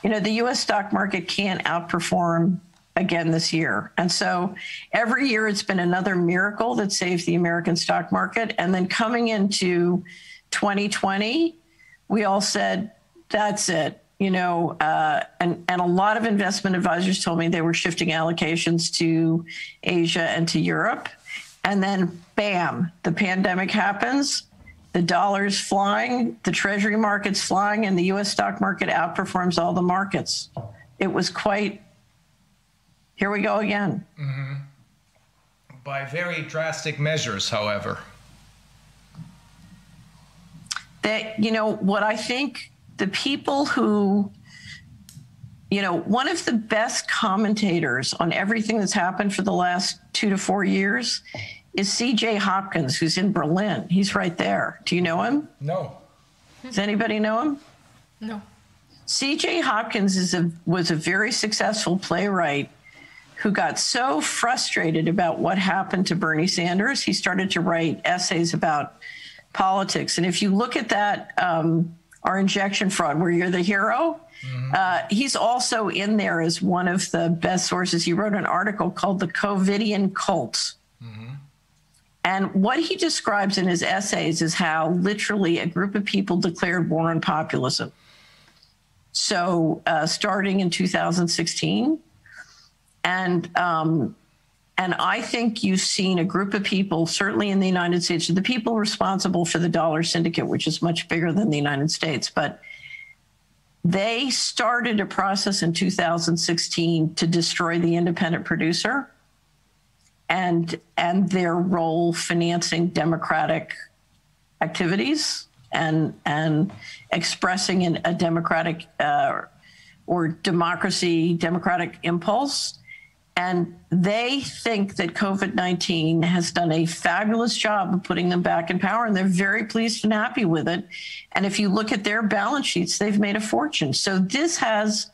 you know, the U.S. stock market can't outperform again this year. And so every year it's been another miracle that saves the American stock market. And then coming into 2020, we all said, that's it. You know, and a lot of investment advisors told me they were shifting allocations to Asia and to Europe. And then, bam, the pandemic happens, the dollar's flying, the treasury market's flying, and the U.S. stock market outperforms all the markets. It was quite, here we go again. Mm-hmm. By very drastic measures, however. That, you know, what I think the people who, you know, one of the best commentators on everything that's happened for the last 2 to 4 years is C.J. Hopkins, who's in Berlin. He's right there. Do you know him? No. Does anybody know him? No. C.J. Hopkins was a very successful playwright who got so frustrated about what happened to Bernie Sanders, he started to write essays about politics. And if you look at that, Our Injection Fraud, where you're the hero, he's also in there as one of the best sources. He wrote an article called The COVIDian Cult. And what he describes in his essays is how literally a group of people declared war on populism. So starting in 2016, and I think you've seen a group of people, certainly in the United States, the people responsible for the dollar syndicate, which is much bigger than the United States, but they started a process in 2016 to destroy the independent producer and their role financing democratic activities and expressing a democratic or democratic impulse. And they think that COVID-19 has done a fabulous job of putting them back in power, and they're very pleased and happy with it. And if you look at their balance sheets, they've made a fortune. So this has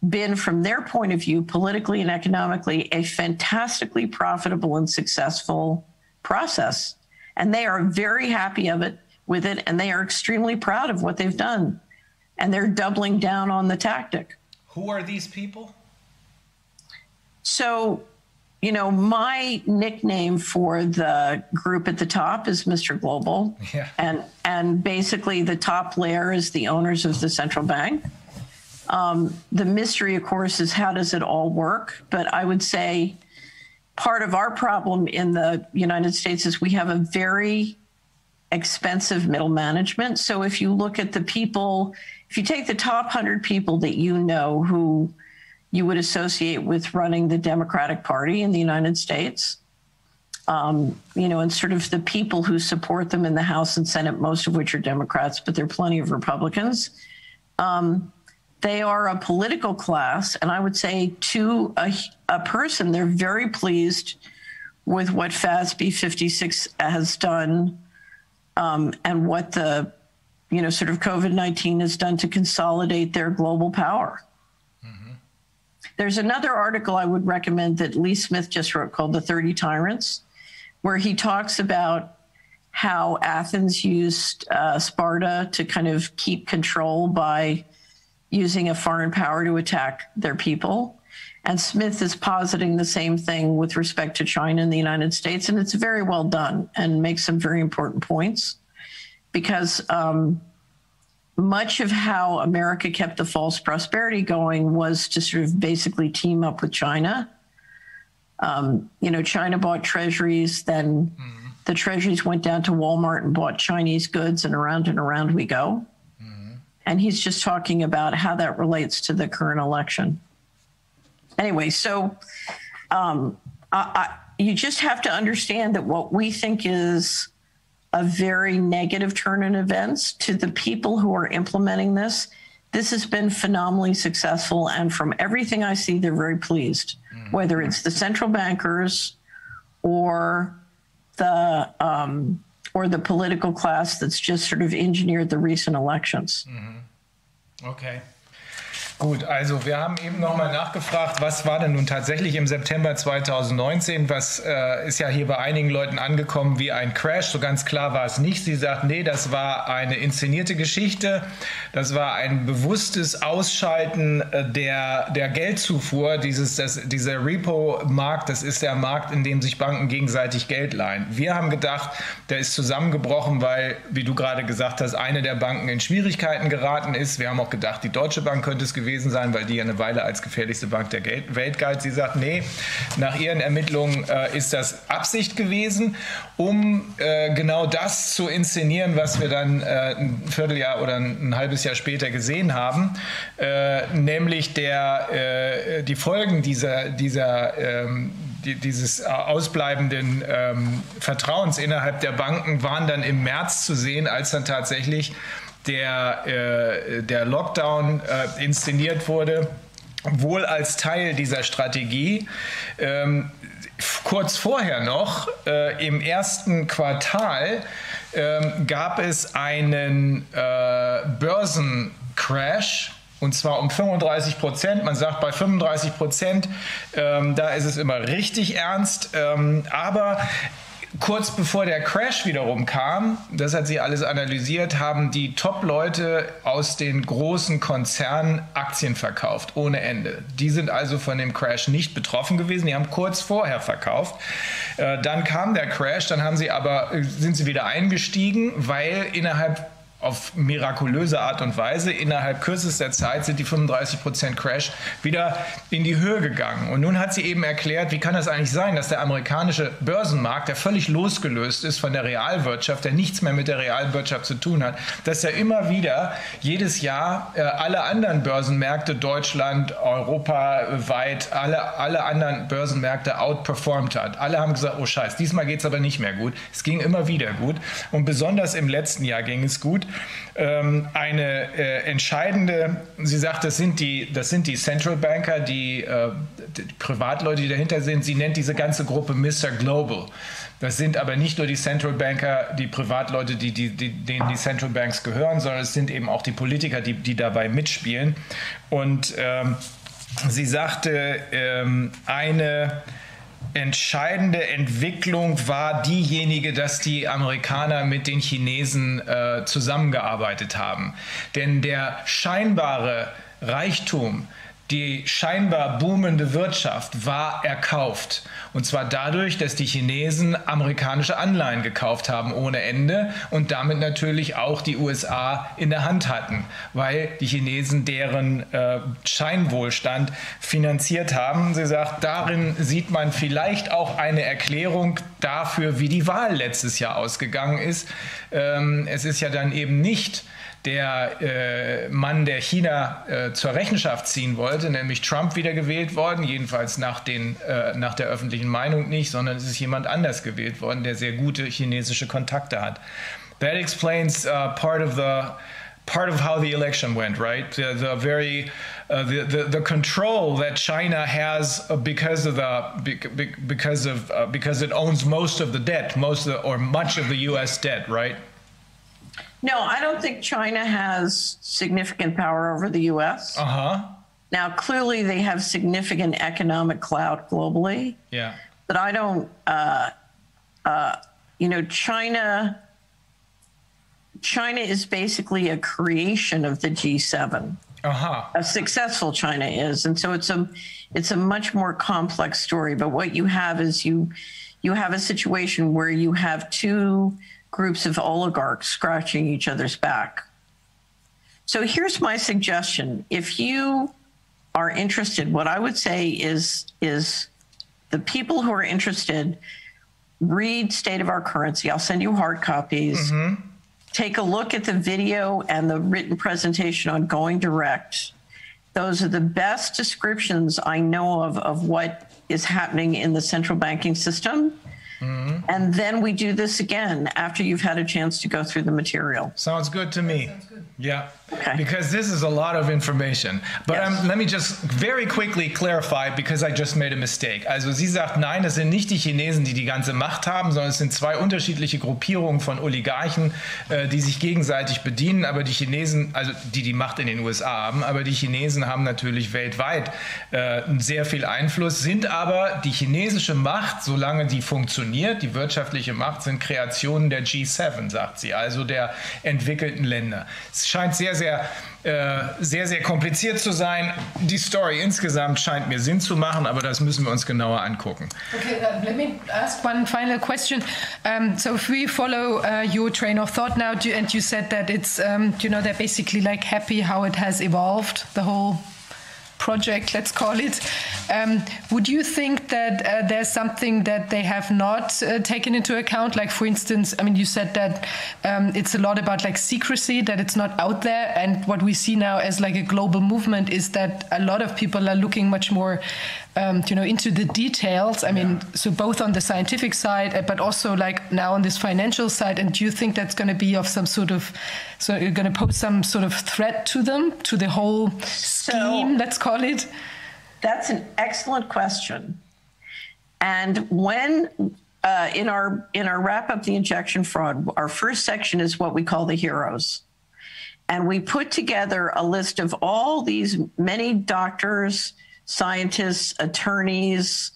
been, from their point of view, politically and economically, a fantastically profitable and successful process. And they are very happy with it, and they are extremely proud of what they've done. And they're doubling down on the tactic. Who are these people? So, you know, my nickname for the group at the top is Mr. Global. Yeah. And basically the top layer is the owners of the central bank. The mystery, of course, is how does it all work? But I would say part of our problem in the United States is we have a very expensive middle management. So if you look at the people, if you take the top 100 people that you know who you would associate with running the Democratic Party in the United States, and sort of the people who support them in the House and Senate, most of which are Democrats, but there are plenty of Republicans. They are a political class, and I would say to a person, they're very pleased with what FASB 56 has done, and what the, sort of COVID-19 has done to consolidate their global power. Mm-hmm. There's another article I would recommend that Lee Smith just wrote called The 30 Tyrants, where he talks about how Athens used Sparta to kind of keep control by using a foreign power to attack their people. And Smith is positing the same thing with respect to China and the United States. And it's very well done and makes some very important points, because much of how America kept the false prosperity going was to sort of basically team up with China. China bought treasuries, then the treasuries went down to Walmart and bought Chinese goods, and around we go. And he's just talking about how that relates to the current election. Anyway, so you just have to understand that what we think is a very negative turn in events, to the people who are implementing this has been phenomenally successful. And from everything I see, they're very pleased, whether it's the central bankers or the political class that's just sort of engineered the recent elections. Okay. Gut, also wir haben eben nochmal nachgefragt, was war denn nun tatsächlich im September 2019? Was ist ja hier bei einigen Leuten angekommen wie ein Crash. So ganz klar war es nicht. Sie sagt, nee, das war eine inszenierte Geschichte. Das war ein bewusstes Ausschalten der Geldzufuhr. Dieser Repo-Markt, das ist der Markt, in dem sich Banken gegenseitig Geld leihen. Wir haben gedacht, der ist zusammengebrochen, weil, wie du gerade gesagt hast, eine der Banken in Schwierigkeiten geraten ist. Wir haben auch gedacht, die Deutsche Bank könnte es gewesen sein, weil die ja eine Weile als gefährlichste Bank der Welt galt. Sie sagt, nee, nach ihren Ermittlungen ist das Absicht gewesen, um genau das zu inszenieren, was wir dann ein Vierteljahr oder ein halbes Jahr später gesehen haben, nämlich die Folgen dieses ausbleibenden Vertrauens innerhalb der Banken waren dann im März zu sehen, als dann tatsächlich der Lockdown inszeniert wurde, wohl als Teil dieser Strategie. Kurz vorher noch, im ersten Quartal, gab es einen Börsencrash, und zwar um 35%. Man sagt, bei 35%, da ist es immer richtig ernst. Aber kurz bevor der Crash wiederum kam, das hat sie alles analysiert, haben die Top-Leute aus den großen Konzernen Aktien verkauft, ohne Ende. Die sind also von dem Crash nicht betroffen gewesen, die haben kurz vorher verkauft. Dann kam der Crash, dann sind sie wieder eingestiegen, weil auf mirakulöse Art und Weise innerhalb kürzester Zeit sind die 35% Crash wieder in die Höhe gegangen. Und nun hat sie eben erklärt, wie kann das eigentlich sein, dass der amerikanische Börsenmarkt, der völlig losgelöst ist von der Realwirtschaft, der nichts mehr mit der Realwirtschaft zu tun hat, dass er immer wieder jedes Jahr alle anderen Börsenmärkte, Deutschland, europaweit, alle anderen Börsenmärkte outperformed hat. Alle haben gesagt, oh Scheiß, diesmal geht es aber nicht mehr gut. Es ging immer wieder gut. Und besonders im letzten Jahr ging es gut. Eine entscheidende, sie sagt, das sind die Central Banker, die Privatleute, die dahinter sind. Sie nennt diese ganze Gruppe Mr. Global. Das sind aber nicht nur die Central Banker, die Privatleute, denen die Central Banks gehören, sondern es sind eben auch die Politiker, die dabei mitspielen. Und sie sagte, eine entscheidende Entwicklung war diejenige, dass die Amerikaner mit den Chinesen zusammengearbeitet haben. Denn der scheinbare Reichtum, die scheinbar boomende Wirtschaft war erkauft. Und zwar dadurch, dass die Chinesen amerikanische Anleihen gekauft haben ohne Ende und damit natürlich auch die USA in der Hand hatten, weil die Chinesen deren Scheinwohlstand finanziert haben. Sie sagt, darin sieht man vielleicht auch eine Erklärung dafür, wie die Wahl letztes Jahr ausgegangen ist. Es ist ja dann eben nicht der Mann, der China zur Rechenschaft ziehen wollte, nämlich Trump, wiedergewählt worden, jedenfalls nach der öffentlichen Meinung nicht, sondern es ist jemand anders gewählt worden, der sehr gute chinesische Kontakte hat. That explains part of how the election went, right? The control that China has because it owns most of the debt, much of the U.S. debt, right? No, I don't think China has significant power over the U.S. Now, clearly, they have significant economic clout globally. Yeah. But I don't, China is basically a creation of the G7. A successful China is. And so it's a much more complex story. But what you have is you have a situation where you have two groups of oligarchs scratching each other's back. So here's my suggestion. If you are interested, what I would say is the people who are interested, read State of Our Currency. I'll send you hard copies. Take a look at the video and the written presentation on Going Direct. Those are the best descriptions I know of what is happening in the central banking system. And then we do this again after you've had a chance to go through the material. Sounds good to me. Yeah, okay. Because this is a lot of information. But Yes. let me just very quickly clarify, because I just made a mistake. Also sie sagt, nein, es sind nicht die Chinesen, die die ganze Macht haben, sondern es sind zwei unterschiedliche Gruppierungen von Oligarchen, die sich gegenseitig bedienen. Aber die Chinesen, also die Macht in den USA haben, aber die Chinesen haben natürlich weltweit sehr viel Einfluss, sind aber die chinesische Macht, solange die funktioniert, die wirtschaftliche Macht, sind Kreationen der G7, sagt sie, also der entwickelten Länder. Es scheint sehr, sehr kompliziert zu sein. Die Story insgesamt scheint mir Sinn zu machen, aber das müssen wir uns genauer angucken. Okay, let me ask one final question. So if we follow your train of thought now, and you said that it's, they're basically like happy how it has evolved, the whole project, let's call it. Would you think that there's something that they have not taken into account? Like, for instance, I mean, you said that it's a lot about like secrecy, that it's not out there. And what we see now as like a global movement is that a lot of people are looking much more into the details. I mean, so both on the scientific side, but also like now on this financial side. And do you think that's going to be of some sort of, so you're going to pose some sort of threat to them, to the whole scheme, let's call it? That's an excellent question. And when in our wrap up the injection fraud, our first section is what we call the heroes. And we put together a list of all these many doctors, scientists, attorneys,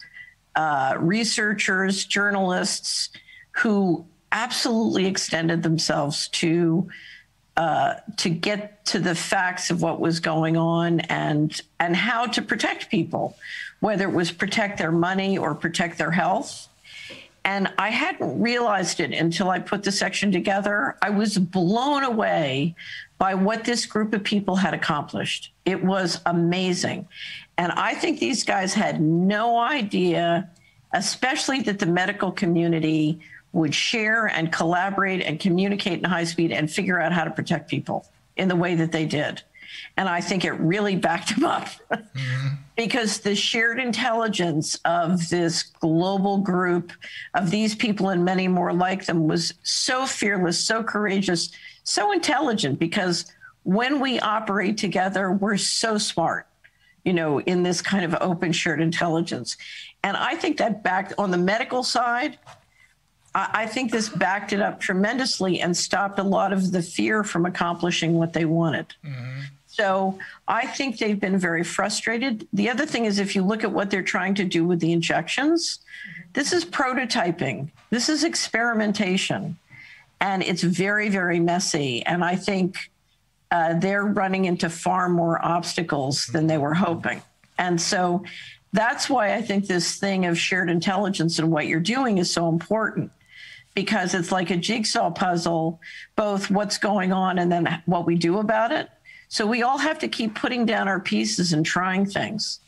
researchers, journalists who absolutely extended themselves to get to the facts of what was going on and how to protect people, whether it was protect their money or protect their health. And I hadn't realized it until I put the section together. I was blown away by what this group of people had accomplished. It was amazing. And I think these guys had no idea, especially that the medical community would share and collaborate and communicate in high speed and figure out how to protect people in the way that they did. And I think it really backed them up because the shared intelligence of this global group of these people and many more like them was so fearless, so courageous, so intelligent, because when we operate together, we're so smart, in this kind of open shared intelligence. And I think that backed on the medical side, I think this backed it up tremendously and stopped a lot of the fear from accomplishing what they wanted. So I think they've been very frustrated. The other thing is, if you look at what they're trying to do with the injections, this is prototyping. This is experimentation. And it's very, very messy. And I think they're running into far more obstacles than they were hoping. And so that's why I think this thing of shared intelligence and what you're doing is so important, because it's like a jigsaw puzzle, both what's going on and then what we do about it. So we all have to keep putting down our pieces and trying things.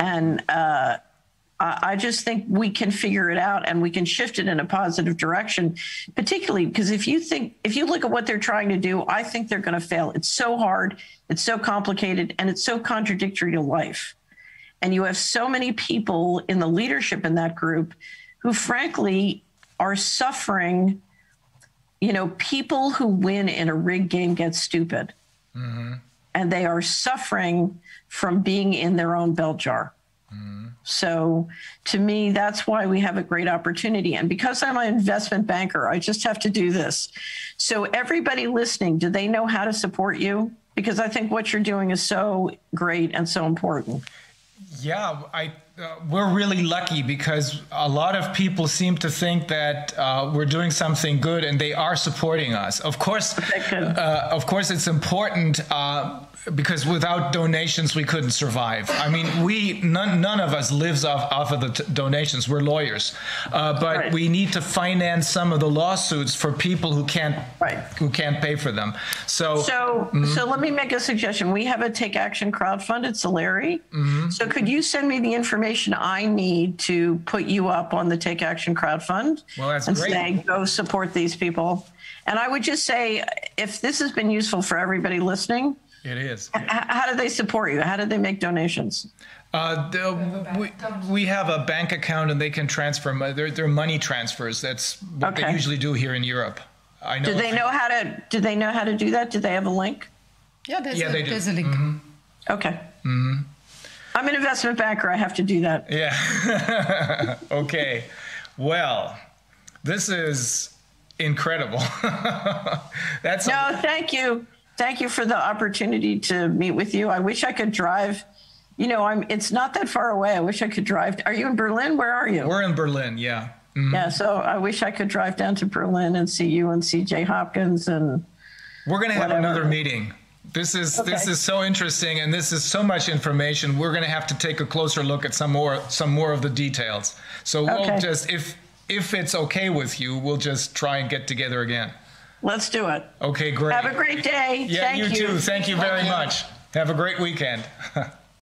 And I just think we can figure it out and we can shift it in a positive direction, particularly because if you look at what they're trying to do, I think they're going to fail. It's so hard, it's so complicated, and it's so contradictory to life. And you have so many people in the leadership in that group who frankly are suffering. You know, people who win in a rigged game get stupid. Mm-hmm. And they are suffering from being in their own bell jar. Mm-hmm. So to me, that's why we have a great opportunity. And because I'm an investment banker, I just have to do this. So everybody listening, do they know how to support you? Because I think what you're doing is so great and so important. Yeah, we're really lucky because a lot of people seem to think that we're doing something good and they are supporting us. Of course, it's important because without donations, we couldn't survive. I mean, none of us lives off of the donations. We're lawyers, but we need to finance some of the lawsuits for people who can't pay for them. So let me make a suggestion. We have a Take Action crowdfund at Solari. Mm-hmm. So could you send me the information I need to put you up on the Take Action crowdfund? Well, that's great. And say, go support these people. And I would just say, if this has been useful for everybody listening, it is. How do they support you? How do they make donations? We have a bank account and they can transfer. They're money transfers. That's what they usually do here in Europe. I know. Do they know how to do that? Do they have a link? Yeah, there's a link. Mm-hmm. Okay. Mm-hmm. I'm an investment banker. I have to do that. Yeah. Okay. Well, this is incredible. Thank you. Thank you for the opportunity to meet with you. I wish I could drive. You know, it's not that far away. I wish I could drive. Are you in Berlin? Where are you? We're in Berlin, yeah. Mm-hmm. Yeah, so I wish I could drive down to Berlin and see you and see Jay Hopkins and we're going to have another meeting. This is so interesting and this is so much information. We're going to have to take a closer look at some more of the details. So we'll just if it's okay with you, we'll just try and get together again. Let's do it. Okay, great. Have a great day. Yeah, you too. Thank you very much. Have a great weekend.